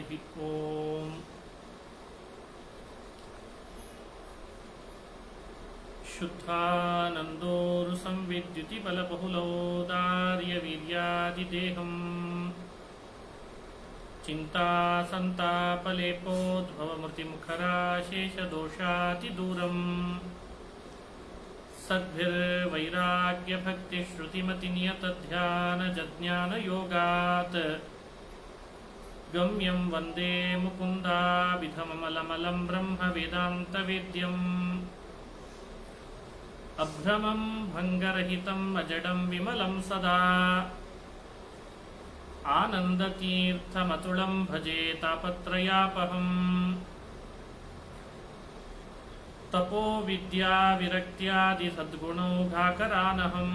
ಹರಿ ಓಂ. ಶುದ್ಧಾನಂದೋರು ಸಂವಿದ್ಯುತಿ ಬಲಬಹುಲೋದಾರ್ಯ ವೀರ್ಯಾದಿದೇಹಂ ಚಿಂತಾ ಸಂತಾಪಲೇಪೋದ್ಭವಮೃತಿಮುಖರಾಶೇಷದೋಷಾತಿದೂರಂ ಸದ್ಭಿರ್ವೈರಾಗ್ಯಭಕ್ತಿಶ್ರುತಿಮತಿನಿಯತಧ್ಯಾನಜಜ್ಞಾನಯೋಗಾತ್ ಗಮ್ಯಂ ವಂದೇ ಮುಕುಂದಾಭಿಧಮಮಲಮಲಂ ಬ್ರಹ್ಮವೇದಾಂತವೇದ್ಯಂ ಅಭ್ರಮಂ ಭಂಗರಹಿತಂ ಅಜಡಂ ವಿಮಲಂ ಸದಾ ಆನಂದತೀರ್ಥಮತುಳಂ ಭಜೆ ತಾಪತ್ರಯಾಪಹಂ ತಪೋ ವಿದ್ಯಾ ವಿರಕ್ತ್ಯಾದಿ ಸದ್ಗುಣೌಘಾಕರಾನಹಂ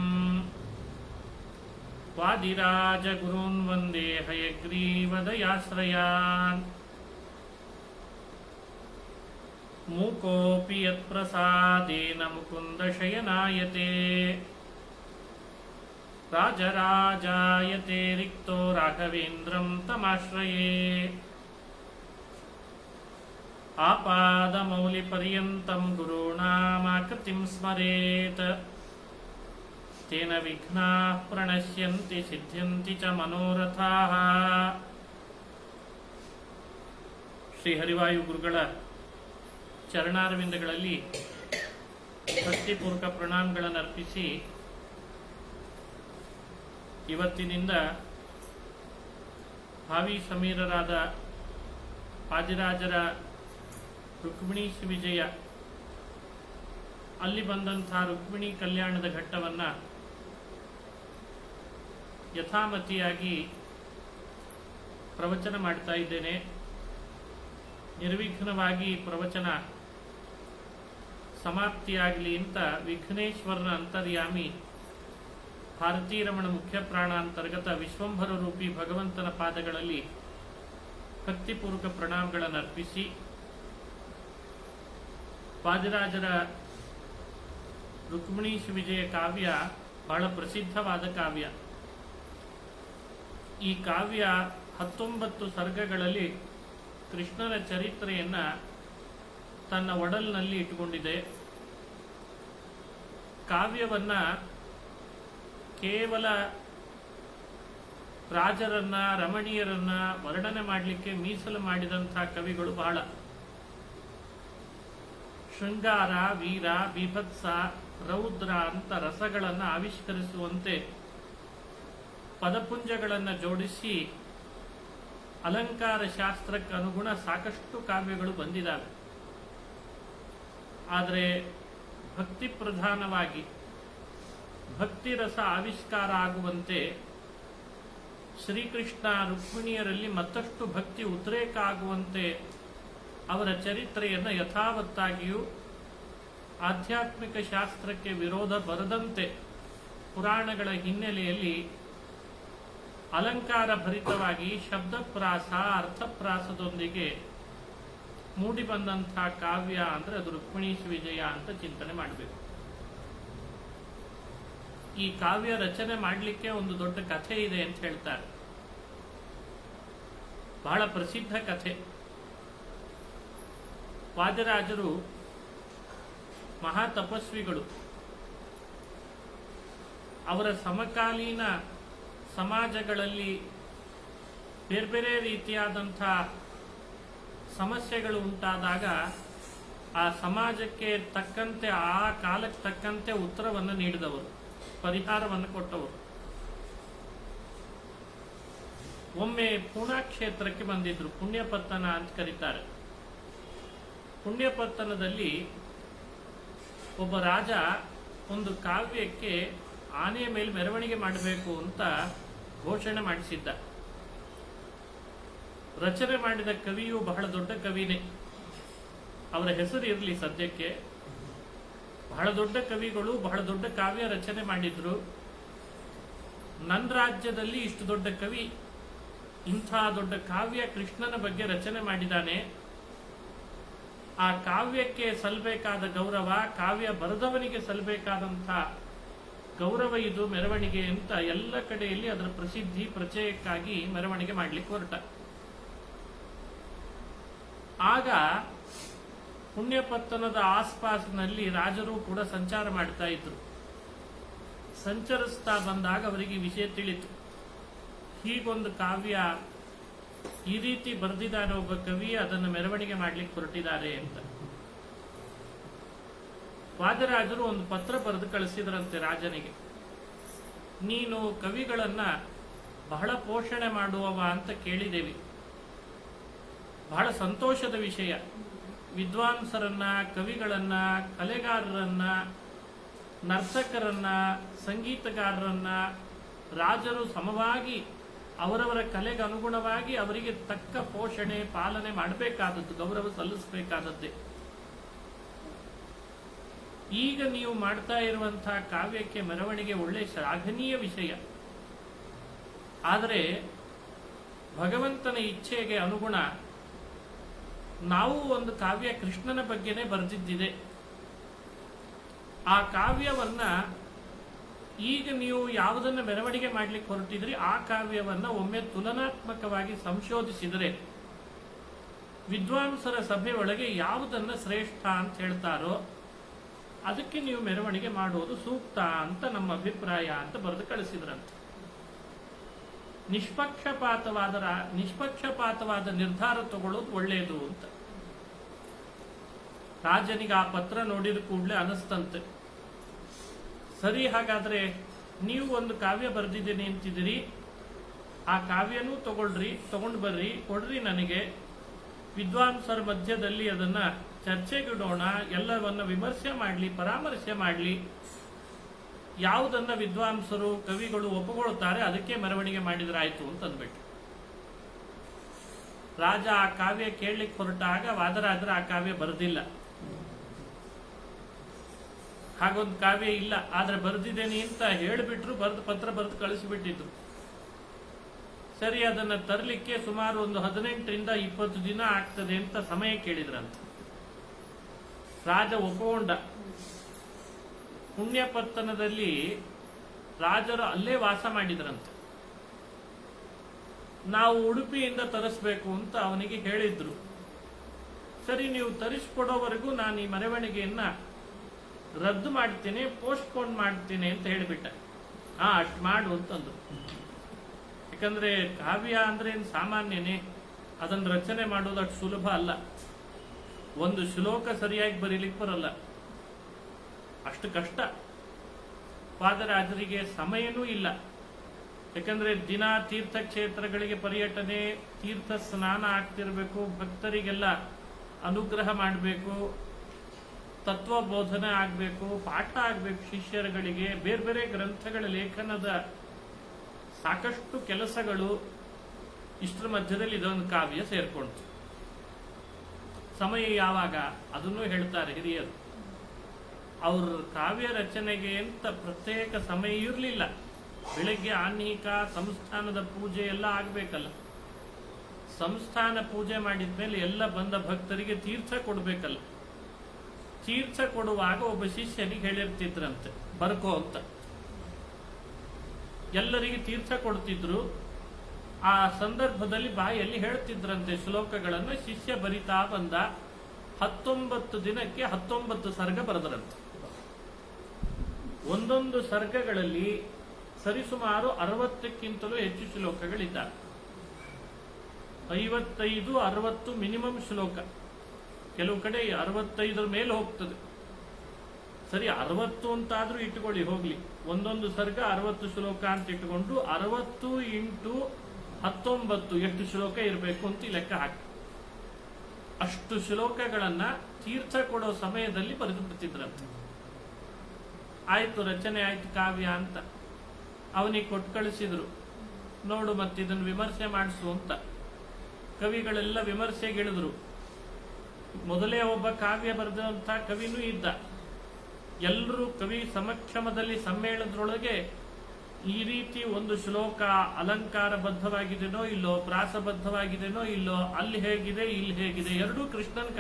ವಾದಿರಾಜ ಗುರೂನ್ ವಂದೇ ಹಯಗ್ರೀವದಯಾಶ್ರಯಾನ್ ಮೂಕೋಪಿ ಯತ್ಪ್ರಸಾದೇನ ಮುಕುಂದ ಶಯನಾಯತೆ ರಾಜರಾಜಾಯತೆ ರಿಕ್ತೋ ರಾಘವೇಂದ್ರಂ ತಮಾಶ್ರಯೇ ಆಪಾದಮೌಲಿಪರ್ಯಂತಂ ಗುರುಣಾಮಾಕೃತಿಂ ಸ್ಮರೇತ್ ತೇನ ವಿಘ್ನಾಃ ಪ್ರಣಶ್ಯಂತಿ ಸಿದ್ಧ್ಯಂತಿ ಚ ಮನೋರಥಾಃ. ಶ್ರೀ ಹರಿವಾಯು ಗುರುಗಳ ಚರಣಾರವಿಂದಗಳಲ್ಲಿ ಭಕ್ತಿಪೂರ್ವಕ ಪ್ರಣಾಮಗಳನ್ನು ಅರ್ಪಿಸಿ ಇವತ್ತಿನಿಂದ ಭಾವಿ ಸಮೀರರಾದ ಪಾದಿರಾಜರ ರುಕ್ಮಿಣೀಶ್ ವಿಜಯ ಅಲ್ಲಿ ಬಂದಂತಹ ರುಕ್ಮಿಣಿ ಕಲ್ಯಾಣದ ಘಟ್ಟವನ್ನು ಯಥಾಮತಿಯಾಗಿ ಪ್ರವಚನ ಮಾಡ್ತಾ ಇದ್ದೇನೆ. ನಿರ್ವಿಘ್ನವಾಗಿ ಪ್ರವಚನ ಸಮಾಪ್ತಿಯಾಗಲಿ ಅಂತ ವಿಘ್ನೇಶ್ವರನ ಅಂತರ್ಯಾಮಿ ಭಾರತೀರಮಣ ಮುಖ್ಯ ಪ್ರಾಣಾಂತರ್ಗತ ವಿಶ್ವಂಭರ ರೂಪಿ ಭಗವಂತನ ಪಾದಗಳಲ್ಲಿ ಭಕ್ತಿಪೂರ್ವಕ ಪ್ರಣಾಮಗಳನ್ನು ಅರ್ಪಿಸಿ, ಪಾದಿರಾಜರ ರುಕ್ಮಿಣೀಶ್ ವಿಜಯ ಕಾವ್ಯ ಬಹಳ ಪ್ರಸಿದ್ಧವಾದ ಕಾವ್ಯ. ಈ ಕಾವ್ಯ 19 ಸರ್ಗಗಳಲ್ಲಿ ಕೃಷ್ಣನ ಚರಿತ್ರೆಯನ್ನ ತನ್ನ ಒಡಲಿನಲ್ಲಿ ಇಟ್ಟುಕೊಂಡಿದೆ. ಕಾವ್ಯವನ್ನ ಕೇವಲ ರಾಜರನ್ನ ರಮಣೀಯರನ್ನ ವರ್ಣನೆ ಮಾಡಲಿಕ್ಕೆ ಮೀಸಲು ಮಾಡಿದಂತಹ ಕವಿಗಳು ಬಹಳ. ಶೃಂಗಾರ, ವೀರ, ಬೀಭತ್ಸ, ರೌದ್ರ ಅಂತ ರಸಗಳನ್ನು ಆವಿಷ್ಕರಿಸುವಂತೆ ಪದಪುಂಜಗಳನ್ನು ಜೋಡಿಸಿ ಅಲಂಕಾರ ಶಾಸ್ತ್ರಕ್ಕೆ ಅನುಗುಣ ಸಾಕಷ್ಟು ಕಾವ್ಯಗಳು ಬಂದಿದ್ದಾವೆ. ಆದರೆ ಭಕ್ತಿ ಪ್ರಧಾನವಾಗಿ ಭಕ್ತಿ ರಸ ಆವಿಷ್ಕಾರ ಆಗುವಂತೆ ಶ್ರೀಕೃಷ್ಣ ರುಕ್ಮಿಣಿಯರಲ್ಲಿ ಮತ್ತಷ್ಟು ಭಕ್ತಿ ಉದ್ರೇಕ ಆಗುವಂತೆ ಅವರ ಚರಿತ್ರೆಯನ್ನು ಯಥಾವತ್ತಾಗಿಯೂ ಆಧ್ಯಾತ್ಮಿಕ ಶಾಸ್ತ್ರಕ್ಕೆ ವಿರೋಧ ಬರದಂತೆ ಪುರಾಣಗಳ ಹಿನ್ನೆಲೆಯಲ್ಲಿ ಅಲಂಕಾರ ಭರಿತವಾಗಿ ಶಬ್ದಪ್ರಾಸ ಅರ್ಥಪ್ರಾಸದೊಂದಿಗೆ ಮೂಡಿಬಂದಂತಹ ಕಾವ್ಯ ಅಂದ್ರೆ ಅದು ರುಕ್ಮಿಣೀಶ್ ವಿಜಯ ಅಂತ ಚಿಂತನೆ ಮಾಡಬೇಕು. ಈ ಕಾವ್ಯ ರಚನೆ ಮಾಡಲಿಕ್ಕೆ ಒಂದು ದೊಡ್ಡ ಕಥೆ ಇದೆ ಅಂತ ಹೇಳ್ತಾರೆ. ಬಹಳ ಪ್ರಸಿದ್ಧ ಕಥೆ. ವಾದಿರಾಜರು ಮಹಾ ತಪಸ್ವಿಗಳು. ಅವರ ಸಮಕಾಲೀನ ಸಮಾಜಗಳಲ್ಲಿ ಬೇರೆ ಬೇರೆ ರೀತಿಯಾದಂಥ ಸಮಸ್ಯೆಗಳು ಉಂಟಾದಾಗ ಆ ಸಮಾಜಕ್ಕೆ ತಕ್ಕಂತೆ ಆ ಕಾಲಕ್ಕೆ ತಕ್ಕಂತೆ ಉತ್ತರವನ್ನು ನೀಡಿದವರು, ಪರಿಹಾರವನ್ನು ಕೊಟ್ಟವರು. ಒಮ್ಮೆ ಪೂನಾ ಕ್ಷೇತ್ರಕ್ಕೆ ಬಂದಿದ್ರು. ಪುಣ್ಯಪತ್ತನ ಅಂತ ಕರೀತಾರೆ. ಪುಣ್ಯಪತ್ತನದಲ್ಲಿ ಒಬ್ಬ ರಾಜ ಒಂದು ಕಾವ್ಯಕ್ಕೆ ಆನೆಯ ಮೇಲೆ ಮೆರವಣಿಗೆ ಮಾಡಬೇಕು ಅಂತ ಘೋಷಣೆ ಮಾಡಿಸಿದ್ದ. ರಚನೆ ಮಾಡಿದ ಕವಿಯು ಬಹಳ ದೊಡ್ಡ ಕವಿನೇ. ಅವರ ಹೆಸರು ಇರಲಿ ಸದ್ಯಕ್ಕೆ. ಬಹಳ ದೊಡ್ಡ ಕವಿಗಳು ಬಹಳ ದೊಡ್ಡ ಕಾವ್ಯ ರಚನೆ ಮಾಡಿದ್ರು. ನನ್ನ ರಾಜ್ಯದಲ್ಲಿ ಇಷ್ಟು ದೊಡ್ಡ ಕವಿ ಇಂಥ ದೊಡ್ಡ ಕಾವ್ಯ ಕೃಷ್ಣನ ಬಗ್ಗೆ ರಚನೆ ಮಾಡಿದ್ದಾನೆ. ಆ ಕಾವ್ಯಕ್ಕೆ ಸಲ್ಲಬೇಕಾದ ಗೌರವ, ಕಾವ್ಯ ಬರೆದವನಿಗೆ ಸಲ್ಲಬೇಕಾದಂಥ ಗೌರವ ಇದು ಮೆರವಣಿಗೆ ಅಂತ ಎಲ್ಲ ಕಡೆಯಲ್ಲಿ ಅದರ ಪ್ರಸಿದ್ಧಿ ಪ್ರಚಯಕ್ಕಾಗಿ ಮೆರವಣಿಗೆ ಮಾಡಲಿಕ್ಕೆ ಹೊರಟ. ಆಗ ಪುಣ್ಯಪತ್ತನದ ಆಸ್ಪಾಸಿನಲ್ಲಿ ರಾಜರು ಕೂಡ ಸಂಚಾರ ಮಾಡ್ತಾ ಇದ್ರು. ಸಂಚರಿಸ್ತಾ ಬಂದಾಗ ಅವರಿಗೆ ವಿಷಯ ತಿಳಿತು, ಹೀಗೊಂದು ಕಾವ್ಯ ಈ ರೀತಿ ಬರೆದಿದ್ದಾನೆ ಒಬ್ಬ ಕವಿ, ಅದನ್ನು ಮೆರವಣಿಗೆ ಮಾಡ್ಲಿಕ್ಕೆ ಹೊರಟಿದ್ದಾರೆ ಅಂತ. ವಾದರಾಜರು ಒಂದು ಪತ್ರ ಬರೆದು ಕಳಿಸಿದ್ರಂತೆ ರಾಜನಿಗೆ, ನೀನು ಕವಿಗಳನ್ನ ಬಹಳ ಪೋಷಣೆ ಮಾಡುವವ ಅಂತ ಕೇಳಿದೇವಿ, ಬಹಳ ಸಂತೋಷದ ವಿಷಯ. ವಿದ್ವಾಂಸರನ್ನ, ಕವಿಗಳನ್ನ, ಕಲೆಗಾರರನ್ನ, ನರ್ತಕರನ್ನ, ಸಂಗೀತಗಾರರನ್ನ ರಾಜರು ಸಮವಾಗಿ ಅವರವರ ಕಲೆಗೆ ಅನುಗುಣವಾಗಿ ಅವರಿಗೆ ತಕ್ಕ ಪೋಷಣೆ ಪಾಲನೆ ಮಾಡಬೇಕಾದದ್ದು, ಗೌರವ ಸಲ್ಲಿಸಬೇಕಾದದ್ದೇ. ಈಗ ನೀವು ಮಾಡ್ತಾ ಇರುವಂತಹ ಕಾವ್ಯಕ್ಕೆ ಮೆರವಣಿಗೆ ಒಳ್ಳೆ ಶ್ಲಾಘನೀಯ ವಿಷಯ. ಆದರೆ ಭಗವಂತನ ಇಚ್ಛೆಗೆ ಅನುಗುಣ ನಾವು ಒಂದು ಕಾವ್ಯ ಕೃಷ್ಣನ ಬಗ್ಗೆನೇ ಬರೆದಿದ್ದಿದೆ. ಆ ಕಾವ್ಯವನ್ನ ಈಗ ನೀವು ಯಾವುದನ್ನು ಮೆರವಣಿಗೆ ಮಾಡ್ಲಿಕ್ಕೆ ಹೊರಟಿದ್ರಿ ಆ ಕಾವ್ಯವನ್ನ ಒಮ್ಮೆ ತುಲನಾತ್ಮಕವಾಗಿ ಸಂಶೋಧಿಸಿದರೆ ವಿದ್ವಾಂಸರ ಸಭೆ ಒಳಗೆ ಯಾವುದನ್ನ ಶ್ರೇಷ್ಠ ಅಂತ ಹೇಳ್ತಾರೋ ಅದಕ್ಕೆ ನೀವು ಮೆರವಣಿಗೆ ಮಾಡುವುದು ಸೂಕ್ತ ಅಂತ ನಮ್ಮ ಅಭಿಪ್ರಾಯ ಅಂತ ಬರೆದು ಕಳಿಸಿದ್ರಂತೆ. ನಿಷ್ಪಕ್ಷಪಾತವಾದ ನಿರ್ಧಾರ ತಗೊಳ್ಳೋದು ಒಳ್ಳೆಯದು ಅಂತ. ರಾಜನಿಗೆ ಆ ಪತ್ರ ನೋಡಿದ ಕೂಡಲೇ ಅನಿಸ್ತಂತೆ, ಸರಿ, ಹಾಗಾದ್ರೆ ನೀವು ಒಂದು ಕಾವ್ಯ ಬರೆದಿದ್ದೀನಿ ಅಂತಿದ್ದೀರಿ, ಆ ಕಾವ್ಯನೂ ತಗೊಂಡು ಬರ್ರಿ, ಕೊಡ್ರಿ ನನಗೆ, ವಿದ್ವಾಂಸರ ಮಧ್ಯದಲ್ಲಿ ಅದನ್ನ ಚರ್ಚೆಗಿಡೋಣ, ಎಲ್ಲವನ್ನ ವಿಮರ್ಶೆ ಮಾಡಲಿ, ಪರಾಮರ್ಶೆ ಮಾಡಲಿ, ಯಾವುದನ್ನ ವಿದ್ವಾಂಸರು ಕವಿಗಳು ಒಪ್ಪಿಕೊಳ್ತಾರೆ ಅದಕ್ಕೆ ಮೆರವಣಿಗೆ ಮಾಡಿದ್ರಾಯ್ತು ಅಂತ ಅಂದ್ಬಿಟ್ಟು. ರಾಜ ಆ ಕಾವ್ಯ ಕೇಳಲಿಕ್ಕೆ ಹೊರಟಾಗ ವಾದರಾಜರು ಆ ಕಾವ್ಯ ಬರೆದಿಲ್ಲ, ಹಾಗೊಂದು ಕಾವ್ಯ ಇಲ್ಲ, ಆದ್ರೆ ಬರೆದಿದ್ದೇನೆ ಅಂತ ಹೇಳಿಬಿಟ್ರು, ಪತ್ರ ಬರೆದು ಕಳಿಸಿಬಿಟ್ಟಿದ್ರು. ಸರಿ, ಅದನ್ನ ತರಲಿಕ್ಕೆ ಸುಮಾರು ಒಂದು 18ರಿಂದ 20 ದಿನ ಆಗ್ತದೆ ಅಂತ ಸಮಯ ಕೇಳಿದ್ರಂತ. ರಾಜ ಒಪ್ಪಿಕೊಂಡ. ಪುಣ್ಯಪತ್ತನದಲ್ಲಿ ರಾಜರು ಅಲ್ಲೇ ವಾಸ ಮಾಡಿದ್ರಂತೆ. ನಾವು ಉಡುಪಿಯಿಂದ ತರಿಸ್ಬೇಕು ಅಂತ ಅವನಿಗೆ ಹೇಳಿದ್ರು. ಸರಿ, ನೀವು ತರಿಸ್ಕೊಡೋವರೆಗೂ ನಾನು ಈ ಮೆರವಣಿಗೆಯನ್ನ ರದ್ದು ಮಾಡ್ತೀನಿ, ಪೋಸ್ಟ್ಪೋನ್ ಮಾಡ್ತೀನಿ ಅಂತ ಹೇಳಿಬಿಟ್ಟ. ಅಷ್ಟು ಮಾಡು ಅಂತಂದ್ರು. ಯಾಕಂದ್ರೆ ಕಾವ್ಯ ಅಂದ್ರೆ ಏನು ಸಾಮಾನ್ಯನೇ, ಅದನ್ನು ರಚನೆ ಮಾಡೋದು ಅಷ್ಟು ಸುಲಭ ಅಲ್ಲ. ಒಂದು ಶ್ಲೋಕ ಸರಿಯಾಗಿ ಬರೀಲಿಕ್ಕೆ ಬರಲ್ಲ, ಅಷ್ಟು ಕಷ್ಟ. ವಾದರಾಜರಿಗೆ ಸಮಯನೂ ಇಲ್ಲ. ಯಾಕಂದ್ರೆ ದಿನ ತೀರ್ಥಕ್ಷೇತ್ರಗಳಿಗೆ ಪರ್ಯಟನೆ, ತೀರ್ಥ ಸ್ನಾನ ಆಗ್ತಿರ್ಬೇಕು, ಭಕ್ತರಿಗೆಲ್ಲ ಅನುಗ್ರಹ ಮಾಡಬೇಕು, ತತ್ವಬೋಧನೆ ಆಗಬೇಕು, ಪಾಠ ಆಗಬೇಕು ಶಿಷ್ಯರುಗಳಿಗೆ, ಬೇರೆ ಬೇರೆ ಗ್ರಂಥಗಳ ಲೇಖನದ ಸಾಕಷ್ಟು ಕೆಲಸಗಳು. ಇಷ್ಟರ ಮಧ್ಯದಲ್ಲಿ ಇದೊಂದು ಕಾವ್ಯ ಸೇರ್ಕೊಳ್ತು. ಸಮಯ ಯಾವಾಗ ಅದನ್ನು ಹೇಳ್ತಾರೆ ಹಿರಿಯರು. ಅವ್ರ ಕಾವ್ಯ ರಚನೆಗೆ ಅಂತ ಪ್ರತ್ಯೇಕ ಸಮಯ ಇರಲಿಲ್ಲ. ಬೆಳಗ್ಗೆ ಆನ್ಹಿಕ ಸಂಸ್ಥಾನದ ಪೂಜೆ ಎಲ್ಲ ಆಗ್ಬೇಕಲ್ಲ, ಸಂಸ್ಥಾನ ಪೂಜೆ ಮಾಡಿದ್ಮೇಲೆ ಎಲ್ಲ ಬಂದ ಭಕ್ತರಿಗೆ ತೀರ್ಥ ಕೊಡ್ಬೇಕಲ್ಲ. ತೀರ್ಥ ಕೊಡುವಾಗ ಒಬ್ಬ ಶಿಷ್ಯನಿಗೆ ಹೇಳಿರ್ತಿದ್ರಂತೆ, ಬರ್ಕೋ ಅಂತ. ಎಲ್ಲರಿಗೆ ತೀರ್ಥ ಕೊಡ್ತಿದ್ರು. ಆ ಸಂದರ್ಭದಲ್ಲಿ ಬಾಯಲ್ಲಿ ಹೇಳ್ತಿದ್ರಂತೆ ಶ್ಲೋಕಗಳನ್ನು. ಶಿಷ್ಯ ಬರಿತಾ ಬಂದ. 19 ದಿನಕ್ಕೆ 19 ಸರ್ಗ ಬರೆದರಂತೆ. ಒಂದೊಂದು ಸರ್ಗಗಳಲ್ಲಿ ಸರಿಸುಮಾರು 60ಕ್ಕಿಂತಲೂ ಹೆಚ್ಚು ಶ್ಲೋಕಗಳಿದ್ದಾವೆ. 55-60 ಮಿನಿಮಮ್ ಶ್ಲೋಕ. ಕೆಲವು ಕಡೆ 65 ಮೇಲೆ ಹೋಗ್ತದೆ. ಸರಿ, 60 ಅಂತಾದ್ರೂ ಇಟ್ಟುಕೊಳ್ಳಿ, ಹೋಗ್ಲಿ. ಒಂದೊಂದು ಸರ್ಗ 60 ಶ್ಲೋಕ ಅಂತ ಇಟ್ಟುಕೊಂಡು 60 × 19 ಎಷ್ಟು ಶ್ಲೋಕ ಇರಬೇಕು ಅಂತ ಲೆಕ್ಕ ಹಾಕಿ ಅಷ್ಟು ಶ್ಲೋಕಗಳನ್ನ ತೀರ್ಥ ಕೊಡೋ ಸಮಯದಲ್ಲಿ ಬರೆದು ಬಿಡ್ತಿದ್ರಂತೆ. ಆಯ್ತು, ರಚನೆ ಆಯ್ತು ಕಾವ್ಯ ಅಂತ ಅವನಿಗೆ ಕೊಟ್ಟು ಕಳಿಸಿದ್ರು. ನೋಡು, ಮತ್ತಿದನ್ನು ವಿಮರ್ಶೆ ಮಾಡಿಸು ಅಂತ. ಕವಿಗಳೆಲ್ಲ ವಿಮರ್ಶೆಗಿಳಿದ್ರು. ಮೊದಲೇ ಒಬ್ಬ ಕಾವ್ಯ ಬರೆದಂತ ಕವಿನೂ ಇದ್ದ. ಎಲ್ಲರೂ ಕವಿ ಸಮಕ್ಷಮದಲ್ಲಿ ಸಮ್ಮೇಳನದೊಳಗೆ ಈ ರೀತಿ ಒಂದು ಶ್ಲೋಕ ಅಲಂಕಾರಬದ್ಧವಾಗಿದೆನೋ ಇಲ್ಲೋ, ಪ್ರಾಸಬದ್ಧವಾಗಿದೆನೋ ಇಲ್ಲೋ, ಅಲ್ಲಿ ಹೇಗಿದೆ ಇಲ್ಲಿ ಹೇಗಿದೆ, ಎರಡೂ ಕೃಷ್ಣನ್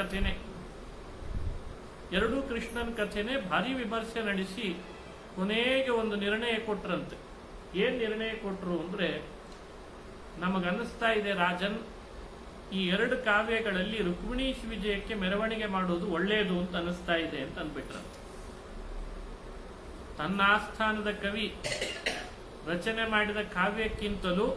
ಕಥೆನೆ ಭಾರಿ ವಿಮರ್ಶೆ ನಡೆಸಿ ಕೊನೆಗೆ ಒಂದು ನಿರ್ಣಯ ಕೊಟ್ರಂತೆ. ಏನ್ ನಿರ್ಣಯ ಕೊಟ್ರು ಅಂದ್ರೆ, ನಮಗನ್ನಿಸ್ತಾ ಇದೆ ರಾಜನ್, ಈ ಎರಡು ಕಾವ್ಯಗಳಲ್ಲಿ ರುಕ್ಮಿಣೀಶ್ ವಿಜಯಕ್ಕೆ ಮೆರವಣಿಗೆ ಮಾಡುವುದು ಒಳ್ಳೆಯದು ಅಂತ ಅನಿಸ್ತಾ ಇದೆ ಅಂತ ಅಂದ್ಬಿಟ್ರ. ತನ್ನ ಆಸ್ಥಾನದ ಕವಿ ರಚನೆ ಮಾಡಿದ ಕಾವ್ಯಕ್ಕಿಂತಲೂ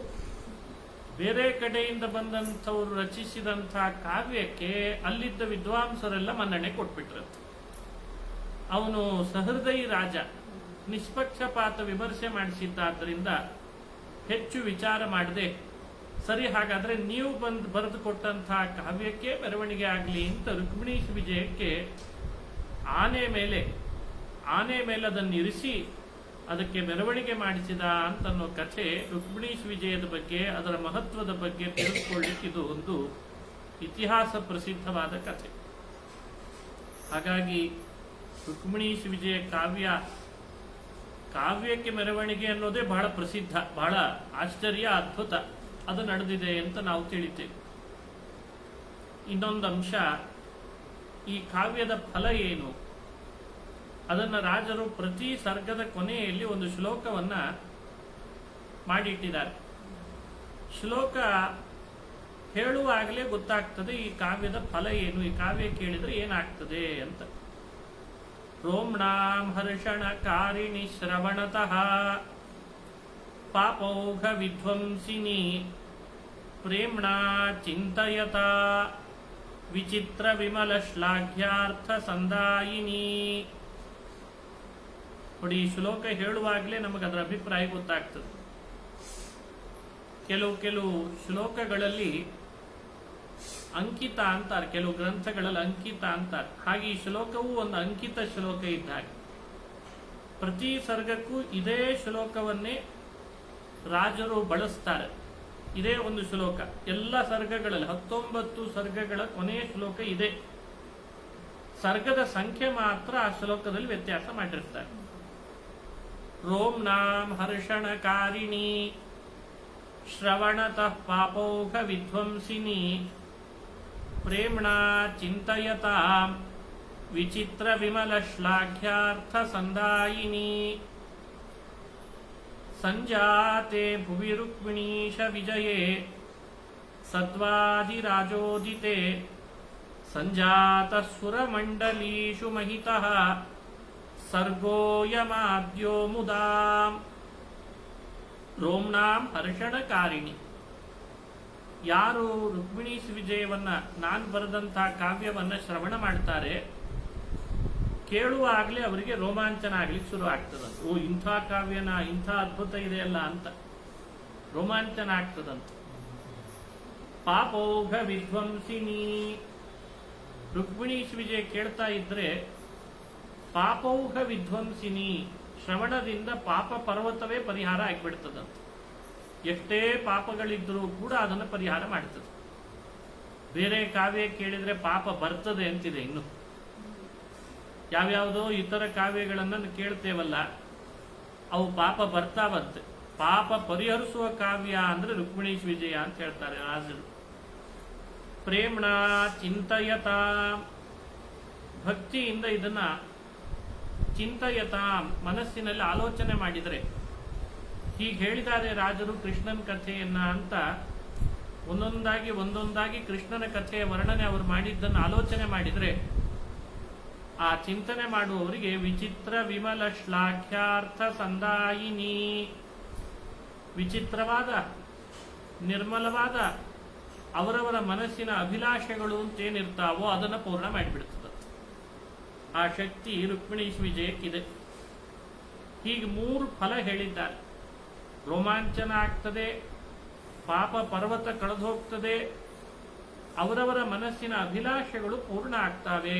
ಬೇರೆ ಕಡೆಯಿಂದ ಬಂದಂಥವರು ರಚಿಸಿದಂತಹ ಕಾವ್ಯಕ್ಕೆ ಅಲ್ಲಿದ್ದ ವಿದ್ವಾಂಸರೆಲ್ಲ ಮನ್ನಣೆ ಕೊಟ್ಬಿಟ್ರು. ಅವನು ಸಹೃದಯಿ ರಾಜ, ನಿಷ್ಪಕ್ಷಪಾತ ವಿಮರ್ಶೆ ಮಾಡಿಸಿದ್ದಾದ್ರಿಂದ ಹೆಚ್ಚು ವಿಚಾರ ಮಾಡದೆ, ಸರಿ ಹಾಗಾದ್ರೆ ನೀವು ಬರೆದು ಕೊಟ್ಟಂತಹ ಕಾವ್ಯಕ್ಕೆ ಮೆರವಣಿಗೆ ಆಗಲಿ ಅಂತ ರುಕ್ಮಿಣೀಶ್ ವಿಜಯಕ್ಕೆ ಆನೆ ಮೇಲೆ ಅದನ್ನು ಇರಿಸಿ ಅದಕ್ಕೆ ಮೆರವಣಿಗೆ ಮಾಡಿಸಿದ ಅಂತನ್ನೋ ಕಥೆ ರುಕ್ಮಿಣೀಶ್ ವಿಜಯದ ಬಗ್ಗೆ, ಅದರ ಮಹತ್ವದ ಬಗ್ಗೆ ತಿಳಿದುಕೊಳ್ಳಿಕ್ಕೆ ಇದು ಒಂದು ಇತಿಹಾಸ ಪ್ರಸಿದ್ಧವಾದ ಕಥೆ. ಹಾಗಾಗಿ ರುಕ್ಮಿಣೀಶ್ ವಿಜಯ ಕಾವ್ಯಕ್ಕೆ ಮೆರವಣಿಗೆ ಅನ್ನೋದೇ ಬಹಳ ಪ್ರಸಿದ್ಧ, ಬಹಳ ಆಶ್ಚರ್ಯ, ಅದ್ಭುತ. ಅದು ನಡೆದಿದೆ ಅಂತ ನಾವು ತಿಳಿತೇವೆ. ಇನ್ನೊಂದು ಅಂಶ, ಈ ಕಾವ್ಯದ ಫಲ ಏನು, ಅದನ್ನ ರಾಜರು ಪ್ರತಿ ಸರ್ಗದ ಕೊನೆಯಲ್ಲಿ ಒಂದು ಶ್ಲೋಕವನ್ನ ಮಾಡಿಟ್ಟಿದ್ದಾರೆ. ಶ್ಲೋಕ ಹೇಳುವಾಗಲೇ ಗೊತ್ತಾಗ್ತದೆ ಈ ಕಾವ್ಯದ ಫಲ ಏನು, ಈ ಕಾವ್ಯ ಕೇಳಿದ್ರೆ ಏನಾಗ್ತದೆ ಅಂತ. ರೋಮ್ಣಾಂ ಹರ್ಷಣಕಾರಿಣಿ ಶ್ರವಣತಃ ಪಾಪೌಘ ವಿಧ್ವಂಸಿನಿ ಪ್ರೇಮ್ಣಾ ಚಿಂತಯತಾ ವಿಚಿತ್ರ ವಿಮಲ ಶ್ಲಾಘ್ಯಾರ್ಥ ಸಂದಾಯಿನಿ. ನೋಡಿ, ಈ ಶ್ಲೋಕ ಹೇಳುವಾಗಲೇ ನಮಗೆ ಅದರ ಅಭಿಪ್ರಾಯ ಗೊತ್ತಾಗ್ತದೆ. ಕೆಲವು ಶ್ಲೋಕಗಳಲ್ಲಿ ಅಂಕಿತ ಅಂತಾರೆ, ಕೆಲವು ಗ್ರಂಥಗಳಲ್ಲಿ ಅಂಕಿತ ಅಂತಾರೆ. ಹಾಗೆ ಈ ಶ್ಲೋಕವೂ ಒಂದು ಅಂಕಿತ ಶ್ಲೋಕ ಇದ್ದ ಹಾಗೆ. ಪ್ರತಿ ಸರ್ಗಕ್ಕೂ ಇದೇ ಶ್ಲೋಕವನ್ನೇ ರಾಜರು ಬಳಸ್ತಾರೆ. ಇದೇ ಒಂದು ಶ್ಲೋಕ ಎಲ್ಲ ಸರ್ಗಗಳಲ್ಲಿ 19 ಸರ್ಗಗಳ ಕೊನೆಯ ಶ್ಲೋಕ ಇದೆ. ಸರ್ಗದ ಸಂಖ್ಯೆ ಮಾತ್ರ ಆ ಶ್ಲೋಕದಲ್ಲಿ ವ್ಯತ್ಯಾಸ ಮಾಡಿರ್ತಾರೆ. ರೋಮ್ನಾಂ ಹರ್ಷಣಕಾರಿಣಿ ಶ್ರವಣತಃ ಪಾಪೌಘ ವಿಧ್ವಂಸಿನಿ ಪ್ರೇಮ್ಣಾ ಚಿಂತಯತಾಂ ವಿಚಿತ್ರ ವಿಮಲ ಶ್ಲಾಘ್ಯಾರ್ಥ ಸಂದಾಯಿನಿ ಸಂಜಾತೆ ಭುವಿ ರುಕ್ಮಿಣೀಶ ವಿಜಯೇ ಸದ್ವಾದಿರಾಜೋದಿತೆ ಸಂಜಾತ ಸುರಮಂಡಲೀಷು ಮಹಿತಃ ಸರ್ಗೋಯಮಾದ್ಯೋ ಮುದಾಂ. ರೋಮ್ನಾಂ ಹರ್ಷಣಕಾರಿಣಿ, ಯಾರು ರುಕ್ಮಿಣೀಶ್ ವಿಜಯವನ್ನ ನಾನು ಬರೆದಂತಹ ಕಾವ್ಯವನ್ನ ಶ್ರವಣ ಮಾಡ್ತಾರೆ, ಕೇಳುವಾಗಲೇ ಅವರಿಗೆ ರೋಮಾಂಚನ ಆಗ್ಲಿಕ್ಕೆ ಶುರು ಆಗ್ತದಂತ. ಓ, ಇಂಥ ಕಾವ್ಯನ, ಇಂಥ ಅದ್ಭುತ ಇದೆಯಲ್ಲ ಅಂತ ರೋಮಾಂಚನ ಆಗ್ತದಂತ. ಪಾಪೌಘ ವಿಧ್ವಂಸಿನಿ, ರುಕ್ಮಿಣೀಶ್ ವಿಜಯ ಕೇಳ್ತಾ ಇದ್ರೆ ಪಾಪೌಘ ವಿಧ್ವಂಸಿನಿ, ಶ್ರವಣದಿಂದ ಪಾಪ ಪರ್ವತವೇ ಪರಿಹಾರ ಆಗಿಬಿಡ್ತದಂತ. ಎಷ್ಟೇ ಪಾಪಗಳಿದ್ರೂ ಕೂಡ ಅದನ್ನು ಪರಿಹಾರ ಮಾಡ್ತದೆ. ಬೇರೆ ಕಾವ್ಯ ಕೇಳಿದ್ರೆ ಪಾಪ ಬರ್ತದೆ ಅಂತಿದೆ. ಇನ್ನು ಯಾವ್ಯಾವುದೋ ಇತರ ಕಾವ್ಯಗಳನ್ನ ಕೇಳ್ತೇವಲ್ಲ, ಅವು ಪಾಪ ಬರ್ತಾವಂತೆ. ಪಾಪ ಪರಿಹರಿಸುವ ಕಾವ್ಯ ಅಂದ್ರೆ ರುಕ್ಮಿಣೀಶ್ ವಿಜಯ ಅಂತ ಹೇಳ್ತಾರೆ ರಾಜರು. ಪ್ರೇಮ್ಣ ಚಿಂತಯತಾ, ಭಕ್ತಿಯಿಂದ ಇದನ್ನ ಚಿಂತಯತಾ, ಮನಸ್ಸಿನಲ್ಲಿ ಆಲೋಚನೆ ಮಾಡಿದರೆ, ಹೀಗೆ ಹೇಳಿದ್ದಾರೆ ರಾಜರು ಕೃಷ್ಣನ ಕಥೆಯನ್ನ ಅಂತ ಒಂದೊಂದಾಗಿ ಕೃಷ್ಣನ ಕಥೆಯ ವರ್ಣನೆ ಅವರು ಮಾಡಿದ್ದನ್ನು ಆಲೋಚನೆ ಮಾಡಿದರೆ, ಆ ಚಿಂತನೆ ಮಾಡುವವರಿಗೆ ವಿಚಿತ್ರ ವಿಮಲ ಶ್ಲಾಘ್ಯಾರ್ಥ ಸಂದಾಯಿನಿ, ವಿಚಿತ್ರವಾದ ನಿರ್ಮಲವಾದ ಅವರವರ ಮನಸ್ಸಿನ ಅಭಿಲಾಷೆಗಳು ಅಂತೇನಿರ್ತಾವೋ ಅದನ್ನು ಪೂರ್ಣ ಮಾಡಿಬಿಡ್ತದೆ. ಆ ಶಕ್ತಿ ರುಕ್ಮಿಣೀಶ್ ವಿಜಯಕ್ಕಿದೆ. ಹೀಗೆ 3 ಫಲ ಹೇಳಿದ್ದಾರೆ. ರೋಮಾಂಚನ ಆಗ್ತದೆ, ಪಾಪ ಪರ್ವತ ಕಳೆದು ಹೋಗ್ತದೆ, ಅವರವರ ಮನಸ್ಸಿನ ಅಭಿಲಾಷೆಗಳು ಪೂರ್ಣ ಆಗ್ತವೆ.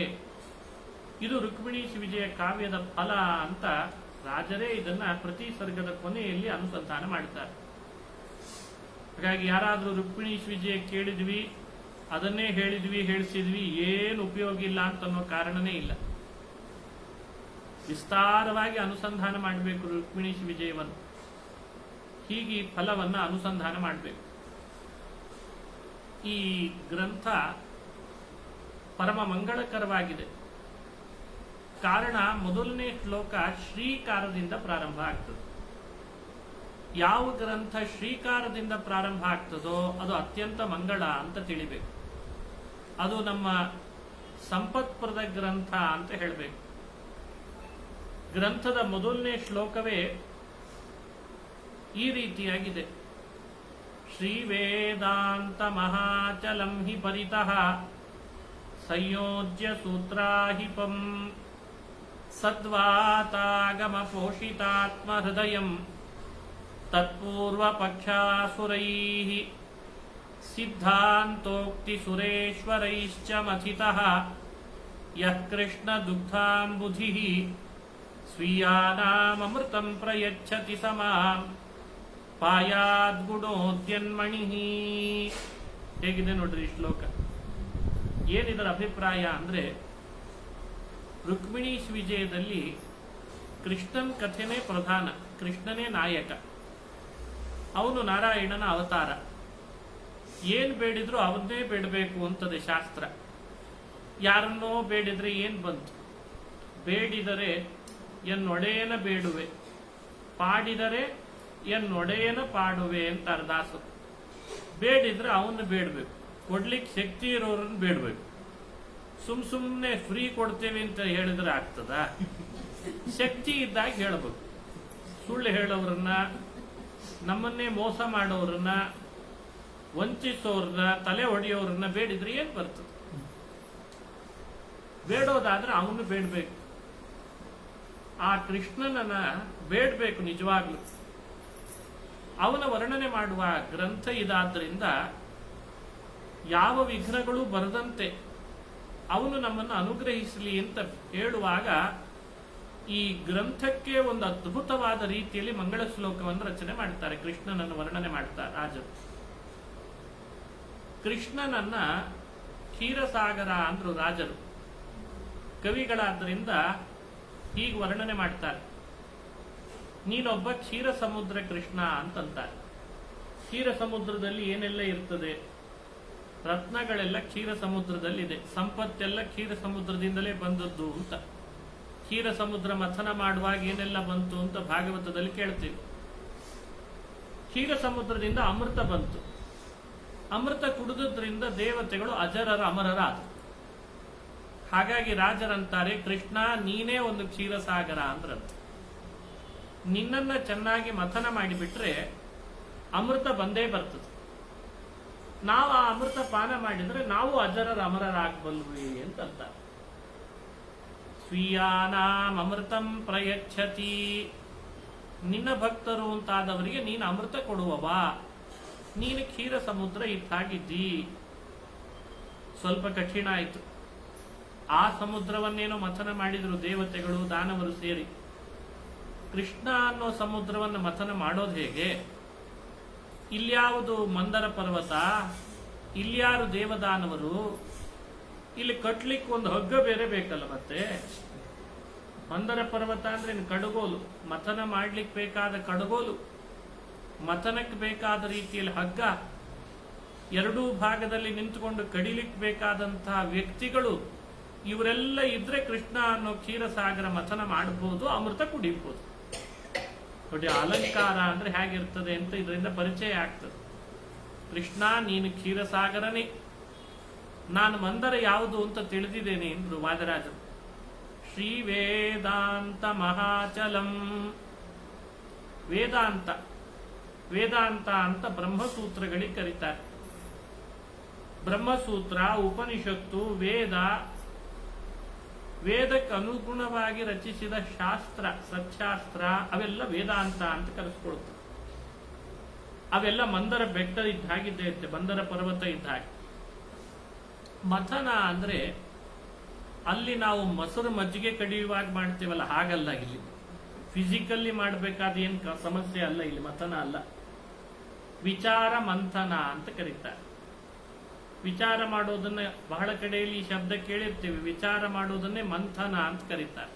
ಇದು ರುಕ್ಮಿಣೀಶ್ ವಿಜಯ ಕಾವ್ಯದ ಫಲ ಅಂತ ರಾಜರೇ ಇದನ್ನ ಪ್ರತಿ ಸರ್ಗದ ಕೊನೆಯಲ್ಲಿ ಅನುಸಂಧಾನ ಮಾಡ್ತಾರೆ. ಹಾಗಾಗಿ ಯಾರಾದ್ರೂ ರುಕ್ಮಿಣೀಶ್ ವಿಜಯ ಕೇಳಿದ್ವಿ, ಅದನ್ನೇ ಹೇಳಿಸಿದ್ವಿ, ಏನು ಉಪಯೋಗ ಇಲ್ಲ ಅಂತ ಅನ್ನೋ ಕಾರಣನೇ ಇಲ್ಲ. ವಿಸ್ತಾರವಾಗಿ ಅನುಸಂಧಾನ ಮಾಡಬೇಕು ರುಕ್ಮಿಣೀಶ್ ವಿಜಯವನ್ನು. ಹೀಗೆ ಈ ಫಲವನ್ನ ಅನುಸಂಧಾನ ಮಾಡಬೇಕು. ಈ ಗ್ರಂಥ ಪರಮ ಮಂಗಳಕರವಾಗಿದೆ. ಕಾರಣ, ಮೊದಲನೇ ಶ್ಲೋಕ ಶ್ರೀಕಾರದಿಂದ ಪ್ರಾರಂಭ ಆಗ್ತದೆ. ಯಾವ ಗ್ರಂಥ ಶ್ರೀಕಾರದಿಂದ ಪ್ರಾರಂಭ ಆಗ್ತದೋ ಅದು ಅತ್ಯಂತ ಮಂಗಳ ಅಂತ ತಿಳಿಬೇಕು. ಅದು ನಮ್ಮ ಸಂಪತ್ಪ್ರದ ಗ್ರಂಥ ಅಂತ ಹೇಳಬೇಕು. ಗ್ರಂಥದ ಮೊದಲನೇ ಶ್ಲೋಕವೇ ಈ ರೀತಿಯಾಗಿದೆ. ಶ್ರೀ ವೇದಾಂತ ಮಹಾಚಲಂ ಹಿ ಪರಿತಃ ಸಂಯೋಜ್ಯ ಸೂತ್ರಾಹಿಪಂ ಸದ್ವಾತಾಗಮ ಪೋಷಿತಾತ್ಮ ಹೃದಯಂ ತತ್ಪೂರ್ವ ಪಕ್ಷಾಸುರೈಃ ಸಿದ್ಧಾಂತೋಕ್ತಿ ಸುರೇಶ್ವರೈಶ್ಚ ಮಥಿತಃ ಯಃ ಕೃಷ್ಣ ದುಗ್ಧಾಂಬುಧಿಃ ಸ್ವೀಯಾನಾಮೃತಂ ಪ್ರಯಚ್ಛತಿ ಸಮಾಂ ಪಾಯಾದ್ಗುಣೋದ್ಯನ್ಮಣಿಃ. ಹೇಗಿದೆ ನೋಡ್ರಿ ಈ ಶ್ಲೋಕ. ಏನಿದರ ಅಭಿಪ್ರಾಯ ಅಂದ್ರೆ, ರುಕ್ಮಿಣೀಶ್ ವಿಜಯದಲ್ಲಿ ಕೃಷ್ಣನ್ ಕಥೆನೇ ಪ್ರಧಾನ, ಕೃಷ್ಣನೇ ನಾಯಕ, ಅವನು ನಾರಾಯಣನ ಅವತಾರ. ಏನ್ ಬೇಡಿದ್ರು ಅವನ್ನೇ ಬೇಡಬೇಕು ಅಂತದೆ ಶಾಸ್ತ್ರ. ಯಾರನ್ನೋ ಬೇಡಿದ್ರೆ ಏನ್ ಬಂತು? ಬೇಡಿದರೆ ಎನ್ನೊಡೆಯನ ಬೇಡುವೆ, ಪಾಡಿದರೆ ಎನ್ನೊಡೆಯನ ಪಾಡುವೆ ಅಂತಾರೆ ದಾಸರು. ಬೇಡಿದ್ರೆ ಅವನ್ನ ಬೇಡಬೇಕು, ಕೊಡ್ಲಿಕ್ಕೆ ಶಕ್ತಿ ಇರೋರನ್ನ ಬೇಡಬೇಕು. ಸುಮ್ನೆ ಫ್ರೀ ಕೊಡ್ತೇವೆ ಅಂತ ಹೇಳಿದ್ರೆ ಆಗ್ತದ? ಶಕ್ತಿ ಇದ್ದಾಗ ಹೇಳಬೇಕು. ಸುಳ್ಳು ಹೇಳೋರನ್ನ, ನಮ್ಮನ್ನೇ ಮೋಸ ಮಾಡೋರನ್ನ, ವಂಚಿಸೋರನ್ನ, ತಲೆ ಹೊಡೆಯೋರನ್ನ ಬೇಡಿದ್ರೆ ಏನ್ ಬರ್ತದೆ? ಬೇಡೋದಾದ್ರೆ ಅವನು ಬೇಡಬೇಕು. ಆ ಕೃಷ್ಣನನ್ನ ಬೇಡಬೇಕು ನಿಜವಾಗ್ಲು. ಅವನ ವರ್ಣನೆ ಮಾಡುವ ಗ್ರಂಥ ಇದಾದ್ರಿಂದ ಯಾವ ವಿಘ್ನಗಳು ಬರದಂತೆ ಅವನು ನಮ್ಮನ್ನು ಅನುಗ್ರಹಿಸಲಿ ಅಂತ ಹೇಳುವಾಗ ಈ ಗ್ರಂಥಕ್ಕೆ ಒಂದು ಅದ್ಭುತವಾದ ರೀತಿಯಲ್ಲಿ ಮಂಗಳ ಶ್ಲೋಕವನ್ನು ರಚನೆ ಮಾಡ್ತಾರೆ. ಕೃಷ್ಣನನ್ನು ವರ್ಣನೆ ಮಾಡ್ತಾರೆ ರಾಜರು. ಕೃಷ್ಣನನ್ನ ಕ್ಷೀರಸಾಗರ ಅಂದ್ರು ರಾಜರು. ಕವಿಗಳಾದ್ರಿಂದ ಹೀಗೆ ವರ್ಣನೆ ಮಾಡ್ತಾರೆ. ನೀನೊಬ್ಬ ಕ್ಷೀರ ಸಮುದ್ರ ಕೃಷ್ಣ ಅಂತಂತಾರೆ. ಕ್ಷೀರ ಸಮುದ್ರದಲ್ಲಿ ಏನೆಲ್ಲ ಇರ್ತದೆ? ರತ್ನಗಳೆಲ್ಲ ಕ್ಷೀರ ಸಮುದ್ರದಲ್ಲಿದೆ, ಸಂಪತ್ತೆಲ್ಲ ಕ್ಷೀರ ಸಮುದ್ರದಿಂದಲೇ ಬಂದದ್ದು ಅಂತ. ಕ್ಷೀರ ಸಮುದ್ರ ಮಥನ ಮಾಡುವಾಗ ಏನೆಲ್ಲ ಬಂತು ಅಂತ ಭಾಗವತದಲ್ಲಿ ಕೇಳ್ತೀವಿ. ಕ್ಷೀರ ಸಮುದ್ರದಿಂದ ಅಮೃತ ಬಂತು. ಅಮೃತ ಕುಡಿದ್ರಿಂದ ದೇವತೆಗಳು ಅಜರರ ಅಮರರಾದರು. ಹಾಗಾಗಿ ರಾಜರಂತಾರೆ, ಕೃಷ್ಣ ನೀನೇ ಒಂದು ಕ್ಷೀರಸಾಗರ ಅಂದ್ರಂತ. ನಿನ್ನನ್ನ ಚೆನ್ನಾಗಿ ಮಥನ ಮಾಡಿಬಿಟ್ರೆ ಅಮೃತ ಬಂದೇ ಬರ್ತದೆ. ನಾವು ಆ ಅಮೃತ ಪಾನ ಮಾಡಿದ್ರೆ ನಾವು ಅಜರರ ಅಮರರಾಗಬಲ್ವಿ ಅಂತಂತ. ಸ್ವೀಯಾನಾಂ ಅಮೃತಂ ಪ್ರಯಚ್ಛತಿ, ನಿನ್ನ ಭಕ್ತರು ಅಂತಾದವರಿಗೆ ನೀನು ಅಮೃತ ಕೊಡುವವಾ. ನೀನು ಕ್ಷೀರ ಸಮುದ್ರ ಇದ್ದಾಗಿದ್ದಿ. ಸ್ವಲ್ಪ ಕಠಿಣ ಆಯಿತು. ಆ ಸಮುದ್ರವನ್ನೇನೋ ಮಥನ ಮಾಡಿದ್ರು ದೇವತೆಗಳು ದಾನವರು ಸೇರಿ. ಕೃಷ್ಣ ಅನ್ನೋ ಸಮುದ್ರವನ್ನು ಮಥನ ಮಾಡೋದು ಹೇಗೆ? ಇಲ್ಯಾವುದು ಮಂದರ ಪರ್ವತ, ಇಲ್ಯಾರು ದೇವದಾನವರು? ಇಲ್ಲಿ ಕಟ್ಲಿಕ್ಕೆ ಒಂದು ಹಗ್ಗ ಬೇರೆ ಬೇಕಲ್ಲ. ಮತ್ತೆ ಮಂದರ ಪರ್ವತ ಅಂದ್ರೆ ಕಡಗೋಲು, ಮಥನ ಮಾಡ್ಲಿಕ್ಕೆ ಬೇಕಾದ ಕಡಗೋಲು, ಮಥನಕ್ಕೆ ಬೇಕಾದ ರೀತಿಯಲ್ಲಿ ಹಗ್ಗ, ಎರಡೂ ಭಾಗದಲ್ಲಿ ನಿಂತುಕೊಂಡು ಕಡಿಲಿಕ್ಕೆ ಬೇಕಾದಂತಹ ವ್ಯಕ್ತಿಗಳು, ಇವರೆಲ್ಲ ಇದ್ರೆ ಕೃಷ್ಣ ಅನ್ನೋ ಕ್ಷೀರಸಾಗರ ಮಥನ ಮಾಡಬಹುದು, ಅಮೃತ ಕುಡಿಬಹುದು. ನೋಡಿ ಅಲಂಕಾರ ಅಂದ್ರೆ ಹೇಗಿರ್ತದೆ ಅಂತ ಇದರಿಂದ ಪರಿಚಯ ಆಗ್ತದೆ. ಕೃಷ್ಣ ನೀನು ಕ್ಷೀರಸಾಗರನೇ, ನಾನು ಮಂದರ ಯಾವುದು ಅಂತ ತಿಳಿದಿದ್ದೇನೆ ಎಂದ್ರು ವಾದರಾಜರು. ಶ್ರೀ ವೇದಾಂತ ಮಹಾಚಲಂ. ವೇದಾಂತ, ವೇದಾಂತ ಅಂತ ಬ್ರಹ್ಮಸೂತ್ರಗಳಿಗೆ ಕರೀತಾರೆ. ಬ್ರಹ್ಮಸೂತ್ರ, ಉಪನಿಷತ್ತು, ವೇದ, ವೇದಕ್ಕೆ ಅನುಗುಣವಾಗಿ ರಚಿಸಿದ ಶಾಸ್ತ್ರ, ಸತ್ಶಾಸ್ತ್ರ, ಅವೆಲ್ಲ ವೇದಾಂತ ಅಂತ ಕರೆಸ್ಕೊಳ್ತವೆ. ಅವೆಲ್ಲ ಮಂದರ ಬೆಟ್ಟ ಇದ್ದ ಹಾಗಿದ್ದೇ ಇರುತ್ತೆ, ಮಂದರ ಪರ್ವತ ಇದ್ದ ಹಾಗೆ. ಮಥನ ಅಂದ್ರೆ ಅಲ್ಲಿ ನಾವು ಮೊಸರು ಮಜ್ಜಿಗೆ ಕಡಿಯುವಾಗ ಮಾಡ್ತೇವಲ್ಲ, ಹಾಗಲ್ಲ. ಇಲ್ಲಿ ಫಿಸಿಕಲ್ಲಿ ಮಾಡಬೇಕಾದ ಏನ್ ಸಮಸ್ಯೆ ಅಲ್ಲ, ಇಲ್ಲಿ ಮಥನ ಅಲ್ಲ. ವಿಚಾರ ಮಂಥನ ಅಂತ ಕರೀತಾರೆ. ವಿಚಾರ ಮಾಡೋದನ್ನ ಬಹಳ ಕಡೆಯಲ್ಲಿ ಈ ಶಬ್ದ ಕೇಳಿರ್ತೀವಿ. ವಿಚಾರ ಮಾಡೋದನ್ನೇ ಮಂಥನ ಅಂತ ಕರೀತಾರೆ.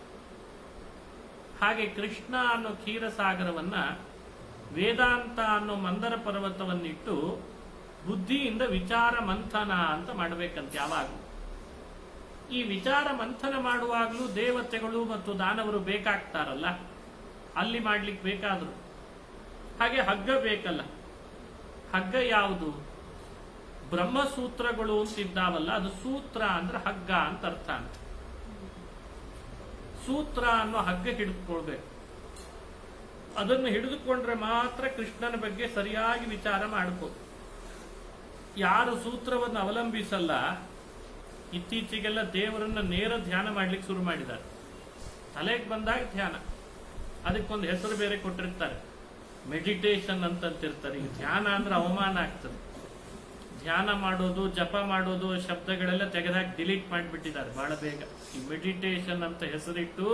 ಹಾಗೆ ಕೃಷ್ಣ ಅನ್ನೋ ಕ್ಷೀರಸಾಗರವನ್ನ ವೇದಾಂತ ಅನ್ನೋ ಮಂದರ ಪರ್ವತವನ್ನಿಟ್ಟು ಬುದ್ಧಿಯಿಂದ ವಿಚಾರ ಮಂಥನ ಅಂತ ಮಾಡಬೇಕಂತ. ಯಾವಾಗಲೂ ಈ ವಿಚಾರ ಮಂಥನ ಮಾಡುವಾಗಲೂ ದೇವತೆಗಳು ಮತ್ತು ದಾನವರು ಬೇಕಾಗ್ತಾರಲ್ಲ, ಅಲ್ಲಿ ಮಾಡ್ಲಿಕ್ಕೆ ಬೇಕಾದ್ರು. ಹಾಗೆ ಹಗ್ಗ ಬೇಕಲ್ಲ. ಹಗ್ಗ ಯಾವುದು? ಬ್ರಹ್ಮಸೂತ್ರಗಳು ಅಂತಿದ್ದಾವಲ್ಲ, ಅದು ಸೂತ್ರ ಅಂದ್ರೆ ಹಗ್ಗ ಅಂತ ಅರ್ಥ ಅಂತ. ಸೂತ್ರ ಅನ್ನೋ ಹಗ್ಗ ಹಿಡಿದುಕೊಳ್ಬೇಕು. ಅದನ್ನು ಹಿಡಿದುಕೊಂಡ್ರೆ ಮಾತ್ರ ಕೃಷ್ಣನ ಬಗ್ಗೆ ಸರಿಯಾಗಿ ವಿಚಾರ ಮಾಡ್ಬೋದು. ಯಾರು ಸೂತ್ರವನ್ನು ಅವಲಂಬಿಸಲ್ಲ, ಇತ್ತೀಚೆಗೆಲ್ಲ ದೇವರನ್ನ ನೇರ ಧ್ಯಾನ ಮಾಡ್ಲಿಕ್ಕೆ ಶುರು ಮಾಡಿದ್ದಾರೆ. ತಲೆಗೆ ಬಂದಾಗ ಧ್ಯಾನ, ಅದಕ್ಕೊಂದು ಹೆಸರು ಬೇರೆ ಕೊಟ್ಟಿರ್ತಾರೆ, ಮೆಡಿಟೇಷನ್ ಅಂತಂತಿರ್ತಾರೆ. ಈಗ ಧ್ಯಾನ ಅಂದ್ರೆ ಅವಮಾನ ಆಗ್ತದೆ. ಧ್ಯಾನ ಮಾಡೋದು, ಜಪ ಮಾಡೋದು ಶಬ್ದಗಳೆಲ್ಲ ತೆಗೆದಾಕಿ ಡಿಲೀಟ್ ಮಾಡಿಬಿಟ್ಟಿದ್ದಾರೆ ಬಹಳ ಬೇಗ. ಈ ಮೆಡಿಟೇಷನ್ ಅಂತ ಹೆಸರಿಟ್ಟು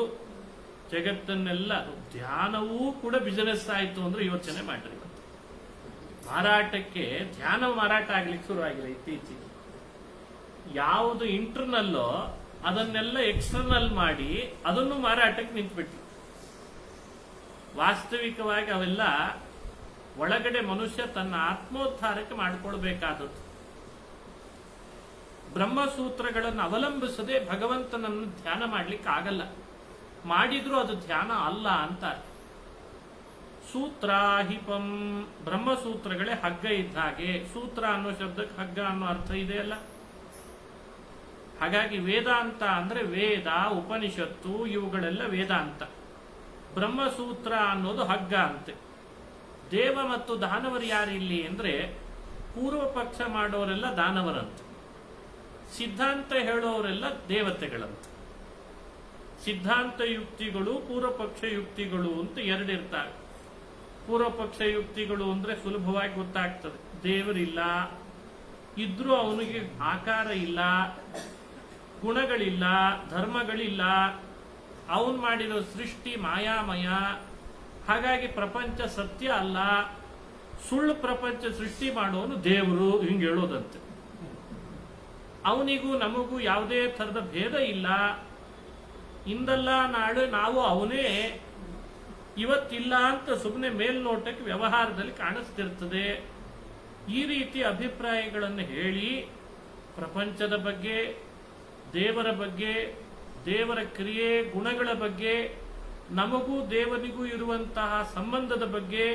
ಜಗತ್ತನ್ನೆಲ್ಲ, ಧ್ಯಾನವೂ ಕೂಡ ಬಿಸಿನೆಸ್ ಆಯಿತು ಅಂದ್ರೆ ಯೋಚನೆ ಮಾಡ್ರಿ. ಮಾರಾಟಕ್ಕೆ ಧ್ಯಾನ ಮಾರಾಟ ಆಗ್ಲಿಕ್ಕೆ ಶುರು ಆಗಿದೆ ಇತ್ತೀಚೆಗೆ. ಯಾವುದು ಇಂಟರ್ನಲ್ಲೋ ಅದನ್ನೆಲ್ಲ ಎಕ್ಸ್ಟರ್ನಲ್ ಮಾಡಿ ಅದನ್ನು ಮಾರಾಟಕ್ಕೆ ನಿಂತ್ಬಿಟ್ರು. ವಾಸ್ತವಿಕವಾಗಿ ಅವೆಲ್ಲ ಒಳಗಡೆ ಮನುಷ್ಯ ತನ್ನ ಆತ್ಮೋದ್ಧಾರಕ್ಕೆ ಮಾಡಿಕೊಳ್ಬೇಕಾದದ್ದು. ಬ್ರಹ್ಮಸೂತ್ರಗಳನ್ನು ಅವಲಂಬಿಸದೆ ಭಗವಂತನನ್ನು ಧ್ಯಾನ ಮಾಡ್ಲಿಕ್ಕೆ ಆಗಲ್ಲ. ಮಾಡಿದ್ರೂ ಅದು ಧ್ಯಾನ ಅಲ್ಲ ಅಂತ. ಸೂತ್ರಾಹಿಪಂ, ಬ್ರಹ್ಮಸೂತ್ರಗಳೇ ಹಗ್ಗ ಇದ್ದ ಹಾಗೆ. ಸೂತ್ರ ಅನ್ನೋ ಶಬ್ದಕ್ಕೆ ಹಗ್ಗ ಅನ್ನೋ ಅರ್ಥ ಇದೆಯಲ್ಲ. ಹಾಗಾಗಿ ವೇದಾಂತ ಅಂದ್ರೆ ವೇದ, ಉಪನಿಷತ್ತು ಇವುಗಳೆಲ್ಲ ವೇದಾಂತ. ಬ್ರಹ್ಮಸೂತ್ರ ಅನ್ನೋದು ಹಗ್ಗ ಅಂತೆ. ದೇವ ಮತ್ತು ದಾನವರು ಯಾರಿಲ್ಲಿ ಅಂದ್ರೆ, ಪೂರ್ವ ಪಕ್ಷ ಮಾಡೋರೆಲ್ಲ ದಾನವರಂತೆ, ಸಿದ್ಧಾಂತ ಹೇಳೋರೆಲ್ಲ ದೇವತೆಗಳಂತೆ. ಸಿದ್ಧಾಂತ ಯುಕ್ತಿಗಳು, ಪೂರ್ವ ಪಕ್ಷ ಯುಕ್ತಿಗಳು ಅಂತ ಎರಡಿರ್ತಾರೆ. ಪೂರ್ವ ಪಕ್ಷ ಯುಕ್ತಿಗಳು ಅಂದ್ರೆ ಸುಲಭವಾಗಿ ಗೊತ್ತಾಗ್ತದೆ. ದೇವರಿಲ್ಲ, ಇದ್ರೂ ಅವನಿಗೆ ಆಕಾರ ಇಲ್ಲ, ಗುಣಗಳಿಲ್ಲ, ಧರ್ಮಗಳಿಲ್ಲ, ಅವನು ಮಾಡಿರೋ ಸೃಷ್ಟಿ ಮಾಯಾಮಯ, ಹಾಗಾಗಿ ಪ್ರಪಂಚ ಸತ್ಯ ಅಲ್ಲ, ಸುಳ್ಳು ಪ್ರಪಂಚ ಸೃಷ್ಟಿ ಮಾಡೋನು ದೇವರು, ಹಿಂಗೆ ಹೇಳೋದಂತೆ. ಅವನಿಗೂ ನಮಗೂ ಯಾವುದೇ ಥರದ ಭೇದ ಇಲ್ಲ. ಇಂದಲ್ಲ ನಾಳೆ ನಾವು ಅವನೇ, ಇವತ್ತಿಲ್ಲ ಅಂತ ಸುಮ್ಮನೆ ಮೇಲ್ನೋಟಕ್ಕೆ ವ್ಯವಹಾರದಲ್ಲಿ ಕಾಣಿಸ್ತಿರ್ತದೆ. ಈ ರೀತಿ ಅಭಿಪ್ರಾಯಗಳನ್ನು ಹೇಳಿ ಪ್ರಪಂಚದ ಬಗ್ಗೆ, ದೇವರ ಬಗ್ಗೆ, ದೇವರ ಕ್ರಿಯೆ ಗುಣಗಳ ಬಗ್ಗೆ, ನಮಗೂ ದೇವನಿಗೂ ಇರುವಂತಹ ಸಂಬಂಧದ ಬಗ್ಗೆ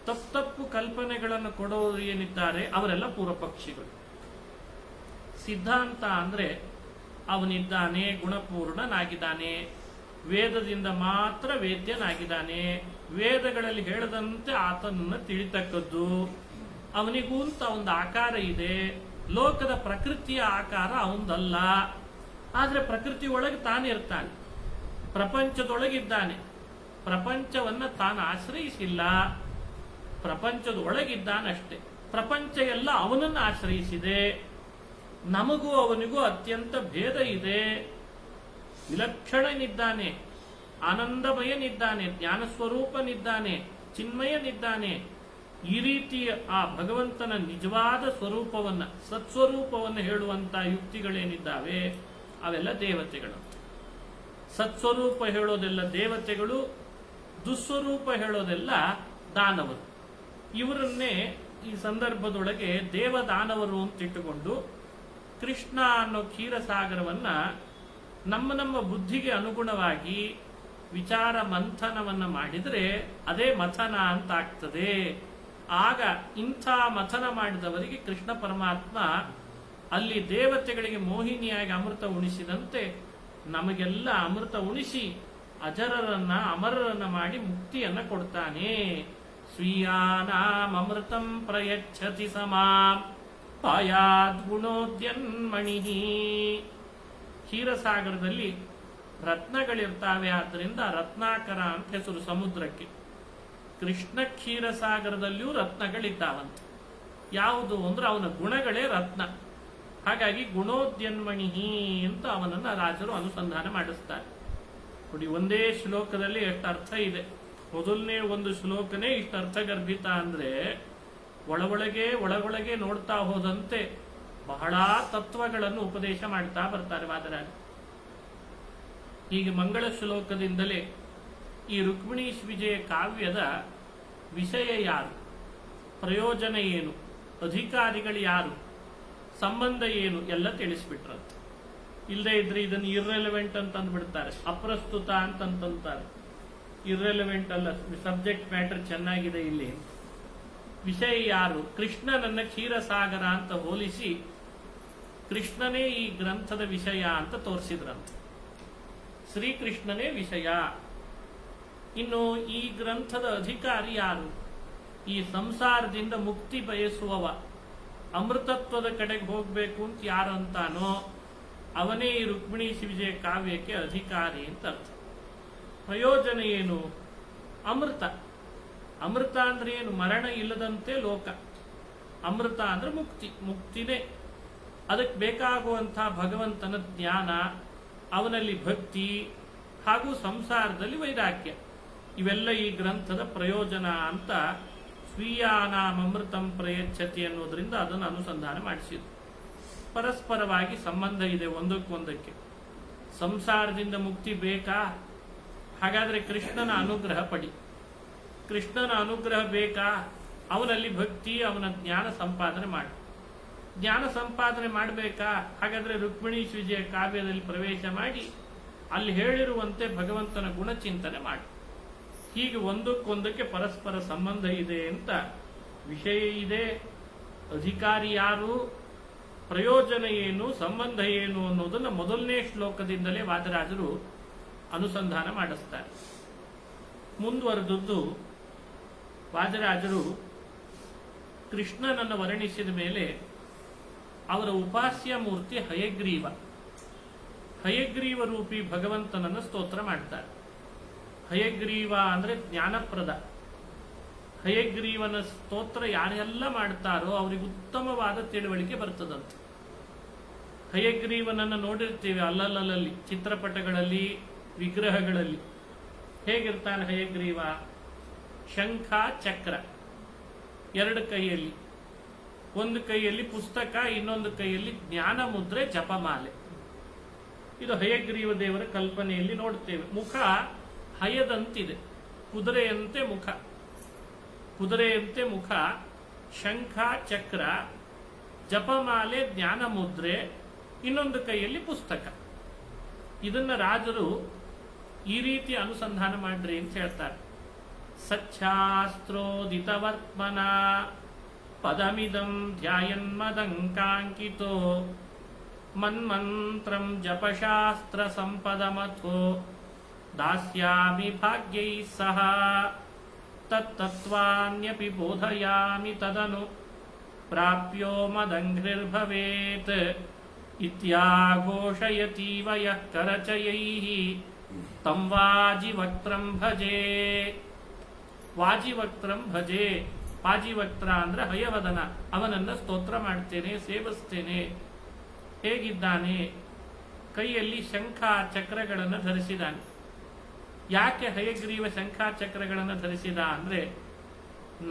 ತಪ್ಪು ಕಲ್ಪನೆಗಳನ್ನು ಕೊಡೋರು ಏನಿದ್ದಾರೆ ಅವರೆಲ್ಲ ಪೂರ್ವಪಕ್ಷಿಗಳು. ಸಿದ್ಧಾಂತ ಅಂದ್ರೆ ಅವನಿದ್ದಾನೆ, ಗುಣಪೂರ್ಣನಾಗಿದ್ದಾನೆ, ವೇದದಿಂದ ಮಾತ್ರ ವೇದ್ಯನಾಗಿದ್ದಾನೆ, ವೇದಗಳಲ್ಲಿ ಹೇಳದಂತೆ ಆತನನ್ನು ತಿಳಿತಕ್ಕದ್ದು, ಅವನಿಗೂ ಅಂತ ಒಂದು ಆಕಾರ ಇದೆ, ಲೋಕದ ಪ್ರಕೃತಿಯ ಆಕಾರ ಅವನದಲ್ಲ, ಆದ್ರೆ ಪ್ರಕೃತಿ ಒಳಗೆ ತಾನಿರ್ತಾನೆ, ಪ್ರಪಂಚದೊಳಗಿದ್ದಾನೆ, ಪ್ರಪಂಚವನ್ನ ತಾನು ಆಶ್ರಯಿಸಿಲ್ಲ, ಪ್ರಪಂಚದ ಒಳಗಿದ್ದಾನಷ್ಟೇ. ಪ್ರಪಂಚ ಎಲ್ಲ ಅವನನ್ನು ಆಶ್ರಯಿಸಿದೆ. ನಮಗೂ ಅವನಿಗೂ ಅತ್ಯಂತ ಭೇದ ಇದೆ. ವಿಲಕ್ಷಣನಿದ್ದಾನೆ, ಆನಂದಮಯನಿದ್ದಾನೆ, ಜ್ಞಾನ ಸ್ವರೂಪನಿದ್ದಾನೆ, ಚಿನ್ಮಯನಿದ್ದಾನೆ. ಈ ರೀತಿ ಆ ಭಗವಂತನ ನಿಜವಾದ ಸ್ವರೂಪವನ್ನ, ಸತ್ಸ್ವರೂಪವನ್ನು ಹೇಳುವಂತಹ ಯುಕ್ತಿಗಳೇನಿದ್ದಾವೆ ಅವೆಲ್ಲ ದೇವತೆಗಳು. ಸತ್ಸ್ವರೂಪ ಹೇಳೋದೆಲ್ಲ ದೇವತೆಗಳು, ದುಸ್ವರೂಪ ಹೇಳೋದೆಲ್ಲ ದಾನವರು. ಇವರನ್ನೇ ಈ ಸಂದರ್ಭದೊಳಗೆ ದೇವದಾನವರು ಅಂತಿಟ್ಟುಕೊಂಡು ಕೃಷ್ಣ ಅನ್ನೋ ಕ್ಷೀರಸಾಗರವನ್ನ ನಮ್ಮ ಬುದ್ಧಿಗೆ ಅನುಗುಣವಾಗಿ ವಿಚಾರ ಮಂಥನವನ್ನ ಮಾಡಿದರೆ ಅದೇ ಮಥನ ಅಂತ ಆಗ್ತದೆ. ಆಗ ಇಂಥ ಮಥನ ಮಾಡಿದವರಿಗೆ ಕೃಷ್ಣ ಪರಮಾತ್ಮ ಅಲ್ಲಿ ದೇವತೆಗಳಿಗೆ ಮೋಹಿನಿಯಾಗಿ ಅಮೃತ ಉಣಿಸಿದಂತೆ ನಮಗೆಲ್ಲ ಅಮೃತ ಉಣಿಸಿ ಅಜರರನ್ನ ಅಮರರನ್ನ ಮಾಡಿ ಮುಕ್ತಿಯನ್ನ ಕೊಡ್ತಾನೆ. ಸ್ವೀಯಾನಾಂ ಅಮೃತಂ ಪ್ರಯಚ್ಛತಿ ಸಮಾಂ ಪಾಯಾದ್ ಗುಣೋದ್ಯನ್ಮಣಿ. ಕ್ಷೀರಸಾಗರದಲ್ಲಿ ರತ್ನಗಳಿರ್ತಾವೆ, ಆದ್ದರಿಂದ ರತ್ನಾಕರ ಅಂತ ಹೆಸರು ಸಮುದ್ರಕ್ಕೆ. ಕೃಷ್ಣ ಕ್ಷೀರಸಾಗರದಲ್ಲಿಯೂ ರತ್ನಗಳಿದ್ದಾವಂತೆ. ಯಾವುದು ಅಂದ್ರೆ ಅವನ ಗುಣಗಳೇ ರತ್ನ. ಹಾಗಾಗಿ ಗುಣೋದ್ಯನ್ಮಣಿ ಅಂತ ಅವನನ್ನ ರಾಜರು ಅನುಸಂಧಾನ ಮಾಡಿಸ್ತಾರೆ. ನೋಡಿ, ಒಂದೇ ಶ್ಲೋಕದಲ್ಲಿ ಎಷ್ಟು ಅರ್ಥ ಇದೆ. ಮೊದಲನೇ ಒಂದು ಶ್ಲೋಕನೇ ಇಷ್ಟು ಅರ್ಥಗರ್ಭಿತ ಅಂದ್ರೆ ಒಳಗೊಳಗೆ ನೋಡ್ತಾ ಹೋದಂತೆ ಬಹಳ ತತ್ವಗಳನ್ನು ಉಪದೇಶ ಮಾಡ್ತಾ ಬರ್ತಾರೆ ವಾದರಾಜ. ಹೀಗೆ ಮಂಗಳ ಶ್ಲೋಕದಿಂದಲೇ ಈ ರುಕ್ಮಿಣೀಶ್ ವಿಜಯ ಕಾವ್ಯದ ವಿಷಯ ಯಾರು, ಪ್ರಯೋಜನ ಏನು, ಅಧಿಕಾರಿಗಳು ಯಾರು, ಸಂಬಂಧ ಏನು ಎಲ್ಲ ತಿಳಿಸ್ಬಿಟ್ರಂತೆ. ಇಲ್ಲದೆ ಇದ್ರೆ ಇದನ್ನು ಇರ್ರೆಲೆವೆಂಟ್ ಅಂತ ಅಂದ್ಬಿಡ್ತಾರೆ, ಅಪ್ರಸ್ತುತ ಅಂತಂತಾರೆ. ಇರ್ರೆಲೆವೆಂಟ್ ಅಲ್ಲ, ಸಬ್ಜೆಕ್ಟ್ ಮ್ಯಾಟರ್ ಚೆನ್ನಾಗಿದೆ ಇಲ್ಲಿ. ವಿಷಯ ಯಾರು? ಕೃಷ್ಣನನ್ನ ಕ್ಷೀರಸಾಗರ ಅಂತ ಹೋಲಿಸಿ ಕೃಷ್ಣನೇ ಈ ಗ್ರಂಥದ ವಿಷಯ ಅಂತ ತೋರಿಸಿದ್ರಂತೆ. ಶ್ರೀಕೃಷ್ಣನೇ ವಿಷಯ. ಇನ್ನು ಈ ಗ್ರಂಥದ ಅಧಿಕಾರಿ ಯಾರು? ಈ ಸಂಸಾರದಿಂದ ಮುಕ್ತಿ ಬಯಸುವವ, ಅಮೃತತ್ವದ ಕಡೆಗೆ ಹೋಗ್ಬೇಕು ಅಂತ ಯಾರು ಅಂತಾನೋ ಅವನೇ ಈ ರುಕ್ಮಿಣೀ ವಿಜಯ ಕಾವ್ಯಕ್ಕೆ ಅಧಿಕಾರಿ ಅಂತ ಅರ್ಥ. ಪ್ರಯೋಜನ ಏನು? ಅಮೃತ. ಅಮೃತ ಅಂದ್ರೆ ಏನು? ಮರಣ ಇಲ್ಲದಂತೆ ಲೋಕ. ಅಮೃತ ಅಂದ್ರೆ ಮುಕ್ತಿ, ಮುಕ್ತಿನೇ. ಅದಕ್ಕೆ ಬೇಕಾಗುವಂತಹ ಭಗವಂತನ ಜ್ಞಾನ, ಅವನಲ್ಲಿ ಭಕ್ತಿ ಹಾಗೂ ಸಂಸಾರದಲ್ಲಿ ವೈರಾಗ್ಯ, ಇವೆಲ್ಲ ಈ ಗ್ರಂಥದ ಪ್ರಯೋಜನ ಅಂತ ಸ್ವೀಯಾನಾಮೃತಂ ಪ್ರಯಚ್ಛತಿ ಅನ್ನೋದ್ರಿಂದ ಅದನ್ನು ಅನುಸಂಧಾನ ಮಾಡಿಸಿದ್ರು. ಪರಸ್ಪರವಾಗಿ ಸಂಬಂಧ ಇದೆ ಒಂದಕ್ಕೊಂದಕ್ಕೆ. ಸಂಸಾರದಿಂದ ಮುಕ್ತಿ ಬೇಕಾ? ಹಾಗಾದ್ರೆ ಕೃಷ್ಣನ ಅನುಗ್ರಹ ಪಡಿ. ಕೃಷ್ಣನ ಅನುಗ್ರಹ ಬೇಕಾ? ಅವನಲ್ಲಿ ಭಕ್ತಿ, ಅವನ ಜ್ಞಾನ ಸಂಪಾದನೆ ಮಾಡಿ. ಜ್ಞಾನ ಸಂಪಾದನೆ ಮಾಡಬೇಕಾ? ಹಾಗಾದ್ರೆ ರುಕ್ಮಿಣೀ ವಿಜಯ ಕಾವ್ಯದಲ್ಲಿ ಪ್ರವೇಶ ಮಾಡಿ ಅಲ್ಲಿ ಹೇಳಿರುವಂತೆ ಭಗವಂತನ ಗುಣಚಿಂತನೆ ಮಾಡಿ. ಹೀಗೆ ಒಂದಕ್ಕೊಂದಕ್ಕೆ ಪರಸ್ಪರ ಸಂಬಂಧ ಇದೆ ಅಂತ ವಿಷಯ ಇದೆ, ಅಧಿಕಾರಿ ಯಾರು, ಪ್ರಯೋಜನ ಏನು, ಸಂಬಂಧ ಏನು ಅನ್ನೋದನ್ನು ಮೊದಲನೇ ಶ್ಲೋಕದಿಂದಲೇ ವಾದರಾಜರು ಅನುಸಂಧಾನ ಮಾಡಿಸ್ತಾರೆ. ಮುಂದುವರೆದದ್ದು ವಾದರಾಜರು ಕೃಷ್ಣನನ್ನು ವರ್ಣಿಸಿದ ಮೇಲೆ ಅವರ ಉಪಾಸ್ಯ ಮೂರ್ತಿ ಹಯಗ್ರೀವ, ಹಯಗ್ರೀವ ರೂಪಿ ಭಗವಂತನನ್ನು ಸ್ತೋತ್ರ ಮಾಡ್ತಾರೆ. ಹಯಗ್ರೀವ ಅಂದ್ರೆ ಜ್ಞಾನಪ್ರದ. ಹಯಗ್ರೀವನ ಸ್ತೋತ್ರ ಯಾರೆಲ್ಲ ಮಾಡ್ತಾರೋ ಅವರಿಗೆ ಉತ್ತಮವಾದ ತಿಳುವಳಿಕೆ ಬರ್ತದಂತೆ. ಹಯಗ್ರೀವನನ್ನು ನೋಡಿರ್ತೀವಿ ಅಲ್ಲಲ್ಲಲ್ಲಿ, ಚಿತ್ರಪಟಗಳಲ್ಲಿ, ವಿಗ್ರಹಗಳಲ್ಲಿ. ಹೇಗಿರ್ತಾನೆ ಹಯಗ್ರೀವ? ಶಂಖ ಚಕ್ರ ಎರಡು ಕೈಯಲ್ಲಿ, ಒಂದು ಕೈಯಲ್ಲಿ ಪುಸ್ತಕ, ಇನ್ನೊಂದು ಕೈಯಲ್ಲಿ ಜ್ಞಾನ ಮುದ್ರೆ, ಜಪಮಾಲೆ. ಇದು ಹಯಗ್ರೀವ ದೇವರ ಕಲ್ಪನೆಯಲ್ಲಿ ನೋಡ್ತೇವೆ. ಮುಖ ಹಯದಂತಿದೆ, ಕುದುರೆಯಂತೆ ಮುಖ, ಕುದುರೆಯಂತೆ ಮುಖ, ಶಂಖ ಚಕ್ರ, ಜಪಮಾಲೆ, ಜ್ಞಾನ ಮುದ್ರೆ, ಇನ್ನೊಂದು ಕೈಯಲ್ಲಿ ಪುಸ್ತಕ. ಇದನ್ನ ರಾಜರು ಈ ರೀತಿ ಅನುಸಂಧಾನ ಮಾಡ್ರಿ ಅಂತ ಹೇಳ್ತಾರೆ. ಸಚ್ಛಾಸ್ತ್ರೋದಿತವರ್ತ್ಮನ ಪದಮಿದಂ ಧ್ಯಾಯನ್ಮದಂಕಾಂಕಿತೋ ಮನ್ಮಂತ್ರಂ ಜಪಶಾಸ್ತ್ರ ಸಂಪದಮಥೋ ದಾಸ್ಯಾಮಿ ಭಾಗ್ಯೈ ಸಹ ತತ್ತತ್ವಾನ್ಯಪಿ ಬೋಧಯಾಮಿ ತದನು ಪ್ರಾಪ್ಯೋ ಮದಂಘ್ರಿರ್ಭವೇತ್ ಇತ್ಯಾಘೋಷಯತೀವ ಯಃ ಕರಚಯೈಃ ತಂ ವಾಜಿವಕ್ತ್ರಂ ಭಜೆ. ವಾಜಿವಕ್ತ್ರಂ ಭಜೆ. ವಾಜಿವಕ್ತ್ರ ಅಂದ್ರೆ ಹಯವದನ, ಅವನನ್ನ ಸ್ತೋತ್ರ ಮಾಡ್ತೇನೆ, ಸೇವಿಸ್ತೇನೆ. ಹೇಗಿದ್ದಾನೆ? ಕೈಯಲ್ಲಿ ಶಂಖ ಚಕ್ರಗಳನ್ನು ಧರಿಸಿದ್ದಾನೆ. ಯಾಕೆ ಹಯಗ್ರೀವ ಶಂಖ ಚಕ್ರಗಳನ್ನು ಧರಿಸಿದ ಅಂದ್ರೆ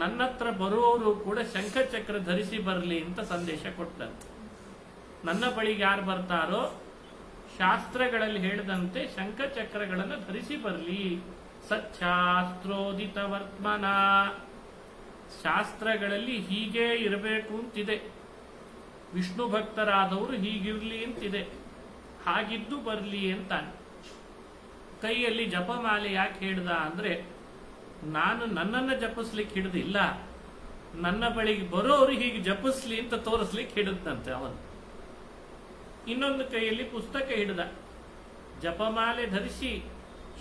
ನನ್ನತ್ರ ಬರುವವರು ಕೂಡ ಶಂಖ ಚಕ್ರ ಧರಿಸಿ ಬರಲಿ ಅಂತ ಸಂದೇಶ ಕೊಟ್ಟಂತೆ. ನನ್ನ ಬಳಿಗೆ ಯಾರು ಬರ್ತಾರೋ ಶಾಸ್ತ್ರಗಳಲ್ಲಿ ಹೇಳಿದಂತೆ ಶಂಖ ಚಕ್ರಗಳನ್ನು ಧರಿಸಿ ಬರಲಿ. ಸಚ್ಛಾಸ್ತ್ರೋದಿತ ವರ್ತ್ಮನ, ಶಾಸ್ತ್ರಗಳಲ್ಲಿ ಹೀಗೆ ಇರಬೇಕು ಅಂತಿದೆ, ವಿಷ್ಣು ಭಕ್ತರಾದವರು ಹೀಗಿರ್ಲಿ ಅಂತಿದೆ, ಹಾಗಿದ್ದು ಬರಲಿ ಅಂತಾನೆ. ಕೈಯಲ್ಲಿ ಜಪಮಾಲೆ ಯಾಕೆ ಹಿಡ್ದ ಅಂದ್ರೆ ನಾನು ನನ್ನನ್ನು ಜಪಿಸ್ಲಿಕ್ಕೆ ಹಿಡಿದಿಲ್ಲ, ನನ್ನ ಬಳಿಗೆ ಬರೋರು ಹೀಗೆ ಜಪಿಸ್ಲಿ ಅಂತ ತೋರಿಸ್ಲಿಕ್ಕೆ ಹಿಡಿದಂತೆ ಅವನು. ಇನ್ನೊಂದು ಕೈಯಲ್ಲಿ ಪುಸ್ತಕ ಹಿಡಿದ. ಜಪಮಾಲೆ ಧರಿಸಿ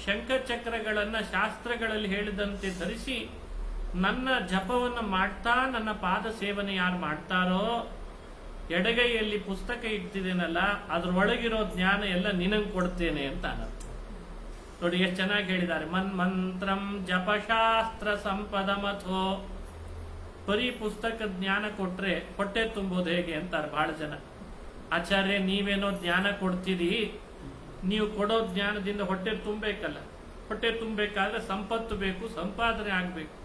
ಶಂಖಚಕ್ರಗಳನ್ನ ಶಾಸ್ತ್ರಗಳಲ್ಲಿ ಹೇಳಿದಂತೆ ಧರಿಸಿ ನನ್ನ ಜಪವನ್ನು ಮಾಡ್ತಾ ನನ್ನ ಪಾದ ಸೇವನೆ ಯಾರು ಮಾಡ್ತಾರೋ, ಎಡಗೈಯಲ್ಲಿ ಪುಸ್ತಕ ಇಡ್ತಿದ್ದೇನಲ್ಲ ಅದ್ರೊಳಗಿರೋ ಜ್ಞಾನ ಎಲ್ಲ ನಿನಗೆ ಕೊಡ್ತೇನೆ ಅಂತ ಅನ್ನತ್ತೆ. ನೋಡಿ ಎಷ್ಟು ಚೆನ್ನಾಗಿ ಹೇಳಿದ್ದಾರೆ. ಮನ್ಮಂತ್ರಂ ಜಪಶಾಸ್ತ್ರ ಸಂಪದ ಮಥೋ. ಬರೀ ಪುಸ್ತಕ ಜ್ಞಾನ ಕೊಟ್ರೆ ಹೊಟ್ಟೆ ತುಂಬೋದು ಹೇಗೆ ಅಂತಾರೆ ಬಹಳ ಜನ. ಆಚಾರ್ಯ ನೀವೇನೋ ಜ್ಞಾನ ಕೊಡ್ತೀರಿ, ನೀವು ಕೊಡೋ ಜ್ಞಾನದಿಂದ ಹೊಟ್ಟೆ ತುಂಬಬೇಕಲ್ಲ. ಹೊಟ್ಟೆ ತುಂಬಬೇಕಾದ್ರೆ ಸಂಪತ್ತು ಬೇಕು, ಸಂಪಾದನೆ ಆಗ್ಬೇಕು.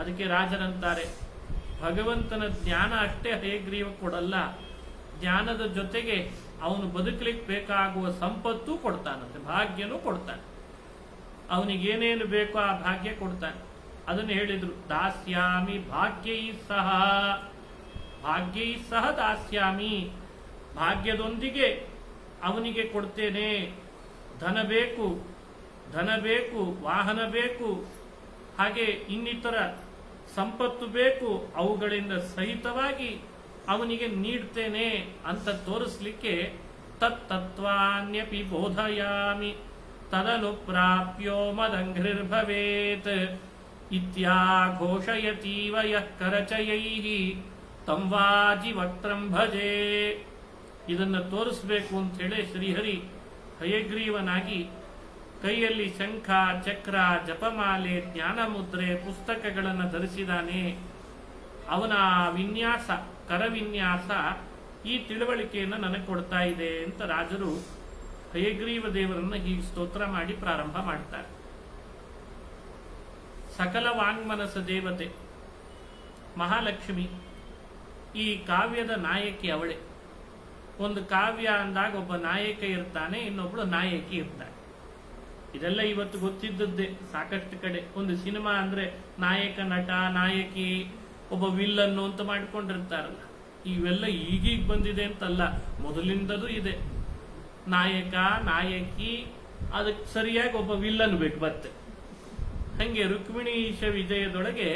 ಅದಕ್ಕೆ ರಾಜರಂತಾರೆ ಭಗವಂತನ ಜ್ಞಾನ ಅಷ್ಟೇ ಹಯಗ್ರೀವ ಕೊಡಲ್ಲ, ಜ್ಞಾನದ ಜೊತೆಗೆ ಅವನು ಬದುಕಲಿಕ್ಕೆ ಬೇಕಾಗುವ ಸಂಪತ್ತು ಕೊಡ್ತಾನಂತೆ, ಭಾಗ್ಯನೂ ಕೊಡ್ತಾನೆ. ಅವನಿಗೇನೇನು ಬೇಕೋ ಆ ಭಾಗ್ಯ ಕೊಡ್ತಾನೆ. ಅದನ್ನು ಹೇಳಿದ್ರು, ದಾಸ್ಯಾಮಿ ಭಾಗ್ಯೈ ಸಹ. ಭಾಗ್ಯೈ ಸಹ ದಾಸ್ಯಾಮಿ, ಭಾಗ್ಯದೊಂದಿಗೆ ಅವನಿಗೆ ಕೊಡ್ತೇನೆ. ಧನ ಬೇಕು, ಧನ ಬೇಕು, ವಾಹನ ಬೇಕು, ಹಾಗೆ ಇನ್ನಿತರ ಸಂಪತ್ತು ಬೇಕು, ಅವುಗಳಿಂದ ಸಹಿತವಾಗಿ ಅವನಿಗೆ ನೀಡ್ತೇನೆ ಅಂತ ತೋರಿಸ್ಲಿಕ್ಕೆ ತತ್ತತ್ವಾನ್ಯಪಿ ಬೋಧಯಾಮಿ ತದನುಪ್ರಾಪ್ಯೋ ಮದಂಘ್ರಿರ್ಭವೇತ್ ಇತ್ಯಾಘೋಷಯತೀವ ಯಃ ಕರಚಯೈಃ ತಂ ವಾಜಿ ವಕ್ತ್ರಂ ಭಜೆ. ಇದನ್ನು ತೋರಿಸ್ಬೇಕು ಅಂತ ಹೇಳಿ ಶ್ರೀಹರಿ ಹಯಗ್ರೀವನಾಗಿ ಕೈಯಲ್ಲಿ ಶಂಖ, ಚಕ್ರ, ಜಪಮಾಲೆ, ಜ್ಞಾನ ಮುದ್ರೆ, ಪುಸ್ತಕಗಳನ್ನು ಧರಿಸಿದಾನೆ. ಅವನ ವಿನ್ಯಾಸ, ಕರವಿನ್ಯಾಸ ಈ ತಿಳುವಳಿಕೆಯನ್ನು ನನಗೆ ಕೊಡ್ತಾ ಇದೆ ಅಂತ ರಾಜರು ಹಯಗ್ರೀವ ದೇವರನ್ನ ಹೀಗೆ ಸ್ತೋತ್ರ ಮಾಡಿ ಪ್ರಾರಂಭ ಮಾಡ್ತಾರೆ. ಸಕಲ ವಾಂಗ್ಮನಸ ದೇವತೆ ಮಹಾಲಕ್ಷ್ಮಿ ಈ ಕಾವ್ಯದ ನಾಯಕಿ ಅವಳೇ. ಒಂದು ಕಾವ್ಯ ಅಂದಾಗ ಒಬ್ಬ ನಾಯಕ ಇರ್ತಾನೆ, ಇನ್ನೊಬ್ಳು ನಾಯಕಿ ಇರ್ತಾನೆ. ಇದೆಲ್ಲ ಇವತ್ತು ಗೊತ್ತಿದ್ದದ್ದೇ ಸಾಕಷ್ಟು ಕಡೆ. ಒಂದು ಸಿನಿಮಾ ಅಂದ್ರೆ ನಾಯಕ, ನಟ, ನಾಯಕಿ, ಒಬ್ಬ ವಿಲ್ಲನ್ನು ಅಂತ ಮಾಡ್ಕೊಂಡಿರ್ತಾರಲ್ಲ. ಇವೆಲ್ಲ ಈಗೀಗ ಬಂದಿದೆ ಅಂತಲ್ಲ, ಮೊದಲಿಂದಲೂ ಇದೆ. ನಾಯಕ, ನಾಯಕಿ, ಅದಕ್ಕೆ ಸರಿಯಾಗಿ ಒಬ್ಬ ವಿಲ್ಲನ್ ಬೇಕು ಮತ್ತೆ. ಹಂಗೆ ರುಕ್ಮಿಣೀಶ ವಿಜಯದೊಳಗೆ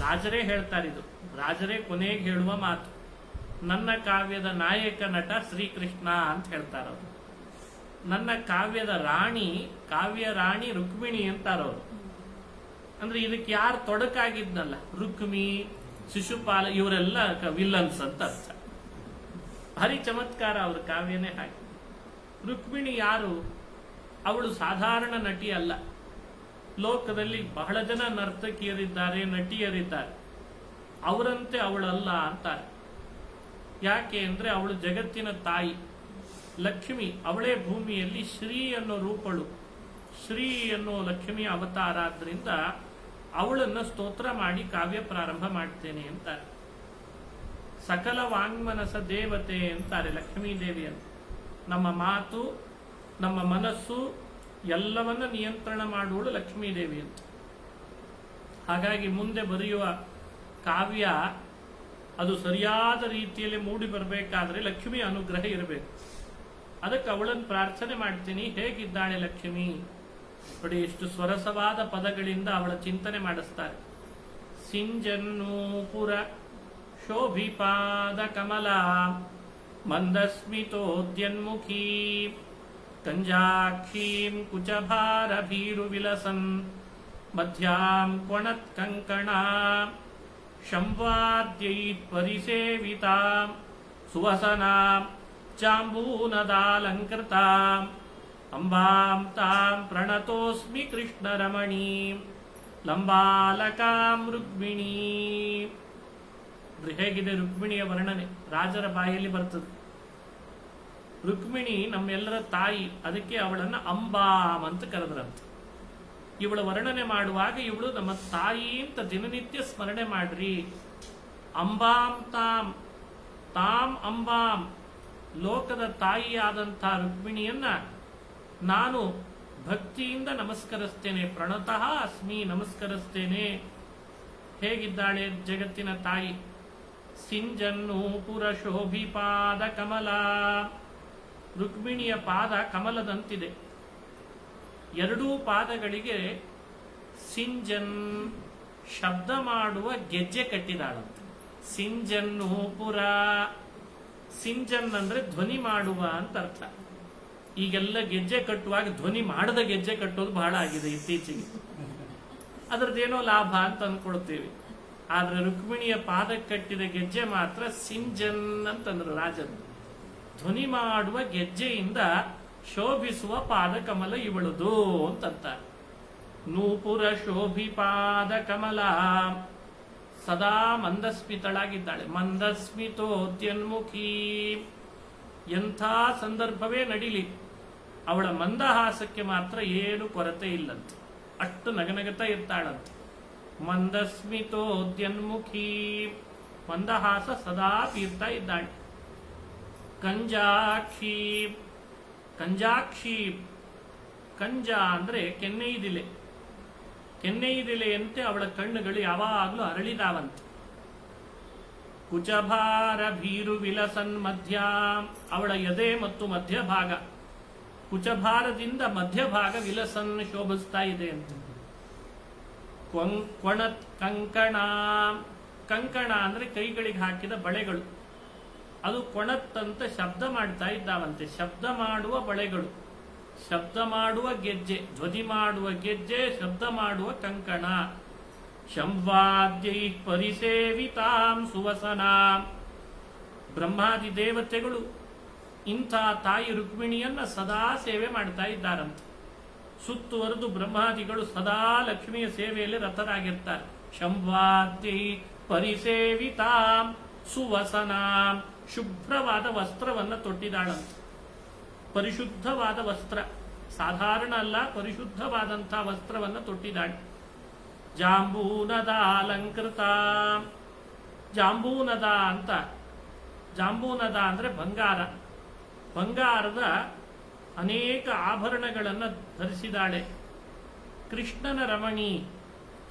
ರಾಜರೇ ಹೇಳ್ತಾರಿದು, ರಾಜರೇ ಕೊನೆಗೆ ಹೇಳುವ ಮಾತು. ನನ್ನ ಕಾವ್ಯದ ನಾಯಕ ನಟ ಶ್ರೀಕೃಷ್ಣ ಅಂತ ಹೇಳ್ತಾರವ್ರು. ನನ್ನ ಕಾವ್ಯದ ರಾಣಿ, ಕಾವ್ಯ ರಾಣಿ ರುಕ್ಮಿಣಿ ಅಂತಾರವ್ರು. ಅಂದ್ರೆ ಇದಕ್ಕೆ ಯಾರು ತೊಡಕಾಗಿದ್ನಲ್ಲ, ರುಕ್ಮಿ, ಶಿಶುಪಾಲ, ಇವರೆಲ್ಲ ವಿಲ್ಲನ್ಸ್ ಅಂತ ಅರ್ಥ. ಭಾರಿ ಚಮತ್ಕಾರ ಅವ್ರ ಕಾವ್ಯನೇ ಹಾಗೆ. ರುಕ್ಮಿಣಿ ಯಾರು? ಅವಳು ಸಾಧಾರಣ ನಟಿ ಅಲ್ಲ. ಲೋಕದಲ್ಲಿ ಬಹಳ ಜನ ನರ್ತಕಿಯರಿದ್ದಾರೆ, ನಟಿಯರಿದ್ದಾರೆ. ಅವರಂತೆ ಅವಳಲ್ಲ ಅಂತಾರೆ. ಯಾಕೆ ಅಂದ್ರೆ ಅವಳು ಜಗತ್ತಿನ ತಾಯಿ ಲಕ್ಷ್ಮಿ. ಅವಳೇ ಭೂಮಿಯಲ್ಲಿ ಶ್ರೀ ಅನ್ನೋ ರೂಪಳು, ಶ್ರೀ ಅನ್ನೋ ಲಕ್ಷ್ಮಿ ಅವತಾರ. ಆದ್ರಿಂದ ಅವಳನ್ನ ಸ್ತೋತ್ರ ಮಾಡಿ ಕಾವ್ಯ ಪ್ರಾರಂಭ ಮಾಡ್ತೇನೆ ಅಂತಾರೆ. ಸಕಲ ವಾಂಗ್ಮನಸ ದೇವತೆ ಅಂತಾರೆ ಲಕ್ಷ್ಮೀ ದೇವಿಯನ್ನು. ನಮ್ಮ ಮಾತು, ನಮ್ಮ ಮನಸ್ಸು ಎಲ್ಲವನ್ನ ನಿಯಂತ್ರಣ ಮಾಡುವಳು ಲಕ್ಷ್ಮೀ ದೇವಿ ಅಂತ. ಹಾಗಾಗಿ ಮುಂದೆ ಬರೆಯುವ ಕಾವ್ಯ ಅದು ಸರಿಯಾದ ರೀತಿಯಲ್ಲಿ ಮೂಡಿ ಬರಬೇಕಾದ್ರೆ ಲಕ್ಷ್ಮಿ ಅನುಗ್ರಹ ಇರಬೇಕು. ಅದಕ್ಕೆ ಅವಳನ್ನು ಪ್ರಾರ್ಥನೆ ಮಾಡ್ತೀನಿ. ಹೇಗಿದ್ದಾಳೆ ಲಕ್ಷ್ಮಿ ನೋಡಿ, ಎಷ್ಟು ಸ್ವರಸವಾದ ಪದಗಳಿಂದ ಅವಳ ಚಿಂತನೆ ಮಾಡಿಸ್ತಾರೆ. ಸಿಂಜನ್ನೂಪುರ ಶೋಭಿಪಾದ ಕಮಲ ಮಂದಸ್ಮಿತೋದ್ಯನ್ಮುಖೀ ಕಂಜಾಕ್ಷೀಂ ಕುಚಭಾರ ಭೀರು ವಿಲಸನ್ ಮಧ್ಯಾಂ ಕೊಣತ್ ಕಂಕಣ ಶಂವಾದ್ಯೈ ಪರಿಸೇವಿತಾಂ ಸುವಸನಾಂ ಚಾಂಬೂನದಾಲಂಕೃತಾಂ ಅಂಬಾಂ ತಾಂ ಪ್ರಣತೋಸ್ಮಿ ಕೃಷ್ಣರಮಣೀಂ ಲಂಬಾಲಕಾಂ ರುಕ್ಮಿಣೀ. ಹೇಗಿದೆ ರುಕ್ಮಿಣಿಯ ವರ್ಣನೆ? ರಾಜರ ಬಾಯಲ್ಲಿ ಬರ್ತದೆ. ರುಕ್ಮಿಣಿ ನಮ್ಮೆಲ್ಲರ ತಾಯಿ, ಅದಕ್ಕೆ ಅವಳನ್ನ ಅಂಬಾಂ ಅಂತ ಕರೆದ್ರಂತ. ಇವಳ ವರ್ಣನೆ ಮಾಡುವಾಗ ಇವಳು ನಮ್ಮ ತಾಯಿ ಅಂತ ದಿನನಿತ್ಯ ಸ್ಮರಣೆ ಮಾಡ್ರಿ. ಅಂಬಾಂ ತಾಂ, ತಾಂ ಅಂಬಾಂ, ಲೋಕದ ತಾಯಿಯಾದಂಥ ರುಕ್ಮಿಣಿಯನ್ನ ನಾನು ಭಕ್ತಿಯಿಂದ ನಮಸ್ಕರಿಸ್ತೇನೆ. ಪ್ರಣತಃ ಅಸ್ಮಿ, ನಮಸ್ಕರಿಸ್ತೇನೆ. ಹೇಗಿದ್ದಾಳೆ ಜಗತ್ತಿನ ತಾಯಿ? ಸಿಂಜನ್ನು ಪುರ ಶೋಭಿಪಾದ ಕಮಲ. ರುಕ್ಮಿಣಿಯ ಪಾದ ಕಮಲದಂತಿದೆ. ಎರಡೂ ಪಾದಗಳಿಗೆ ಸಿಂಜನ್ ಶಬ್ದ ಮಾಡುವ ಗೆಜ್ಜೆ ಕಟ್ಟಿದಾಳಂತೆ. ಸಿಂಜನ್ನು ಪುರ, ಸಿಂಜನ್ ಅಂದ್ರೆ ಧ್ವನಿ ಮಾಡುವ ಅಂತ ಅರ್ಥ. ಈಗೆಲ್ಲ ಗೆಜ್ಜೆ ಕಟ್ಟುವಾಗ ಧ್ವನಿ ಮಾಡದ ಗೆಜ್ಜೆ ಕಟ್ಟೋದು ಬಹಳ ಆಗಿದೆ ಇತ್ತೀಚೆಗೆ. ಅದರದ್ದೇನೋ ಲಾಭ ಅಂತ ಅಂದ್ಕೊಳ್ತೇವೆ. ಆದ್ರೆ ರುಕ್ಮಿಣಿಯ ಪಾದಕ್ಕೆ ಕಟ್ಟಿದ ಗೆಜ್ಜೆ ಮಾತ್ರ ಸಿಂಜನ್ ಅಂತಂದ್ರು ರಾಜರು. ಧ್ವನಿ ಮಾಡುವ ಗೆಜ್ಜೆಯಿಂದ ಶೋಭಿಸುವ ಪಾದ ಕಮಲ ಇವಳದು ಅಂತಂತ. ನೂಪುರ ಶೋಭಿಪಾದ ಕಮಲ, ಸದಾ ಮಂದಸ್ಮಿತಳಾಗಿದ್ದಾಳೆ. ಮಂದಸ್ಮಿತೋದ್ಯನ್ಮುಖಿ, ಎಂಥ ಸಂದರ್ಭವೇ ನಡಿಲಿ ಅವಳ ಮಂದಹಾಸಕ್ಕೆ ಮಾತ್ರ ಏನು ಕೊರತೆ ಇಲ್ಲಂತೆ. ಅಷ್ಟು ನಗನಗತ ಇರ್ತಾಳಂತೆ. ಮಂದಸ್ಮಿತೋದ್ಯನ್ಮುಖಿ, ಮಂದಹಾಸ ಸದಾ ತೀರ್ತಾ ಇದ್ದಾಳೆ. ಕಂಜಾಕ್ಷಿ, ಕಂಜಾಕ್ಷಿ, ಕಂಜ ಅಂದ್ರೆ ಕೆನ್ನೆಯಿದಿಲೆ. ಕೆನ್ನೆಯಿದಿಲೆಯಂತೆ ಅವಳ ಕಣ್ಣುಗಳು ಯಾವಾಗಲೂ ಅರಳಿದಾವಂತೆ. ಕುಚಭಾರ ಭೀರು ವಿಲಸನ್ ಮಧ್ಯಾಂ, ಅವಳ ಎದೆ ಮತ್ತು ಮಧ್ಯಭಾಗ ಕುಚಭಾರದಿಂದ ಮಧ್ಯಭಾಗ ವಿಲಸನ್ ಶೋಭಿಸ್ತಾ ಇದೆ ಅಂತ. ಕ್ವಣತ್ ಕಂಕಣ, ಕಂಕಣ ಅಂದ್ರೆ ಕೈಗಳಿಗೆ ಹಾಕಿದ ಬಳೆಗಳು, ಅದು ಕೊಣತ್ ಅಂತ ಶಬ್ದ ಮಾಡ್ತಾ ಇದ್ದಾವಂತೆ. ಶಬ್ದ ಮಾಡುವ ಬಳೆಗಳು, ಶಬ್ದ ಮಾಡುವ ಗೆಜ್ಜೆ, ಧ್ವನಿ ಮಾಡುವ ಗೆಜ್ಜೆ, ಶಬ್ದ ಮಾಡುವ ಕಂಕಣ. ಶಂವಾದ್ಯೈ ಪರಿಸೇವಿತಾಂ ಸುವಸನಾಂ, ಬ್ರಹ್ಮಾದಿ ದೇವತೆಗಳು ಇಂಥ ತಾಯಿ ರುಕ್ಮಿಣಿಯನ್ನ ಸದಾ ಸೇವೆ ಮಾಡ್ತಾ ಇದ್ದಾರಂತೆ. ಸುತ್ತುವರೆದು ಬ್ರಹ್ಮಾದಿಗಳು ಸದಾ ಲಕ್ಷ್ಮಿಯ ಸೇವೆಯಲ್ಲಿ ರತರಾಗಿರ್ತಾರೆ. ಶಂವಾದ್ಯೈ ಪರಿಸೇವಿತಾಂ ಸುವಸನಾಂ, ಶುಭ್ರವಾದ ವಸ್ತ್ರವನ್ನು ತೊಟ್ಟಿದ್ದಾಳಂತೆ. ಪರಿಶುದ್ಧವಾದ ವಸ್ತ್ರ, ಸಾಧಾರಣ ಅಲ್ಲ, ಪರಿಶುದ್ಧವಾದಂತಹ ವಸ್ತ್ರವನ್ನು ತೊಟ್ಟಿದ್ದಾಳೆ. ಜಾಂಬೂನದ ಅಲಂಕೃತ, ಜಾಂಬೂನದ ಅಂತ, ಜಾಂಬೂನದ ಅಂದ್ರೆ ಬಂಗಾರ, ಬಂಗಾರದ ಅನೇಕ ಆಭರಣಗಳನ್ನು ಧರಿಸಿದಾಳೆ. ಕೃಷ್ಣನ ರಮಣಿ,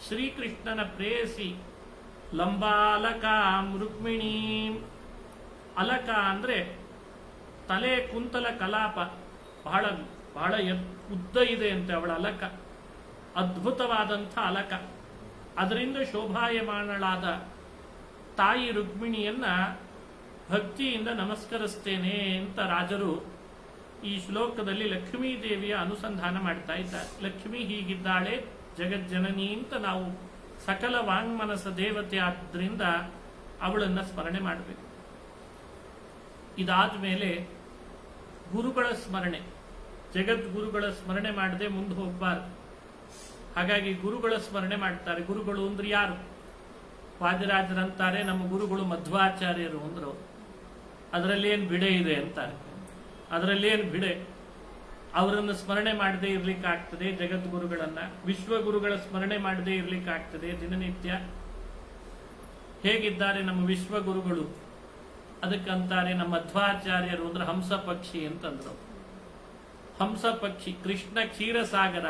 ಶ್ರೀಕೃಷ್ಣನ ಪ್ರೇಯಸಿ. ಲಂಬಾಲಕಾಂ ರುಕ್ಮಿಣೀ, ಅಲಕ ಅಂದ್ರೆ ತಲೆ ಕುಂತಲ ಕಲಾಪ, ಬಹಳ ಬಹಳ ಉದ್ದ ಇದೆ ಅಂತೆ ಅವಳ ಅಲಕ, ಅದ್ಭುತವಾದಂಥ ಅಲಕ. ಅದರಿಂದ ಶೋಭಾಯಮಾನಳಾದ ತಾಯಿ ರುಕ್ಮಿಣಿಯನ್ನ ಭಕ್ತಿಯಿಂದ ನಮಸ್ಕರಿಸ್ತೇನೆ ಅಂತ ರಾಜರು ಈ ಶ್ಲೋಕದಲ್ಲಿ ಲಕ್ಷ್ಮೀ ದೇವಿಯ ಅನುಸಂಧಾನ ಮಾಡ್ತಾ ಇದ್ದಾರೆ. ಲಕ್ಷ್ಮಿ ಹೀಗಿದ್ದಾಳೆ ಜಗಜ್ಜನನಿ ಅಂತ ನಾವು ಸಕಲ ವಾಂಗ್ಮನಸ ದೇವತೆ ಆದ್ರಿಂದ ಅವಳನ್ನ ಸ್ಮರಣೆ ಮಾಡಬೇಕು. ಇದಾದ ಮೇಲೆ ಗುರುಗಳ ಸ್ಮರಣೆ, ಜಗದ್ಗುರುಗಳ ಸ್ಮರಣೆ ಮಾಡದೆ ಮುಂದೆ ಹೋಗಬಾರ್ದು. ಹಾಗಾಗಿ ಗುರುಗಳ ಸ್ಮರಣೆ ಮಾಡ್ತಾರೆ. ಗುರುಗಳು ಅಂದ್ರೆ ಯಾರು? ವಾದಿರಾಜರಂತಾರೆ ನಮ್ಮ ಗುರುಗಳು ಮಧ್ವಾಚಾರ್ಯರು ಅಂದ್ರು. ಅದರಲ್ಲೇನು ಬಿಡೆ ಇದೆ ಅಂತಾರೆ. ಅದರಲ್ಲೇನು ಬಿಡೆ? ಅವರನ್ನು ಸ್ಮರಣೆ ಮಾಡದೆ ಇರ್ಲಿಕ್ಕಾಗ್ತದೆ ಜಗದ್ಗುರುಗಳನ್ನ. ವಿಶ್ವಗುರುಗಳ ಸ್ಮರಣೆ ಮಾಡದೆ ಇರ್ಲಿಕ್ಕಾಗ್ತದೆ ದಿನನಿತ್ಯ? ಹೇಗಿದ್ದಾರೆ ನಮ್ಮ ವಿಶ್ವಗುರುಗಳು? ಅದಕ್ಕಂತಾರೆ ನಮ್ಮ ಮಧ್ವಾಚಾರ್ಯರು ಅಂದ್ರೆ ಹಂಸ ಪಕ್ಷಿ ಅಂತಂದ್ರು. ಹಂಸ ಪಕ್ಷಿ, ಕೃಷ್ಣ ಕ್ಷೀರಸಾಗರ,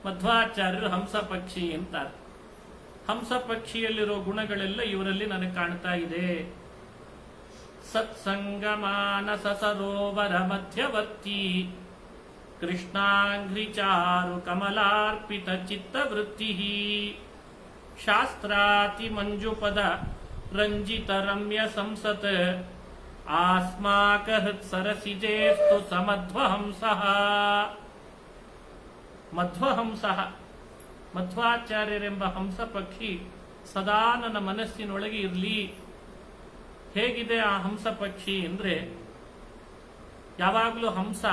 ಮಧ್ವಾಚಾರ್ಯರು ಹಂಸ ಪಕ್ಷಿ ಅಂತಾರೆ. ಹಂಸ ಪಕ್ಷಿಯಲ್ಲಿರೋ ಗುಣಗಳೆಲ್ಲ ಇವರಲ್ಲಿ ನನಗೆ ಕಾಣ್ತಾ ಇದೆ. ಸತ್ಸಂಗಮಾನಸ ಸರೋವರ ಮಧ್ಯವರ್ತಿ, ಕೃಷ್ಣಾಂಘ್ರಿಚಾರು ಕಮಲಾರ್ಪಿತ ಚಿತ್ತವೃತ್ತಿ, ಶಾಸ್ತ್ರಾತಿ ಮಂಜುಪದ ರಂಜಿತ ರಮ್ಯ ಸಂಸತ್, ಆಸ್ಮಾಕ ಹೃತ್ ಸರಸಿಜೇಸ್ತು ಸಮಧ್ವಹಂಸಃ. ಮಧ್ವಹಂಸಃ, ಮಧ್ವಾಚಾರ್ಯರೆಂಬ ಹಂಸ ಪಕ್ಷಿ ಸದಾ ನನ್ನ ಮನಸ್ಸಿನೊಳಗೆ ಇರಲಿ. ಹೇಗಿದೆ ಆ ಹಂಸ ಪಕ್ಷಿ ಅಂದ್ರೆ, ಯಾವಾಗಲೂ ಹಂಸ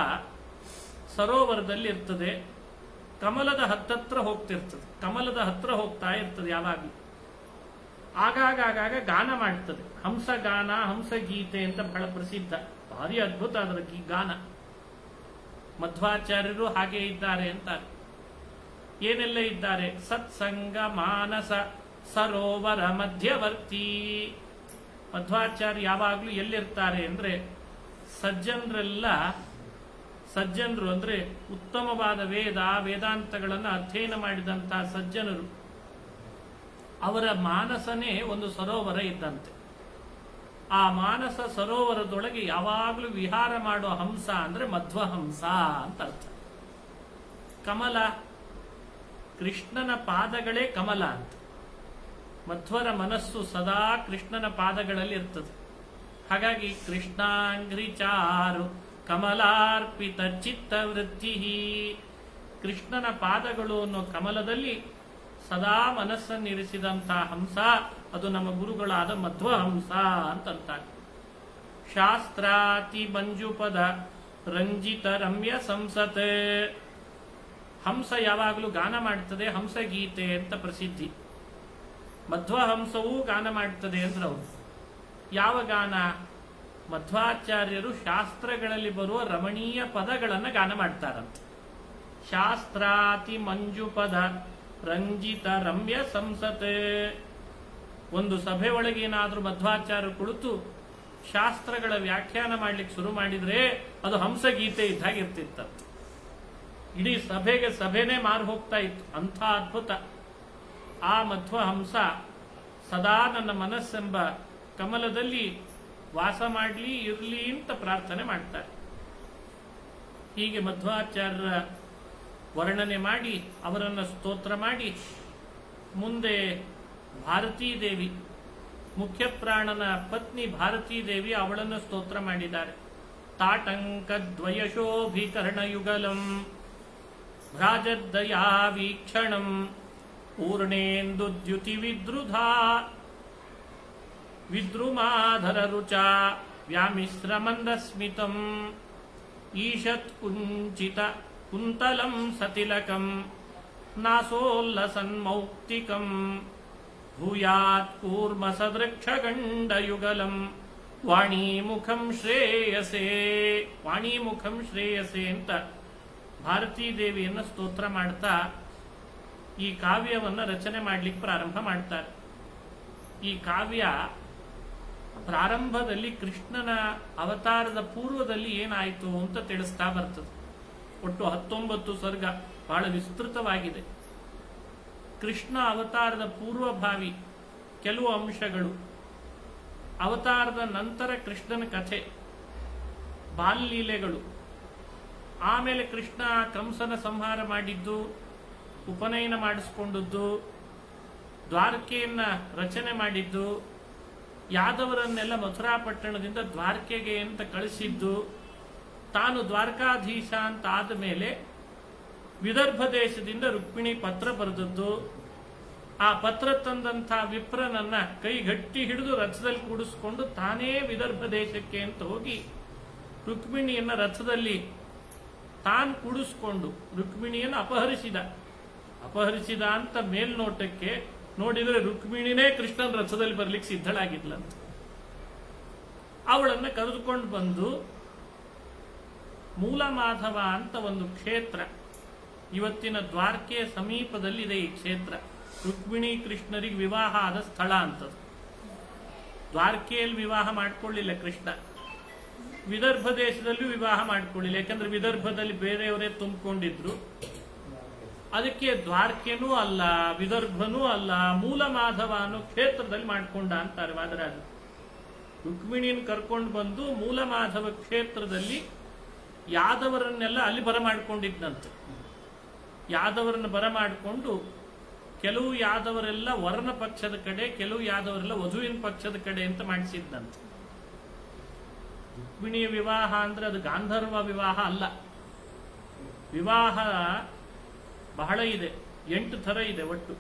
ಸರೋವರದಲ್ಲಿ ಇರ್ತದೆ, ಕಮಲದ ಹತ್ತತ್ರ ಹೋಗ್ತಿರ್ತದೆ, ಕಮಲದ ಹತ್ರ ಹೋಗ್ತಾ ಇರ್ತದೆ ಯಾವಾಗಲೂ. ಆಗಾಗ ಗಾನ ಮಾಡ್ತದೆ. ಹಂಸ ಗಾನ, ಹಂಸ ಗೀತೆ ಅಂತ ಬಹಳ ಪ್ರಸಿದ್ಧ, ಭಾರಿ ಅದ್ಭುತ ಅದರ ಗಾನ. ಮಧ್ವಾಚಾರ್ಯರು ಹಾಗೆ ಇದ್ದಾರೆ ಅಂತಾರೆ. ಏನೆಲ್ಲ ಇದ್ದಾರೆ? ಸತ್ಸಂಗ ಮಾನಸ ಸರೋವರ ಮಧ್ಯವರ್ತಿ. ಮಧ್ವಾಚಾರ್ಯ ಯಾವಾಗಲೂ ಎಲ್ಲಿರ್ತಾರೆ ಅಂದ್ರೆ, ಸಜ್ಜನರು ಅಂದ್ರೆ ಉತ್ತಮವಾದ ವೇದಾಂತಗಳನ್ನು ಅಧ್ಯಯನ ಮಾಡಿದಂತಹ ಸಜ್ಜನರು, ಅವರ ಮಾನಸನೇ ಒಂದು ಸರೋವರ ಇದ್ದಂತೆ. ಆ ಮಾನಸ ಸರೋವರದೊಳಗೆ ಯಾವಾಗಲೂ ವಿಹಾರ ಮಾಡುವ ಹಂಸ ಅಂದ್ರೆ ಮಧ್ವಹಂಸ ಅಂತ ಅರ್ಥ. ಕಮಲ, ಕೃಷ್ಣನ ಪಾದಗಳೇ ಕಮಲ ಅಂತ. ಮಧ್ವರ ಮನಸ್ಸು ಸದಾ ಕೃಷ್ಣನ ಪಾದಗಳಲ್ಲಿ ಇರ್ತದೆ. ಹಾಗಾಗಿ ಕೃಷ್ಣಾಂಘ್ರಿಚಾರು ಕಮಲಾರ್ಪಿತ ಚಿತ್ತವೃತ್ತಿ, ಕೃಷ್ಣನ ಪಾದಗಳು ಅನ್ನೋ ಕಮಲದಲ್ಲಿ ಸದಾ ಮನಸ್ಸನ್ನಿರಿಸಿದಂತಹ ಹಂಸ ಅದು ನಮ್ಮ ಗುರುಗಳಾದ ಮಧ್ವಹಂಸ ಅಂತಂತಾರೆ. ಶಾಸ್ತ್ರಾತಿ ಮಂಜುಪದ ರಂಜಿತ ರಮ್ಯ ಸಂಸತ್, ಹಂಸ ಯಾವಾಗಲೂ ಗಾನ ಮಾಡ್ತದೆ, ಹಂಸ ಗೀತೆ ಅಂತ ಪ್ರಸಿದ್ಧಿ. ಮಧ್ವಹಂಸವೂ ಗಾನ ಮಾಡ್ತದೆ ಅಂದ್ರೆ ಅವರು ಯಾವ ಗಾನ? ಮಧ್ವಾಚಾರ್ಯರು ಶಾಸ್ತ್ರಗಳಲ್ಲಿ ಬರುವ ರಮಣೀಯ ಪದಗಳನ್ನು ಗಾನ ಮಾಡ್ತಾರಂತೆ. ಶಾಸ್ತ್ರಾತಿ ಮಂಜುಪದ ರಂಜಿತ ರಮ್ಯ ಸಂಸತ್. ಒಂದು ಸಭೆ ಒಳಗೆ ಏನಾದ್ರೂ ಮಧ್ವಾಚಾರ್ಯರು ಕುಳಿತು ಶಾಸ್ತ್ರಗಳ ವ್ಯಾಖ್ಯಾನ ಮಾಡ್ಲಿಕ್ಕೆ ಶುರು ಮಾಡಿದ್ರೆ ಅದು ಹಂಸಗೀತೆ ಇದ್ದಾಗಿರ್ತಿತ್ತಂತೆ. ಇಡೀ ಸಭೆನೇ ಮಾರು ಹೋಗ್ತಾ ಇತ್ತು, ಅಂಥ ಅದ್ಭುತ. ಆ ಮಧ್ವಹಂಸ ಸದಾ ನನ್ನ ಮನಸ್ಸೆಂಬ ಕಮಲದಲ್ಲಿ ವಾಸ ಮಾಡಲಿ, ಇರಲಿ ಅಂತ ಪ್ರಾರ್ಥನೆ ಮಾಡ್ತಾರೆ. ಹೀಗೆ ಮಧ್ವಾಚಾರ್ಯರ ವರ್ಣನೆ ಮಾಡಿ ಅವರನ್ನು ಸ್ತೋತ್ರ ಮಾಡಿ ಮುಂದೆ ಭಾರತೀ ದೇವಿ, ಮುಖ್ಯ ಪ್ರಾಣನ ಪತ್ನಿ ಭಾರತೀ ದೇವಿ, ಅವಳನ್ನು ಸ್ತೋತ್ರ ಮಾಡಿದ್ದಾರೆ. ತಾಟಂಕದ್ವಯಶೋಭಿಕರ್ಣಯುಗಲಂ ಭ್ರಾಜದ್ದಯಾ ವೀಕ್ಷಣಂ ಪೂರ್ಣೇಂದುದ್ಯುತಿ ವಿದ್ರುಧಾ ವಿದ್ರುಮಾಧರ ರುಚಾ ವ್ಯಾಮಿಶ್ರ ಮಂದಸ್ಮಿತಂ ಈಶತ್ ಕುಂಚಿತ ಕುಂತಲಂ ಸತಿಲಕಂ ನಾಸೋಲ್ಲಸನ್ಮೌಕ್ತಿಕಂ ಭೂಯಾತ್ ಕೂರ್ಮ ಸದೃಕ್ಷಗಂಡಯುಗಲಂ ವಾಣೀಮುಖಂ ಶ್ರೇಯಸೇ. ವಾಣೀಮುಖಂ ಶ್ರೇಯಸೇ ಅಂತ ಭಾರತೀ ದೇವಿಯನ್ನು ಸ್ತೋತ್ರ ಮಾಡ್ತಾ ಈ ಕಾವ್ಯವನ್ನು ರಚನೆ ಮಾಡಲಿಕ್ಕೆ ಪ್ರಾರಂಭ ಮಾಡ್ತಾರೆ. ಈ ಕಾವ್ಯ ಪ್ರಾರಂಭದಲ್ಲಿ ಕೃಷ್ಣನ ಅವತಾರದ ಪೂರ್ವದಲ್ಲಿ ಏನಾಯಿತು ಅಂತ ತಿಳಿಸ್ತಾ ಬರ್ತದೆ. ಒಟ್ಟು 19 ಸರ್ಗ, ಬಹಳ ವಿಸ್ತೃತವಾಗಿದೆ. ಕೃಷ್ಣ ಅವತಾರದ ಪೂರ್ವಭಾವಿ ಕೆಲವು ಅಂಶಗಳು, ಅವತಾರದ ನಂತರ ಕೃಷ್ಣನ ಕಥೆ, ಬಾಲ್ಯಲೀಲೆಗಳು, ಆಮೇಲೆ ಕೃಷ್ಣ ಕಂಸನ ಸಂಹಾರ ಮಾಡಿದ್ದು, ಉಪನಯನ ಮಾಡಿಸ್ಕೊಂಡದ್ದು, ದ್ವಾರಕೆಯನ್ನ ರಚನೆ ಮಾಡಿದ್ದು, ಯಾದವರನ್ನೆಲ್ಲ ಮಥುರಾ ಪಟ್ಟಣದಿಂದ ದ್ವಾರಕೆಗೆ ಅಂತ ಕಳಿಸಿದ್ದು, ತಾನು ದ್ವಾರಕಾಧೀಶ ಅಂತ ಆದ ಮೇಲೆ ವಿದರ್ಭ ದೇಶದಿಂದ ರುಕ್ಮಿಣಿ ಪತ್ರ ಬರೆದದ್ದು, ಆ ಪತ್ರ ತಂದಂಥ ವಿಪ್ರನನ್ನ ಕೈ ಗಟ್ಟಿ ಹಿಡಿದು ರಥದಲ್ಲಿ ಕೂಡಿಸ್ಕೊಂಡು ತಾನೇ ವಿದರ್ಭ ದೇಶಕ್ಕೆ ಅಂತ ಹೋಗಿ ರುಕ್ಮಿಣಿಯನ್ನ ರಥದಲ್ಲಿ ತಾನು ಕೂಡಿಸ್ಕೊಂಡು ರುಕ್ಮಿಣಿಯನ್ನು ಅಪಹರಿಸಿದ ಅಂತ ಮೇಲ್ನೋಟಕ್ಕೆ ನೋಡಿದರೆ ರುಕ್ಮಿಣಿನೇ ಕೃಷ್ಣನ ರಥದಲ್ಲಿ ಬರ್ಲಿಕ್ಕೆ ಸಿದ್ಧಳಾಗಿದ್ಲಂತ. ಅವಳನ್ನ ಕರೆದುಕೊಂಡು ಬಂದು ಮೂಲಮಾಧವ ಅಂತ ಒಂದು ಕ್ಷೇತ್ರ, ಇವತ್ತಿನ ದ್ವಾರಕೆ ಸಮೀಪದಲ್ಲಿದೆ ಈ ಕ್ಷೇತ್ರ. ರುಕ್ಮಿಣಿ ಕೃಷ್ಣರಿಗೆ ವಿವಾಹ ಆದ ಸ್ಥಳ ಅಂತದ್ದು. ದ್ವಾರಕೆಯಲ್ಲಿ ವಿವಾಹ ಮಾಡಿಕೊಳ್ಳಿಲ್ಲ ಕೃಷ್ಣ, ವಿದರ್ಭ ದೇಶದಲ್ಲೂ ವಿವಾಹ ಮಾಡಿಕೊಳ್ಳಿಲ್ಲ. ಯಾಕಂದ್ರೆ ವಿದರ್ಭದಲ್ಲಿ ಬೇರೆಯವರೇ ತುಂಬಿಕೊಂಡಿದ್ರು. ಅದಕ್ಕೆ ದ್ವಾರಕೆನೂ ಅಲ್ಲ, ವಿದರ್ಭನೂ ಅಲ್ಲ, ಮೂಲ ಮಾಧವ ಅನ್ನೋ ಕ್ಷೇತ್ರದಲ್ಲಿ ಮಾಡಿಕೊಂಡ ಅಂತಾರೆ ವಾದರಾಜ. ರುಕ್ಮಿಣಿಯನ್ನು ಕರ್ಕೊಂಡು ಬಂದು ಮೂಲ ಮಾಧವ ಕ್ಷೇತ್ರದಲ್ಲಿ ಯಾದವರನ್ನೆಲ್ಲ ಅಲ್ಲಿ ಬರಮಾಡಿಕೊಂಡಿದ್ದಂತೆ. ಯಾದವರನ್ನು ಬರಮಾಡಿಕೊಂಡು ಕೆಲವು ಯಾದವರೆಲ್ಲ ವರನ ಪಕ್ಷದ ಕಡೆ, ಕೆಲವು ಯಾದವರೆಲ್ಲ ವಧುವಿನ ಪಕ್ಷದ ಕಡೆ ಅಂತ ಮಾಡಿಸಿದ್ದಂತೆ. ರುಕ್ಮಿಣಿಯ ವಿವಾಹ ಅಂದ್ರೆ ಅದು ಗಾಂಧರ್ವ ವಿವಾಹ ಅಲ್ಲ. ವಿವಾಹ ಬಹಳ ಇದೆ, 8 ಥರ ಇದೆ ಒಟ್ಟು.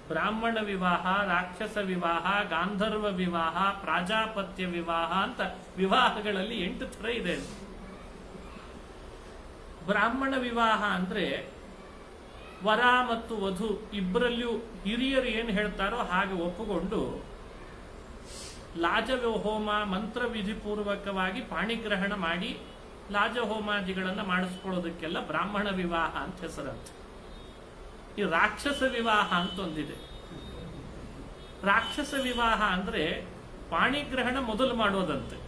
ಬ್ರಾಹ್ಮಣ ವಿವಾಹ, ರಾಕ್ಷಸ ವಿವಾಹ, ಗಾಂಧರ್ವ ವಿವಾಹ, ಪ್ರಾಜಾಪತ್ಯ ವಿವಾಹ ಅಂತ ವಿವಾಹಗಳಲ್ಲಿ 8 ಥರ ಇದೆ. ಬ್ರಾಹ್ಮಣ ವಿವಾಹ ಅಂದ್ರೆ ವರ ಮತ್ತು ವಧು ಇಬ್ಬರಲ್ಲಿಯೂ ಹಿರಿಯರು ಏನು ಹೇಳ್ತಾರೋ ಹಾಗೆ ಒಪ್ಪುಕೊಂಡು ಲಾಜಹೋಮ ಮಂತ್ರ ವಿಧಿಪೂರ್ವಕವಾಗಿ ಪಾಣಿಗ್ರಹಣ ಮಾಡಿ ಲಾಜಹೋಮಾದಿಗಳನ್ನು ಮಾಡಿಸ್ಕೊಳ್ಳೋದಕ್ಕೆಲ್ಲ ಬ್ರಾಹ್ಮಣ ವಿವಾಹ ಅಂತ ಹೆಸರಂತ. ಈ ರಾಕ್ಷಸ ವಿವಾಹ ಅಂತ ಒಂದಿದೆ. ರಾಕ್ಷಸ ವಿವಾಹ ಅಂದ್ರೆ ಪಾಣಿಗ್ರಹಣ ಮೊದಲು ಮಾಡೋದಂತೆ,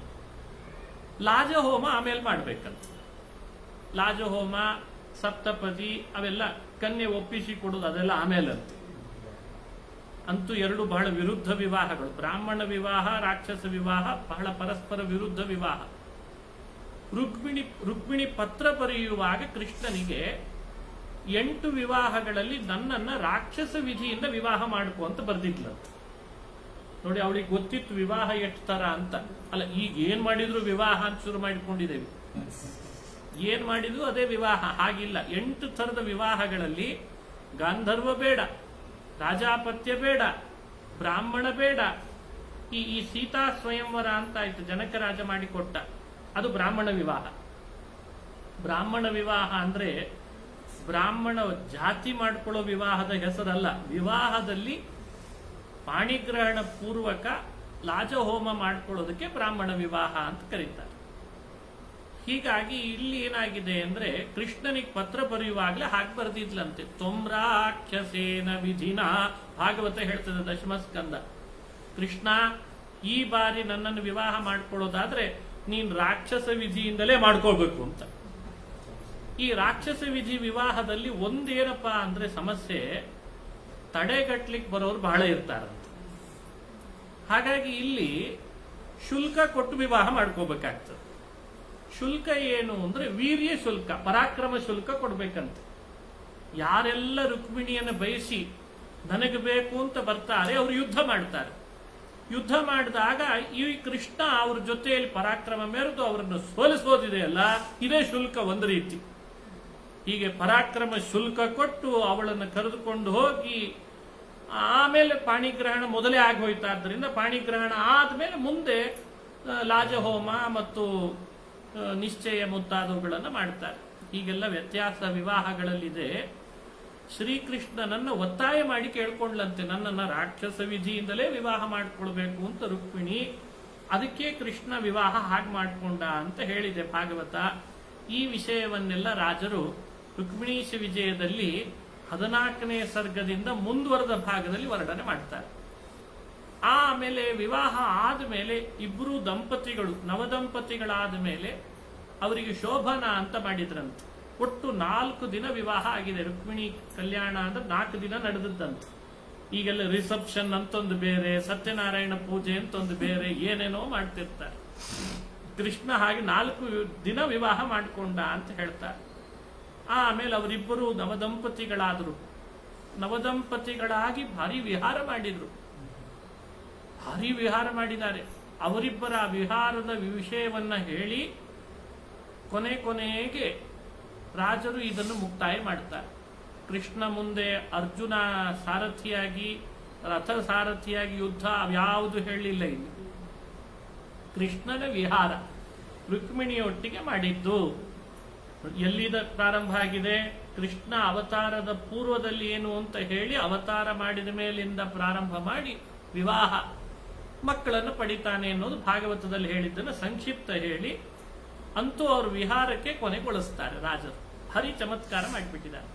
ಲಾಜಹೋಮ ಆಮೇಲೆ ಮಾಡ್ಬೇಕಂತ. ಲಾಜಹೋಮ, ಸಪ್ತಪದಿ ಅವೆಲ್ಲ ಕನ್ಯೆ ಒಪ್ಪಿಸಿ ಕೊಡೋದು ಅದೆಲ್ಲ ಆಮೇಲಂತೆ. ಅಂತೂ 2 ಬಹಳ ವಿರುದ್ಧ ವಿವಾಹಗಳು. ಬ್ರಾಹ್ಮಣ ವಿವಾಹ, ರಾಕ್ಷಸ ವಿವಾಹ ಬಹಳ ಪರಸ್ಪರ ವಿರುದ್ಧ ವಿವಾಹ. ರುಕ್ಮಿಣಿ ಪತ್ರ ಬರೆಯುವಾಗ ಕೃಷ್ಣನಿಗೆ 8 ವಿವಾಹಗಳಲ್ಲಿ ನನ್ನನ್ನ ರಾಕ್ಷಸ ವಿಧಿಯಿಂದ ವಿವಾಹ ಮಾಡ್ಕೊ ಅಂತ ಬರ್ದಿದ್ಲಂತ. ನೋಡಿ, ಅವಳಿಗೆ ಗೊತ್ತಿತ್ತು ವಿವಾಹ ಎಷ್ಟು ತರ ಅಂತ. ಅಲ್ಲ, ಈಗ ಏನ್ ಮಾಡಿದ್ರು ವಿವಾಹ ಅಂತ ಶುರು ಮಾಡಿಕೊಂಡಿದ್ದೇವೆ. ಏನ್ ಮಾಡಿದ್ರು ಅದೇ ವಿವಾಹ. ಹಾಗಿಲ್ಲ, 8 ಥರದ ವಿವಾಹಗಳಲ್ಲಿ ಗಾಂಧರ್ವ ಬೇಡ, ರಾಜಾಪತ್ಯ ಬೇಡ, ಬ್ರಾಹ್ಮಣ ಬೇಡ. ಈ ಸೀತಾ ಸ್ವಯಂವರ ಅಂತ ಆಯ್ತು, ಜನಕ ರಾಜ ಮಾಡಿಕೊಟ್ಟ, ಅದು ಬ್ರಾಹ್ಮಣ ವಿವಾಹ. ಬ್ರಾಹ್ಮಣ ವಿವಾಹ ಅಂದ್ರೆ ಬ್ರಾಹ್ಮಣ ಜಾತಿ ಮಾಡ್ಕೊಳ್ಳೋ ವಿವಾಹದ ಹೆಸರಲ್ಲ. ವಿವಾಹದಲ್ಲಿ ಪಾಣಿಗ್ರಹಣ ಪೂರ್ವಕ ಲಾಜಹೋಮ ಮಾಡ್ಕೊಳ್ಳೋದಕ್ಕೆ ಬ್ರಾಹ್ಮಣ ವಿವಾಹ ಅಂತ ಕರೀತಾರೆ. ಹೀಗಾಗಿ ಇಲ್ಲಿ ಏನಾಗಿದೆ ಅಂದ್ರೆ ಕೃಷ್ಣನಿಗೆ ಪತ್ರ ಬರೆಯುವಾಗಲೇ ಹಾಗೆ ಬರೆದಿದ್ಲಂತೆ. ತ್ವಮ್ರಾಕ್ಷಸೇನ ವಿಧಿನ, ಭಾಗವತ ಹೇಳ್ತದೆ ದಶಮಸ್ಕಂದ. ಕೃಷ್ಣ, ಈ ಬಾರಿ ನನ್ನನ್ನು ವಿವಾಹ ಮಾಡ್ಕೊಳ್ಳೋದಾದ್ರೆ ನೀನ್ ರಾಕ್ಷಸ ವಿಧಿಯಿಂದಲೇ ಮಾಡ್ಕೊಳ್ಬೇಕು ಅಂತ. ಈ ರಾಕ್ಷಸ ವಿಧಿ ವಿವಾಹದಲ್ಲಿ ಒಂದೇನಪ್ಪ ಅಂದ್ರೆ ಸಮಸ್ಯೆ, ತಡೆಗಟ್ಲಿಕ್ಕೆ ಬರೋರು ಬಹಳ ಇರ್ತಾರಂತ. ಹಾಗಾಗಿ ಇಲ್ಲಿ ಶುಲ್ಕ ಕೊಟ್ಟು ವಿವಾಹ ಮಾಡ್ಕೋಬೇಕಾಗ್ತದೆ. ಶುಲ್ಕ ಏನು ಅಂದ್ರೆ ವೀರ್ಯ ಶುಲ್ಕ, ಪರಾಕ್ರಮ ಶುಲ್ಕ ಕೊಡ್ಬೇಕಂತೆ. ಯಾರೆಲ್ಲ ರುಕ್ಮಿಣಿಯನ್ನು ಬಯಸಿ ನನಗೆ ಬೇಕು ಅಂತ ಬರ್ತಾರೆ ಅವರು ಯುದ್ಧ ಮಾಡ್ತಾರೆ. ಯುದ್ಧ ಮಾಡಿದಾಗ ಈ ಕೃಷ್ಣ ಅವ್ರ ಜೊತೆಯಲ್ಲಿ ಪರಾಕ್ರಮ ಮೆರೆದು ಅವರನ್ನು ಸೋಲಿಸೋದಿದೆಯಲ್ಲ, ಇದೇ ಶುಲ್ಕ ಒಂದು ರೀತಿ. ಹೀಗೆ ಪರಾಕ್ರಮ ಶುಲ್ಕ ಕೊಟ್ಟು ಅವಳನ್ನು ಕರೆದುಕೊಂಡು ಹೋಗಿ ಆಮೇಲೆ ಪಾಣಿಗ್ರಹಣ ಮೊದಲೇ ಆಗೋಯ್ತಾದ್ರಿಂದ ಪಾಣಿಗ್ರಹಣ ಆದ್ಮೇಲೆ ಮುಂದೆ ಲಾಜಹೋಮ ಮತ್ತು ನಿಶ್ಚಯ ಮುಂತಾದವುಗಳನ್ನು ಮಾಡ್ತಾರೆ. ಹೀಗೆಲ್ಲ ವ್ಯತ್ಯಾಸ ವಿವಾಹಗಳಲ್ಲಿದೆ. ಶ್ರೀಕೃಷ್ಣನನ್ನ ಒತ್ತಾಯ ಮಾಡಿ ಕೇಳ್ಕೊಂಡ್ಲಂತೆ, ನನ್ನನ್ನು ರಾಕ್ಷಸ ವಿಧಿಯಿಂದಲೇ ವಿವಾಹ ಮಾಡಿಕೊಳ್ಬೇಕು ಅಂತ ರುಕ್ಮಿಣಿ. ಅದಕ್ಕೆ ಕೃಷ್ಣ ವಿವಾಹ ಹಾಗೆ ಮಾಡಿಕೊಂಡ ಅಂತ ಹೇಳಿದೆ ಭಾಗವತ. ಈ ವಿಷಯವನ್ನೆಲ್ಲ ರಾಜರು ರುಕ್ಮಿಣೀಶ ವಿಜಯದಲ್ಲಿ 14ನೇ ಸರ್ಗದಿಂದ ಮುಂದುವರೆದ ಭಾಗದಲ್ಲಿ ವರ್ಣನೆ ಮಾಡ್ತಾರೆ. ಆಮೇಲೆ ವಿವಾಹ ಆದಮೇಲೆ ಇಬ್ಬರು ದಂಪತಿಗಳು ನವದಂಪತಿಗಳಾದ ಮೇಲೆ ಅವರಿಗೆ ಶೋಭನ ಅಂತ ಮಾಡಿದ್ರಂತೆ. ಒಟ್ಟು 4 ದಿನ ವಿವಾಹ ಆಗಿದೆ. ರುಕ್ಮಿಣಿ ಕಲ್ಯಾಣ ಅಂದ್ರೆ 4 ದಿನ ನಡೆದದ್ದಂತೆ. ಈಗೆಲ್ಲ ರಿಸೆಪ್ಷನ್ ಅಂತೊಂದು ಬೇರೆ, ಸತ್ಯನಾರಾಯಣ ಪೂಜೆ ಅಂತೊಂದು ಬೇರೆ, ಏನೇನೋ ಮಾಡ್ತಿರ್ತಾರೆ. ಕೃಷ್ಣ ಹಾಗೆ 4 ದಿನ ವಿವಾಹ ಮಾಡಿಕೊಂಡ ಅಂತ ಹೇಳ್ತಾರೆ. ಆಮೇಲೆ ಅವರಿಬ್ಬರು ನವದಂಪತಿಗಳಾದರು. ನವದಂಪತಿಗಳಾಗಿ ಭಾರಿ ವಿಹಾರ ಮಾಡಿದ್ರು. ಭಾರಿ ವಿಹಾರ ಮಾಡಿದ್ದಾರೆ. ಅವರಿಬ್ಬರ ವಿಹಾರದ ವಿಷಯವನ್ನ ಹೇಳಿ ಕೊನೆಗೆ ರಾಜರು ಇದನ್ನು ಮುಕ್ತಾಯ ಮಾಡ್ತಾರೆ. ಕೃಷ್ಣ ಮುಂದೆ ಅರ್ಜುನ ಸಾರಥಿಯಾಗಿ, ರಥ ಸಾರಥಿಯಾಗಿ ಯುದ್ಧ ಯಾವುದು ಹೇಳಲಿಲ್ಲ. ಇಲ್ಲಿ ಕೃಷ್ಣನ ವಿಹಾರ ರುಕ್ಮಿಣಿಯೊಟ್ಟಿಗೆ ಮಾಡಿದ್ದು. ಎಲ್ಲಿದ ಪ್ರಾರಂಭ ಆಗಿದೆ? ಕೃಷ್ಣ ಅವತಾರದ ಪೂರ್ವದಲ್ಲಿ ಏನು ಅಂತ ಹೇಳಿ ಅವತಾರ ಮಾಡಿದ ಮೇಲಿಂದ ಪ್ರಾರಂಭ ಮಾಡಿ ವಿವಾಹ, ಮಕ್ಕಳನ್ನು ಪಡಿತಾನೆ ಅನ್ನೋದು ಭಾಗವತದಲ್ಲಿ ಹೇಳಿದ್ದನ್ನು ಸಂಕ್ಷಿಪ್ತ ಹೇಳಿ ಅಂತೂ ಅವರು ವಿಹಾರಕ್ಕೆ ಕೊನೆಗೊಳಿಸ್ತಾರೆ ರಾಜರು. ಹರಿ ಚಮತ್ಕಾರ ಮಾಡಿಬಿಟ್ಟಿದ್ದಾರೆ.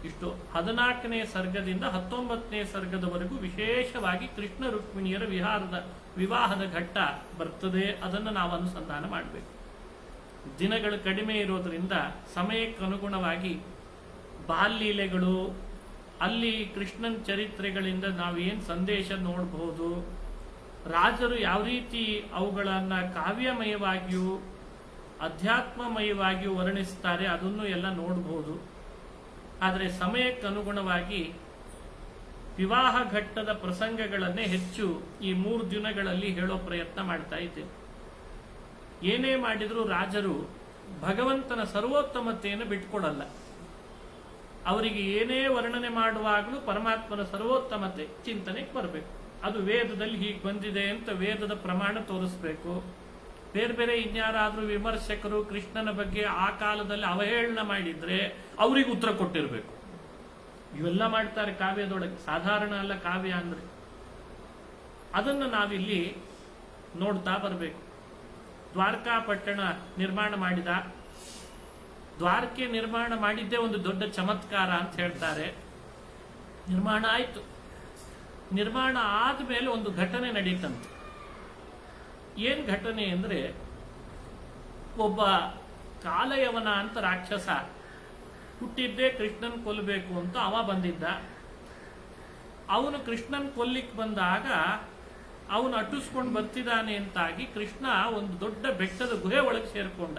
ಇಷ್ಟು 14ನೇ ಸರ್ಗದಿಂದ 19ನೇ ಸರ್ಗದವರೆಗೂ ವಿಶೇಷವಾಗಿ ಕೃಷ್ಣ ರುಕ್ಮಿಣಿಯರ ವಿವಾಹದ ಘಟ್ಟ ಬರ್ತದೆ. ಅದನ್ನು ನಾವು ಅನುಸಂಧಾನ ಮಾಡಬೇಕು. ದಿನಗಳು ಕಡಿಮೆ ಇರೋದ್ರಿಂದ ಸಮಯಕ್ಕನುಗುಣವಾಗಿ ಬಾಲ್ಲೀಲೆಗಳು, ಅಲ್ಲಿ ಕೃಷ್ಣನ ಚರಿತ್ರೆಗಳಿಂದ ನಾವೇನು ಸಂದೇಶ ನೋಡಬಹುದು, ರಾಜರು ಯಾವ ರೀತಿ ಅವುಗಳನ್ನು ಕಾವ್ಯಮಯವಾಗಿಯೂ ಅಧ್ಯಾತ್ಮಮಯವಾಗಿಯೂ ವರ್ಣಿಸ್ತಾರೆ ಅದನ್ನು ಎಲ್ಲ ನೋಡಬಹುದು. ಆದರೆ ಸಮಯಕ್ಕನುಗುಣವಾಗಿ ವಿವಾಹ ಘಟ್ಟದ ಪ್ರಸಂಗಗಳನ್ನೇ ಹೆಚ್ಚು ಈ 3 ದಿನಗಳಲ್ಲಿ ಹೇಳೋ ಪ್ರಯತ್ನ ಮಾಡ್ತಾ ಇದ್ದೇವೆ. ಏನೇ ಮಾಡಿದರೂ ರಾಜರು ಭಗವಂತನ ಸರ್ವೋತ್ತಮತೆಯನ್ನು ಬಿಟ್ಕೊಡಲ್ಲ. ಅವರಿಗೆ ಏನೇ ವರ್ಣನೆ ಮಾಡುವಾಗಲೂ ಪರಮಾತ್ಮನ ಸರ್ವೋತ್ತಮತೆ ಚಿಂತನೆಗೆ ಬರಬೇಕು. ಅದು ವೇದದಲ್ಲಿ ಹೀಗೆ ಬಂದಿದೆ ಅಂತ ವೇದದ ಪ್ರಮಾಣ ತೋರಿಸ್ಬೇಕು. ಬೇರೆ ಬೇರೆ ಇನ್ಯಾರಾದ್ರೂ ವಿಮರ್ಶಕರು ಕೃಷ್ಣನ ಬಗ್ಗೆ ಆ ಕಾಲದಲ್ಲಿ ಅವಹೇಳನ ಮಾಡಿದ್ರೆ ಅವ್ರಿಗೆ ಉತ್ತರ ಕೊಟ್ಟಿರಬೇಕು. ಇವೆಲ್ಲ ಮಾಡ್ತಾರೆ ಕಾವ್ಯದೊಳಗೆ, ಸಾಧಾರಣ ಅಲ್ಲ ಕಾವ್ಯ ಅಂದ್ರೆ. ಅದನ್ನು ನಾವಿಲ್ಲಿ ನೋಡ್ತಾ ಬರಬೇಕು. ದ್ವಾರಕಾ ಪಟ್ಟಣ ನಿರ್ಮಾಣ ಮಾಡಿದ. ದ್ವಾರಕೆ ನಿರ್ಮಾಣ ಮಾಡಿದ್ದೇ ಒಂದು ದೊಡ್ಡ ಚಮತ್ಕಾರ ಅಂತ ಹೇಳ್ತಾರೆ. ನಿರ್ಮಾಣ ಆಯ್ತು. ನಿರ್ಮಾಣ ಆದ್ಮೇಲೆ ಒಂದು ಘಟನೆ ನಡೀತಂತೆ. ಏನ್ ಘಟನೆ ಅಂದ್ರೆ, ಒಬ್ಬ ಕಾಲಯವನ ಅಂತ ರಾಕ್ಷಸ ಹುಟ್ಟಿದ್ದೇ ಕೃಷ್ಣನ್ ಕೊಲ್ಲಬೇಕು ಅಂತ ಅವ ಬಂದಿದ್ದ. ಅವನು ಕೃಷ್ಣನ್ ಕೊಲ್ಲಿಕ್ ಬಂದಾಗ ಅವನು ಅಟ್ಟಿಸ್ಕೊಂಡು ಬರ್ತಿದ್ದಾನೆ ಅಂತಾಗಿ ಕೃಷ್ಣ ಒಂದು ದೊಡ್ಡ ಬೆಟ್ಟದ ಗುಹೆ ಒಳಗೆ ಸೇರ್ಕೊಂಡ.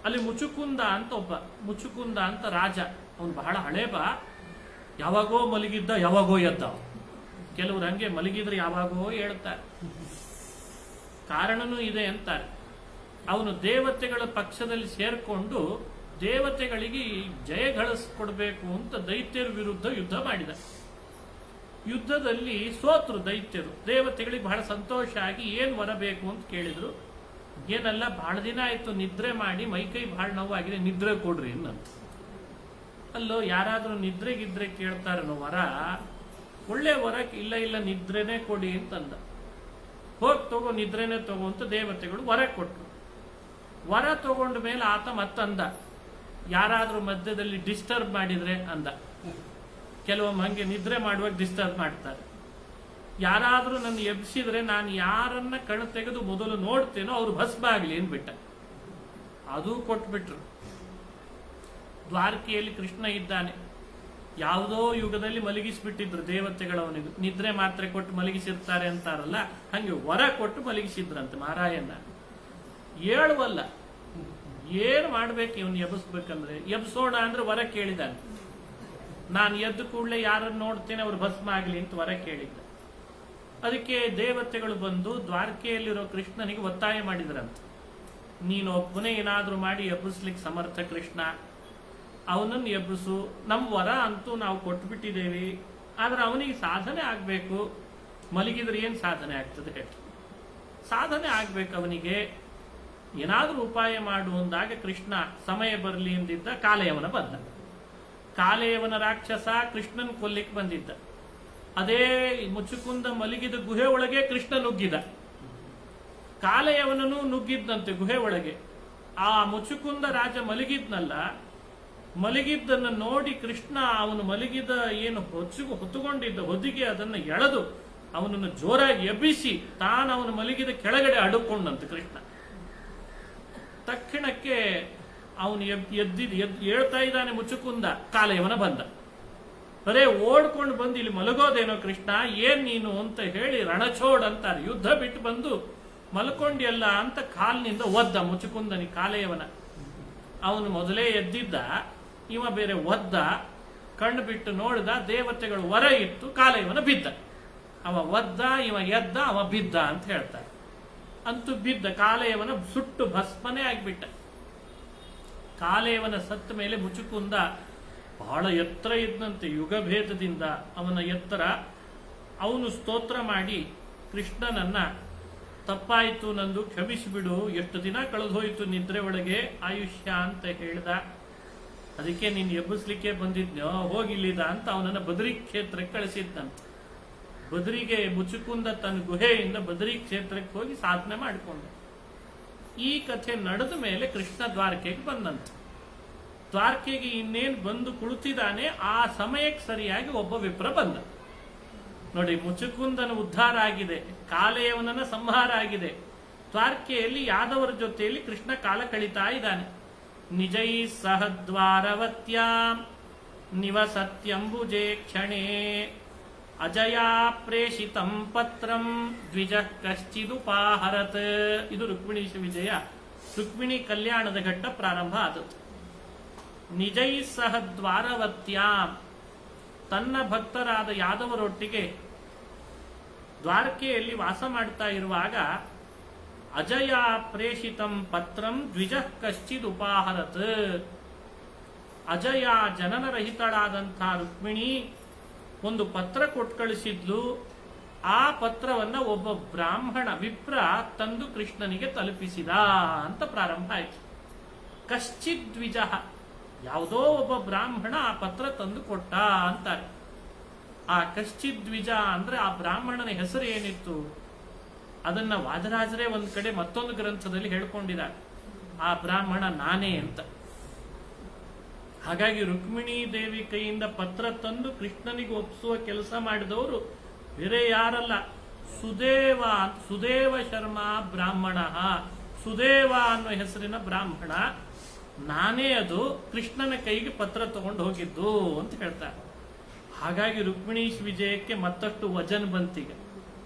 ಅಲ್ಲಿ ಮುಚುಕುಂದ ಅಂತ ರಾಜ. ಅವನು ಬಹಳ ಹಳೇಬ. ಯಾವಾಗೋ ಮಲಗಿದ್ದ, ಯಾವಾಗೋ ಎದ್ದ. ಕೆಲವರು ಹಂಗೆ ಮಲಗಿದ್ರೆ ಯಾವಾಗೋ ಹೇಳ್ತಾರೆ. ಕಾರಣನೂ ಇದೆ ಅಂತಾರೆ. ಅವನು ದೇವತೆಗಳ ಪಕ್ಷದಲ್ಲಿ ಸೇರ್ಕೊಂಡು ದೇವತೆಗಳಿಗೆ ಜಯ ಗಳಿಸ್ಕೊಡ್ಬೇಕು ಅಂತ ದೈತ್ಯರ ವಿರುದ್ಧ ಯುದ್ಧ ಮಾಡಿದ. ಯುದ್ಧದಲ್ಲಿ ಸೋತರು ದೈತ್ಯರು. ದೇವತೆಗಳಿಗೆ ಬಹಳ ಸಂತೋಷ ಆಗಿ ಏನ್ ಬರಬೇಕು ಅಂತ ಕೇಳಿದ್ರು. ಏನಲ್ಲ, ಬಹಳ ದಿನ ಆಯ್ತು ನಿದ್ರೆ ಮಾಡಿ, ಮೈಕೈ ಬಹಳ ನೋವಾಗಿದೆ, ನಿದ್ರೆ ಕೊಡ್ರಿ ಅನ್ನಂತ. ಅಲ್ಲೋ, ಯಾರಾದ್ರೂ ನಿದ್ರೆಗಿದ್ರೆ ಕೇಳ್ತಾರನೋ ವರ? ಒಳ್ಳೆ ವರ ಇಲ್ಲ ನಿದ್ರೆನೇ ಕೊಡಿ ಅಂತಂದ. ಹೋಗಿ ತಗೋ, ನಿದ್ರೆನೇ ತಗೋ ಅಂತ ದೇವತೆಗಳು ವರ ಕೊಟ್ರು. ವರ ತಗೊಂಡ ಮೇಲೆ ಆತ ಮತ್ತಂದ, ಯಾರಾದ್ರೂ ಮಧ್ಯದಲ್ಲಿ ಡಿಸ್ಟರ್ಬ್ ಮಾಡಿದ್ರೆ ಅಂದ. ಕೆಲವೊಮ್ಮೆ ಹಂಗೆ ನಿದ್ರೆ ಮಾಡುವಾಗ ಡಿಸ್ಟರ್ಬ್ ಮಾಡ್ತಾರೆ. ಯಾರಾದ್ರೂ ನನ್ನ ಎಬ್ಸಿದ್ರೆ ನಾನು ಯಾರನ್ನ ಕಣ್ಣು ತೆಗೆದು ಮೊದಲು ನೋಡ್ತೇನೋ ಅವ್ರು ಭಸ್ಮ ಆಗ್ಲಿ ಅಂದ್ಬಿಟ್ಟ. ಅದು ಕೊಟ್ಬಿಟ್ರು. ದ್ವಾರಕೆಯಲ್ಲಿ ಕೃಷ್ಣ ಇದ್ದಾನೆ. ಯಾವುದೋ ಯುಗದಲ್ಲಿ ಮಲಗಿಸ್ಬಿಟ್ಟಿದ್ರು ದೇವತೆಗಳವನಿಗೆ. ನಿದ್ರೆ ಮಾತ್ರೆ ಕೊಟ್ಟು ಮಲಗಿಸಿರ್ತಾರೆ ಅಂತಾರಲ್ಲ, ಹಂಗೆ ವರ ಕೊಟ್ಟು ಮಲಗಿಸಿದ್ರಂತೆ ಮಾರಾಯಣ್ಣ. ಏಳುವಲ್ಲ, ಏನು ಮಾಡ್ಬೇಕು ಇವನು ಎಬ್ಬಿಸ್ಬೇಕಂದ್ರೆ? ಎಬ್ಸೋಣ ಅಂದ್ರೆ ವರ ಕೇಳಿದಾನೆ. ನಾನು ಎದ್ದು ಕೂಡಲೇ ಯಾರನ್ನು ನೋಡ್ತೇನೆ ಅವ್ರು ಭಸ್ಮ ಆಗಲಿ ಅಂತ ವರ ಕೇಳಿದ್ದ. ಅದಕ್ಕೆ ದೇವತೆಗಳು ಬಂದು ದ್ವಾರಕೆಯಲ್ಲಿರೋ ಕೃಷ್ಣನಿಗೆ ಒತ್ತಾಯ ಮಾಡಿದ್ರಂತೆ, ನೀನು ಒಬ್ಬನೇ ಏನಾದ್ರೂ ಮಾಡಿ ಎಬ್ಬಿಸ್ಲಿಕ್ಕೆ ಸಮರ್ಥ ಕೃಷ್ಣ, ಅವನನ್ನು ಎಬ್ಬಿಸು. ನಮ್ಮ ವರ ಅಂತೂ ನಾವು ಕೊಟ್ಬಿಟ್ಟಿದ್ದೇವೆ, ಆದ್ರೆ ಅವನಿಗೆ ಸಾಧನೆ ಆಗ್ಬೇಕು. ಮಲಗಿದ್ರೆ ಏನ್ ಸಾಧನೆ ಆಗ್ತದೆ ಹೇಳಿ? ಸಾಧನೆ ಆಗ್ಬೇಕು ಅವನಿಗೆ, ಏನಾದ್ರೂ ಉಪಾಯ ಮಾಡು ಅಂದಾಗ ಕೃಷ್ಣ ಸಮಯ ಬರಲಿ ಎಂದಿದ್ದ. ಕಾಲಯವನ ಬಂದ. ಕಾಲಯವನ ರಾಕ್ಷಸ ಕೃಷ್ಣನ್ ಕೊಲ್ಲಿಕ್ಕೆ ಬಂದಿದ್ದ. ಅದೇ ಮುಚುಕುಂದ ಮಲಗಿದ ಗುಹೆ ಒಳಗೆ ಕೃಷ್ಣ ನುಗ್ಗಿದ. ಕಾಲಯವನನು ನುಗ್ಗಿದ್ದಂತೆ ಗುಹೆ ಒಳಗೆ. ಆ ಮುಚುಕುಂದ ರಾಜ ಮಲಗಿದ್ನಲ್ಲ, ಮಲಗಿದ್ದನ್ನು ನೋಡಿ ಕೃಷ್ಣ ಅವನು ಮಲಗಿದ ಏನು ಹೊತ್ತುಕೊಂಡಿದ್ದ ಹೊದಿಗೆ ಅದನ್ನು ಎಳೆದು ಅವನನ್ನು ಜೋರಾಗಿ ಎಬ್ಬಿಸಿ ತಾನು ಅವನು ಮಲಗಿದ ಕೆಳಗಡೆ ಅಡುಕೊಂಡಂತೆ ಕೃಷ್ಣ. ತಕ್ಷಣಕ್ಕೆ ಅವನು ಹೇಳ್ತಾ ಇದ್ದಾನೆ ಮುಚುಕುಂದ. ಕಾಲಯವನ ಬಂದ. ಬರೇ ಓಡ್ಕೊಂಡು ಬಂದು ಇಲ್ಲಿ ಮಲಗೋದೇನೋ ಕೃಷ್ಣ, ಏನ್ ನೀನು ಅಂತ ಹೇಳಿ ರಣಚೋಡ್ ಅಂತಾರೆ. ಯುದ್ಧ ಬಿಟ್ಟು ಬಂದು ಮಲ್ಕೊಂಡಿಯಲ್ಲ ಅಂತ ಕಾಲಿನಿಂದ ಒದ್ದ ಮುಚುಕುಂದನಿ ಕಾಲಯವನ. ಅವನು ಮೊದಲೇ ಎದ್ದಿದ್ದ, ಇವ ಬೇರೆ ಒದ್ದ. ಕಣ್ಣು ಬಿಟ್ಟು ನೋಡಿದ, ದೇವತೆಗಳು ವರ ಇತ್ತು, ಕಾಲಯವನ ಬಿದ್ದ. ಅವ ಒದ್ದ, ಇವ ಎದ್ದ, ಅವ ಬಿದ್ದ ಅಂತ ಹೇಳ್ತಾರೆ. ಅಂತೂ ಬಿದ್ದ. ಕಾಲಯವನ ಸುಟ್ಟು ಭಸ್ಮನೇ ಆಗಿಬಿಟ್ಟ. ಕಾಲಯವನ ಸತ್ತ ಮೇಲೆ ಮುಚುಕುಂದ ಬಹಳ ಎತ್ತರ ಇದ್ದಂತೆ, ಯುಗಭೇದದಿಂದ ಅವನ ಎತ್ತರ. ಅವನು ಸ್ತೋತ್ರ ಮಾಡಿ ಕೃಷ್ಣನನ್ನ, ತಪ್ಪಾಯಿತು ನಂದು, ಕ್ಷಮಿಸಿಬಿಡು, ಎಷ್ಟು ದಿನ ಕಳೆದು ಹೋಯಿತು ನಿದ್ರೆ ಒಳಗೆ ಆಯುಷ್ಯ ಅಂತ ಹೇಳ್ದ. ಅದಕ್ಕೆ ನೀನು ಎಬ್ಬಿಸ್ಲಿಕ್ಕೆ ಬಂದಿದ್ನೋ, ಹೋಗಿಲ್ಲಿದ ಅಂತ ಅವನನ್ನ ಬದರಿ ಕ್ಷೇತ್ರಕ್ಕೆ ಕಳಿಸಿದ್ದಂತೆ. ಬದರಿಗೆ ಮುಚುಕುಂದ ತನ್ನ ಗುಹೆಯಿಂದ ಬದರಿ ಕ್ಷೇತ್ರಕ್ಕೆ ಹೋಗಿ ಸಾಧನೆ ಮಾಡಿಕೊಂಡ. ಈ ಕಥೆ ನಡೆದ ಮೇಲೆ ಕೃಷ್ಣ ದ್ವಾರಕೆಗೆ ಬಂದಂತೆ. ದ್ವಾರಕೆಗೆ ಇನ್ನೇನು ಬಂದು ಕುಳಿತಿದ್ದಾನೆ, ಆ ಸಮಯಕ್ಕೆ ಸರಿಯಾಗಿ ಒಬ್ಬ ವಿಪ್ರ ಬಂದ. ನೋಡಿ, ಮುಚುಕುಂದನ ಉದ್ಧಾರ ಆಗಿದೆ, ಕಾಲಯವನನ ಸಂಹಾರ ಆಗಿದೆ. ದ್ವಾರಕೆಯಲ್ಲಿ ಯಾದವರ ಜೊತೆಯಲ್ಲಿ ಕೃಷ್ಣ ಕಾಲ ಕಳೀತಾ ಇದ್ದಾನೆ. ನಿಜೈ ಸಹ ದ್ವಾರವತ್ಯಾಂ ನಿವಸತ್ಯಂಬುಜೆ ಕ್ಷಣೇ ಅಜಯಾ ಪ್ರೇಷಿತಂ ಪತ್ರಂ ದ್ವಿಜ ಕಶ್ಚಿದುಪಾಹರತ್. ಇದು ರುಕ್ಮಿಣೀಶ ವಿಜಯ, ರುಕ್ಮಿಣಿ ಕಲ್ಯಾಣದ ಘಟ್ಟ ಪ್ರಾರಂಭ ಆದದ್ದು. ನಿಜೈ ಸಹ ದ್ವಾರವತ್ಯಾಂ, ತನ್ನ ಭಕ್ತರಾದ ಯಾದವರೊಟ್ಟಿಗೆ ದ್ವಾರಕೆಯಲ್ಲಿ ವಾಸ ಮಾಡ್ತಾ ಇರುವಾಗ ಅಜಯ ಪ್ರೇಷಿತಂ ಪತ್ರಂ ದ್ವಿಜ ಕಶ್ಚಿದ್ ಉಪಾಹರತ್. ಅಜಯ ಜನನರಹಿತಳಾದಂಥ ರುಕ್ಮಿಣಿ ಒಂದು ಪತ್ರ ಕೊಟ್ಟು ಕಳಿಸಿದ್ಲು. ಆ ಪತ್ರವನ್ನ ಒಬ್ಬ ಬ್ರಾಹ್ಮಣ ವಿಪ್ರ ತಂದು ಕೃಷ್ಣನಿಗೆ ತಲುಪಿಸಿದ ಅಂತ ಪ್ರಾರಂಭ ಆಯ್ತು. ಕಶ್ಚಿದ್ ದ್ವಿಜ, ಯಾವುದೋ ಒಬ್ಬ ಬ್ರಾಹ್ಮಣ ಆ ಪತ್ರ ತಂದು ಕೊಟ್ಟ ಅಂತಾರೆ. ಆ ಕಶ್ಚಿದ್ ದ್ವಿಜ ಅಂದ್ರೆ ಆ ಬ್ರಾಹ್ಮಣನ ಹೆಸರು ಏನಿತ್ತು ಅದನ್ನ ವಾದರಾಜರೇ ಒಂದ್ ಕಡೆ ಮತ್ತೊಂದು ಗ್ರಂಥದಲ್ಲಿ ಹೇಳ್ಕೊಂಡಿದ್ದಾರೆ. ಆ ಬ್ರಾಹ್ಮಣ ನಾನೇ ಅಂತ. ಹಾಗಾಗಿ ರುಕ್ಮಿಣೀ ದೇವಿ ಕೈಯಿಂದ ಪತ್ರ ತಂದು ಕೃಷ್ಣನಿಗೆ ಒಪ್ಪಿಸುವ ಕೆಲಸ ಮಾಡಿದವರು ಬೇರೆ ಯಾರಲ್ಲ, ಸುದೇವ. ಸುದೇವ ಶರ್ಮಾ ಬ್ರಾಹ್ಮಣ, ಸುದೇವ ಅನ್ನೋ ಹೆಸರಿನ ಬ್ರಾಹ್ಮಣ ನಾನೇ ಅದು ಕೃಷ್ಣನ ಕೈಗೆ ಪತ್ರ ತಗೊಂಡು ಹೋಗಿದ್ದು ಅಂತ ಹೇಳ್ತಾರೆ. ಹಾಗಾಗಿ ರುಕ್ಮಿಣೀಶ್ ವಿಜಯಕ್ಕೆ ಮತ್ತಷ್ಟು ವಜನ್ ಬಂತೀಗ.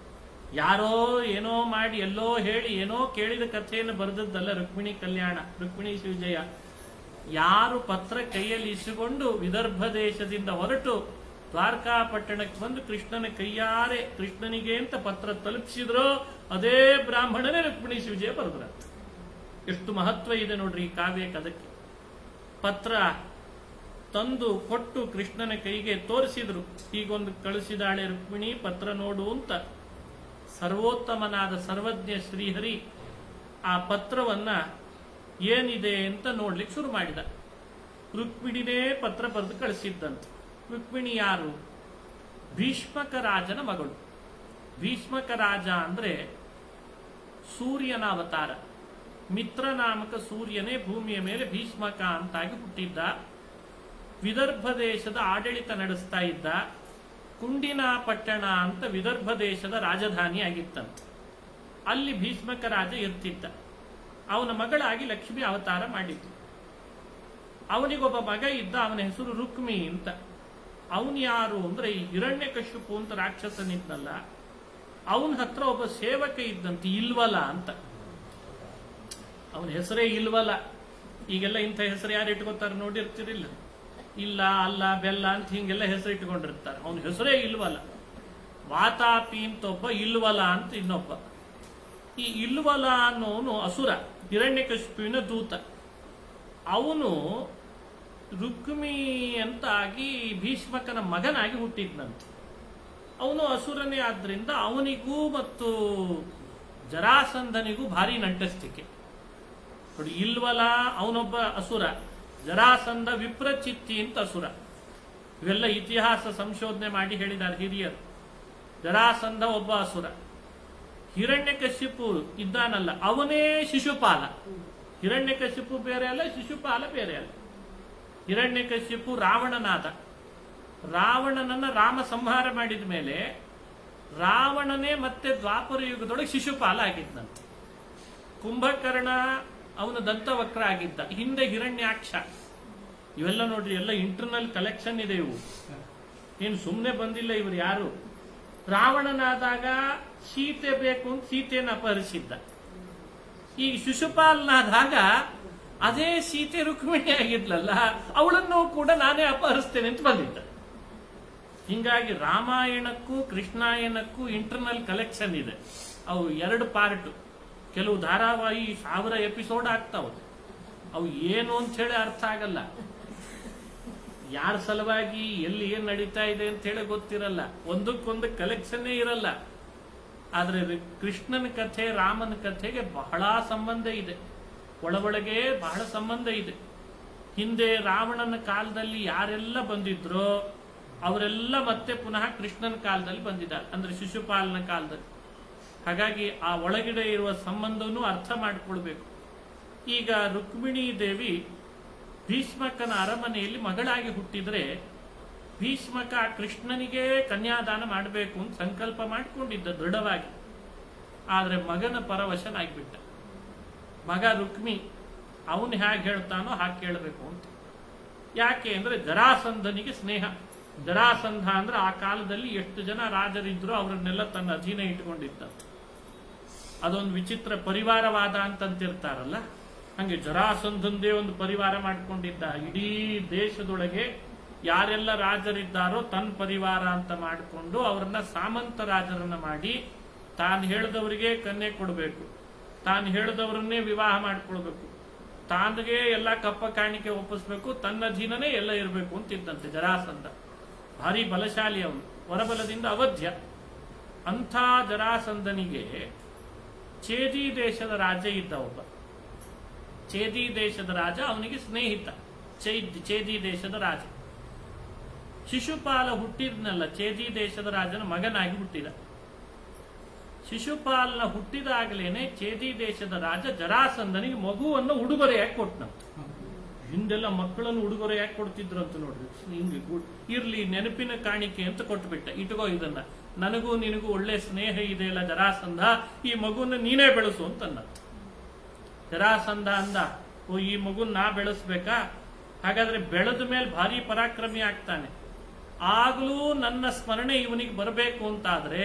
ಯಾರೋ ಏನೋ ಮಾಡಿ ಎಲ್ಲೋ ಹೇಳಿ ಏನೋ ಕೇಳಿದ ಕಥೆಯನ್ನು ಬರೆದದ್ದಲ್ಲ ರುಕ್ಮಿಣಿ ಕಲ್ಯಾಣ, ರುಕ್ಮಿಣೀಶ್ ವಿಜಯ. ಯಾರು ಪತ್ರ ಕೈಯಲ್ಲಿ ಇಸಿಕೊಂಡು ವಿದರ್ಭ ದೇಶದಿಂದ ಹೊರಟು ದ್ವಾರಕಾಪಟ್ಟಣಕ್ಕೆ ಬಂದು ಕೃಷ್ಣನ ಕೈಯಾರೆ ಕೃಷ್ಣನಿಗೆ ಅಂತ ಪತ್ರ ತಲುಪಿಸಿದ್ರೋ ಅದೇ ಬ್ರಾಹ್ಮಣನೇ ರುಕ್ಮಿಣೀಶ್ ವಿಜಯ ಬರೆದ್ರಂತೆ. ಎಷ್ಟು ಮಹತ್ವ ಇದೆ ನೋಡ್ರಿ ಈ ಕಾವ್ಯಕ್ಕೆ. ಅದಕ್ಕೆ ಪತ್ರ ತಂದು ಕೊಟ್ಟು ಕೃಷ್ಣನ ಕೈಗೆ ತೋರಿಸಿದ್ರು. ಹೀಗೊಂದು ಕಳಿಸಿದಾಳೆ ರುಕ್ಮಿಣಿ, ಪತ್ರ ನೋಡು ಅಂತ. ಸರ್ವೋತ್ತಮನಾದ ಸರ್ವಜ್ಞ ಶ್ರೀಹರಿ ಆ ಪತ್ರವನ್ನ ಏನಿದೆ ಅಂತ ನೋಡ್ಲಿಕ್ಕೆ ಶುರು ಮಾಡಿದ. ರುಕ್ಮಿಣಿನೇ ಪತ್ರ ಬರೆದು ಕಳಿಸಿದ್ದಂತೆ. ರುಕ್ಮಿಣಿ ಯಾರು? ಭೀಷ್ಮಕ ರಾಜನ ಮಗಳು. ಭೀಷ್ಮಕ ರಾಜ ಅಂದ್ರೆ ಸೂರ್ಯನ ಅವತಾರ. ಮಿತ್ರ ನಾಮಕ ಸೂರ್ಯನೇ ಭೂಮಿಯ ಮೇಲೆ ಭೀಷ್ಮಕ ಅಂತಾಗಿ ಹುಟ್ಟಿದ್ದ. ವಿದರ್ಭ ದೇಶದ ಆಡಳಿತ ನಡೆಸ್ತಾ ಇದ್ದ. ಕುಂಡಿನಾ ಪಟ್ಟಣ ಅಂತ ವಿದರ್ಭ ದೇಶದ ರಾಜಧಾನಿ ಆಗಿತ್ತಂತೆ. ಅಲ್ಲಿ ಭೀಷ್ಮಕ ರಾಜ ಇರ್ತಿದ್ದ. ಅವನ ಮಗಳಾಗಿ ಲಕ್ಷ್ಮಿ ಅವತಾರ ಮಾಡಿದ್ದು. ಅವನಿಗೊಬ್ಬ ಮಗ ಇದ್ದ, ಅವನ ಹೆಸರು ರುಕ್ಮಿ ಅಂತ. ಅವನು ಯಾರು ಅಂದ್ರೆ ಈ ಹಿರಣ್ಯಕಶ್ಯಪು ಅಂತ ರಾಕ್ಷಸನಿದ್ನಲ್ಲ, ಅವನ ಹತ್ರ ಒಬ್ಬ ಸೇವಕ ಇದ್ದಂತೆ, ಇಲ್ವಲ ಅಂತ. ಅವನ ಹೆಸರೇ ಇಲ್ವಲ್ಲ. ಈಗೆಲ್ಲ ಇಂಥ ಹೆಸರು ಯಾರು ಇಟ್ಕೋತಾರೆ ನೋಡಿರ್ತಿರಿಲ್ಲ, ಇಲ್ಲ ಅಲ್ಲ ಬೆಲ್ಲ ಅಂತ ಹಿಂಗೆಲ್ಲ ಹೆಸರು ಇಟ್ಕೊಂಡಿರ್ತಾರೆ. ಅವನ ಹೆಸರೇ ಇಲ್ವಲ್ಲ. ವಾತಾಪಿ ಅಂತ ಒಬ್ಬ, ಇಲ್ವಲ ಅಂತ ಇನ್ನೊಬ್ಬ. ಈ ಇಲ್ವಲ ಅನ್ನೋನು ಅಸುರ, ಹಿರಣ್ಯಕಶಿಪುವಿನ ದೂತ. ಅವನು ರುಕ್ಮಿ ಅಂತ ಆಗಿ ಭೀಷ್ಮಕನ ಮಗನಾಗಿ ಹುಟ್ಟಿದ್ನಂತೆ. ಅವನು ಅಸುರನೇ ಆದ್ರಿಂದ ಅವನಿಗೂ ಮತ್ತು ಜರಾಸಂಧನಿಗೂ ಭಾರಿ ನಂಟಸ್ತಿಕೆ ನೋಡಿ. ಇಲ್ವಲ ಅವನೊಬ್ಬ ಅಸುರ, ಜರಾಸಂಧ ವಿಪ್ರಚಿತ್ತಿ ಅಂತ ಅಸುರ. ಇವೆಲ್ಲ ಇತಿಹಾಸ ಸಂಶೋಧನೆ ಮಾಡಿ ಹೇಳಿದ್ದಾರೆ ಹಿರಿಯರು. ಜರಾಸಂಧ ಒಬ್ಬ ಅಸುರ. ಹಿರಣ್ಯಕಶಿಪು ಇದ್ದಾನಲ್ಲ, ಅವನೇ ಶಿಶುಪಾಲ. ಹಿರಣ್ಯಕಶಿಪು ಬೇರೆ ಅಲ್ಲ, ಶಿಶುಪಾಲ ಬೇರೆ ಅಲ್ಲ. ಹಿರಣ್ಯಕಶಿಪು ರಾವಣನಾದ. ರಾವಣನನ್ನ ರಾಮ ಸಂಹಾರ ಮಾಡಿದ ಮೇಲೆ ರಾವಣನೇ ಮತ್ತೆ ದ್ವಾಪರ ಯುಗದೊಳಗೆ ಶಿಶುಪಾಲ ಆಗಿದ್ದಂತೆ. ಕುಂಭಕರ್ಣ ಅವನು ದಂತವಕ್ರ ಆಗಿದ್ದ, ಹಿಂದೆ ಹಿರಣ್ಯಾಕ್ಷ. ಇವೆಲ್ಲ ನೋಡ್ರಿ, ಎಲ್ಲ ಇಂಟರ್ನಲ್ ಕಲೆಕ್ಷನ್ ಇದೆ. ಇವು ಏನು ಸುಮ್ಮನೆ ಬಂದಿಲ್ಲ ಇವರು ಯಾರು. ರಾವಣನಾದಾಗ ಸೀತೆ ಬೇಕು ಅಂತ ಸೀತೆಯನ್ನು ಅಪಹರಿಸಿದ್ದ. ಈ ಶಿಶುಪಾಲನಾದಾಗ ಅದೇ ಸೀತೆ ರುಕ್ಮಿಣಿ ಆಗಿದ್ಲಲ್ಲ, ಅವಳನ್ನು ಕೂಡ ನಾನೇ ಅಪಹರಿಸ್ತೇನೆ ಅಂತ ಬಂದಿದ್ದ. ಹಿಂಗಾಗಿ ರಾಮಾಯಣಕ್ಕೂ ಕೃಷ್ಣಾಯನಕ್ಕೂ ಇಂಟರ್ನಲ್ ಕಲೆಕ್ಷನ್ ಇದೆ. ಅವು 2 ಪಾರ್ಟ್. ಕೆಲವು ಧಾರಾವಾಹಿ 1000 ಎಪಿಸೋಡ್ ಆಗ್ತಾವ. ಅವು ಏನು ಅಂತ ಹೇಳಿ ಅರ್ಥ ಆಗಲ್ಲ. ಯಾರ ಸಲುವಾಗಿ ಎಲ್ಲಿ ಏನ್ ನಡೀತಾ ಇದೆ ಅಂತ ಹೇಳಿ ಗೊತ್ತಿರಲ್ಲ. ಒಂದಕ್ಕೊಂದು ಕಲೆಕ್ಷನ್ನೇ ಇರಲ್ಲ. ಆದ್ರೆ ಕೃಷ್ಣನ ಕಥೆ, ರಾಮನ ಕಥೆಗೆ ಬಹಳ ಸಂಬಂಧ ಇದೆ. ಒಳಗೊಳಗೆ ಬಹಳ ಸಂಬಂಧ ಇದೆ. ಹಿಂದೆ ರಾವಣನ ಕಾಲದಲ್ಲಿ ಯಾರೆಲ್ಲ ಬಂದಿದ್ರೋ ಅವರೆಲ್ಲ ಮತ್ತೆ ಪುನಃ ಕೃಷ್ಣನ ಕಾಲದಲ್ಲಿ ಬಂದಿದ್ದಾರೆ, ಅಂದ್ರೆ ಶಿಶುಪಾಲನ ಕಾಲದಲ್ಲಿ. ಹಾಗಾಗಿ ಆ ಒಳಗಡೆ ಇರುವ ಸಂಬಂಧವನ್ನು ಅರ್ಥ ಮಾಡಿಕೊಳ್ಬೇಕು. ಈಗ ರುಕ್ಮಿಣಿ ದೇವಿ ಭೀಷ್ಮಕನ ಅರಮನೆಯಲ್ಲಿ ಮಗಳಾಗಿ ಹುಟ್ಟಿದ್ರೆ ಭೀಷ್ಮಕ ಕೃಷ್ಣನಿಗೆ ಕನ್ಯಾದಾನ ಮಾಡಬೇಕು ಅಂತ ಸಂಕಲ್ಪ ಮಾಡಿಕೊಂಡಿದ್ದ ದೃಢವಾಗಿ. ಆದ್ರೆ ಮಗನ ಪರವಶನಾಗಿಬಿಟ್ಟ. ಮಗ ರುಕ್ಮಿ ಅವನು ಹೇಗೆ ಹೇಳ್ತಾನೋ ಹಾಗೆ ಕೇಳಬೇಕು ಅಂತ. ಯಾಕೆ ಅಂದ್ರೆ ಜರಾಸಂಧನಿಗೆ ಸ್ನೇಹ. ಜರಾಸಂಧ ಅಂದ್ರೆ ಆ ಕಾಲದಲ್ಲಿ ಎಷ್ಟು ಜನ ರಾಜರಿದ್ರು ಅವರನ್ನೆಲ್ಲ ತನ್ನ ಅಧೀನ ಇಟ್ಕೊಂಡಿದ್ದ. ಅದೊಂದು ವಿಚಿತ್ರ ಪರಿವಾರವಾದ ಅಂತಂತಿರ್ತಾರಲ್ಲ, ಹಂಗೆ ಜರಾಸಂಧಂದೇ ಒಂದು ಪರಿವಾರ ಮಾಡಿಕೊಂಡಿದ್ದ. ಇಡೀ ದೇಶದೊಳಗೆ ಯಾರೆಲ್ಲ ರಾಜರಿದ್ದಾರೋ ತನ್ನ ಪರಿವಾರ ಅಂತ ಮಾಡಿಕೊಂಡು ಅವರನ್ನ ಸಾಮಂತ ರಾಜರನ್ನ ಮಾಡಿ ತಾನು ಹೇಳಿದವರಿಗೆ ಕನ್ಯೆ ಕೊಡಬೇಕು, ತಾನು ಹೇಳಿದವರನ್ನೇ ವಿವಾಹ ಮಾಡಿಕೊಳ್ಬೇಕು, ತಾನಿಗೆ ಎಲ್ಲ ಕಪ್ಪ ಕಾಣಿಕೆ ಒಪ್ಪಿಸ್ಬೇಕು, ತನ್ನ ಅಧೀನನೇ ಎಲ್ಲ ಇರಬೇಕು ಅಂತಿದ್ದಂತೆ ಜರಾಸಂಧ. ಭಾರಿ ಬಲಶಾಲಿ ಅವನು, ವರಬಲದಿಂದ ಅವಧ್ಯ. ಅಂಥ ಜರಾಸಂಧನಿಗೆ ಚೇದಿ ದೇಶದ ರಾಜ ಇದ್ದ ಒಬ್ಬ. ಚೇದಿ ದೇಶದ ರಾಜ ಅವನಿಗೆ ಸ್ನೇಹಿತ. ಚೇದಿ ದೇಶದ ರಾಜ ಶಿಶುಪಾಲ ಹುಟ್ಟಿದ್ನಲ್ಲ, ಚೇದಿ ದೇಶದ ರಾಜನ ಮಗನಾಗಿ ಹುಟ್ಟಿದ. ಶಿಶುಪಾಲನ ಹುಟ್ಟಿದಾಗಲೇನೆ ಚೇದಿ ದೇಶದ ರಾಜ ಜರಾಸಂಧನಿಗೆ ಮಗುವನ್ನು ಉಡುಗೊರೆಯಾಗಿ ಕೊಟ್ಟನಂತ. ಹಿಂದೆಲ್ಲ ಮಕ್ಕಳನ್ನು ಉಡುಗೊರೆಯಾಗಿ ಕೊಡ್ತಿದ್ರು ಅಂತ ನೋಡ್ರಿ. ಹಿಂಗೆ ಇರ್ಲಿ ನೆನಪಿನ ಕಾಣಿಕೆ ಅಂತ ಕೊಟ್ಬಿಟ್ಟ. ಇಟ್ಕೋ ಇದನ್ನ, ನನಗೂ ನಿನಗೂ ಒಳ್ಳೆ ಸ್ನೇಹ ಇದೆಯಲ್ಲ ಜರಾಸಂಧ, ಈ ಮಗುನ ನೀನೇ ಬೆಳೆಸು ಅಂತನ್ನ. ಜರಾಸಂಧ ಅಂದ, ಓ ಈ ಮಗುನ್ ನಾ ಬೆಳೆಸ್ಬೇಕಾ? ಹಾಗಾದ್ರೆ ಬೆಳೆದ ಮೇಲೆ ಭಾರಿ ಪರಾಕ್ರಮಿ ಆಗ್ತಾನೆ. ಆಗ್ಲೂ ನನ್ನ ಸ್ಮರಣೆ ಇವನಿಗೆ ಬರಬೇಕು ಅಂತಾದ್ರೆ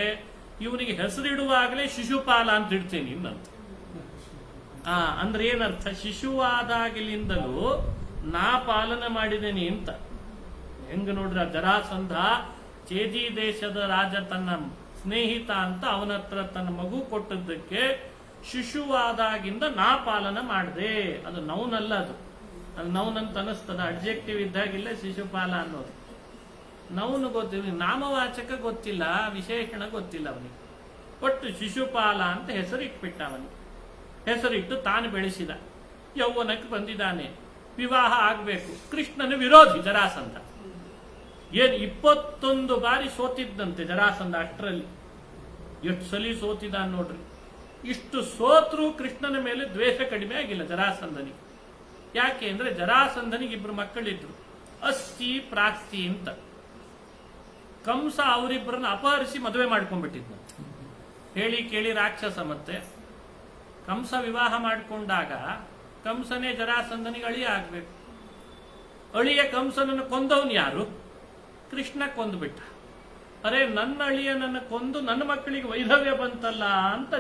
ಇವನಿಗೆ ಹೆಸರಿಡುವಾಗಲೇ ಶಿಶುಪಾಲ ಅಂತ ಇಡ್ತೀನಿ ಇನ್ನಂತ. ಅಂದ್ರೆ ಏನರ್ಥ? ಶಿಶುವಾದಾಗಲಿಂದಲೂ ನಾ ಪಾಲನೆ ಮಾಡಿದ್ದೇನೆ ಅಂತ. ಹೆಂಗ ನೋಡ್ರ ಜರಾಸಂಧ ಚೇದಿ ದೇಶದ ರಾಜ ತನ್ನ ಸ್ನೇಹಿತ ಅಂತ ಅವನ ಹತ್ರ ತನ್ನ ಮಗು ಕೊಟ್ಟದ್ದಕ್ಕೆ ಶಿಶುವಾದಾಗಿಂದ ನಾ ಪಾಲನ ಮಾಡಿದೆ. ಅದು ನೌನಲ್ಲ, ಅದು ನೌನಂತ ಅನಿಸ್ತದ. ಅಡ್ಜೆಕ್ಟಿವ್ ಇದ್ದಾಗಿಲ್ಲ ಶಿಶುಪಾಲ ಅನ್ನೋದು. ನೌನು ಗೊತ್ತಿಲ್ಲ, ನಾಮವಾಚಕ ಗೊತ್ತಿಲ್ಲ, ವಿಶೇಷಣ ಗೊತ್ತಿಲ್ಲ ಅವನಿಗೆ. ಒಟ್ಟು ಶಿಶುಪಾಲ ಅಂತ ಹೆಸರಿಟ್ಬಿಟ್ಟ. ಅವನಿಗೆ ಹೆಸರಿಟ್ಟು ತಾನು ಬೆಳೆಸಿದ. ಯೌವನಕ್ಕೆ ಬಂದಿದ್ದಾನೆ, ವಿವಾಹ ಆಗಬೇಕು. ಕೃಷ್ಣನ ವಿರೋಧಿ ಜರಾಸಂಧ. 21 ಬಾರಿ ಸೋತಿದ್ದಂತೆ ಜರಾಸಂಧ. ಅಷ್ಟರಲ್ಲಿ ಎಷ್ಟು ಸಲಿ ಸೋತಿದ್ದಾನೆ ನೋಡ್ರಿ. ಇಷ್ಟು ಸೋತ್ರು ಕೃಷ್ಣನ ಮೇಲೆ ದ್ವೇಷ ಕಡಿಮೆ ಆಗಿಲ್ಲ ಜರಾಸಂಧನಿಗೆ. ಯಾಕೆ ಅಂದ್ರೆ ಜರಾಸಂಧನಿಗೆ 2 ಮಕ್ಕಳಿದ್ರು, ಅಸ್ಥಿ ಪ್ರಾಸ್ತಿ ಅಂತ. ಕಂಸ ಅವರಿಬ್ಬರನ್ನ ಅಪಹರಿಸಿ ಮದುವೆ ಮಾಡ್ಕೊಂಡ್ಬಿಟ್ಟಿದ್ನ. ಹೇಳಿ ಕೇಳಿ ರಾಕ್ಷಸ. ಮತ್ತೆ ಕಂಸ ವಿವಾಹ ಮಾಡಿಕೊಂಡಾಗ ಕಂಸನೇ ಜರಾಸಂಧನಿಗೆ ಅಳಿಯ ಆಗ್ಬೇಕು. ಅಳಿಯ ಕಂಸನನ್ನು ಕೊಂದವನು ಯಾರು? ಕೃಷ್ಣ ಕೊಂದುಬಿಟ್ಟ. ಅರೆ ನನ್ನ ಅಳಿಯನನ್ನು ಕೊಂದು ನನ್ನ ಮಕ್ಕಳಿಗೆ ವೈಧವ್ಯ ಬಂತಲ್ಲ ಅಂತ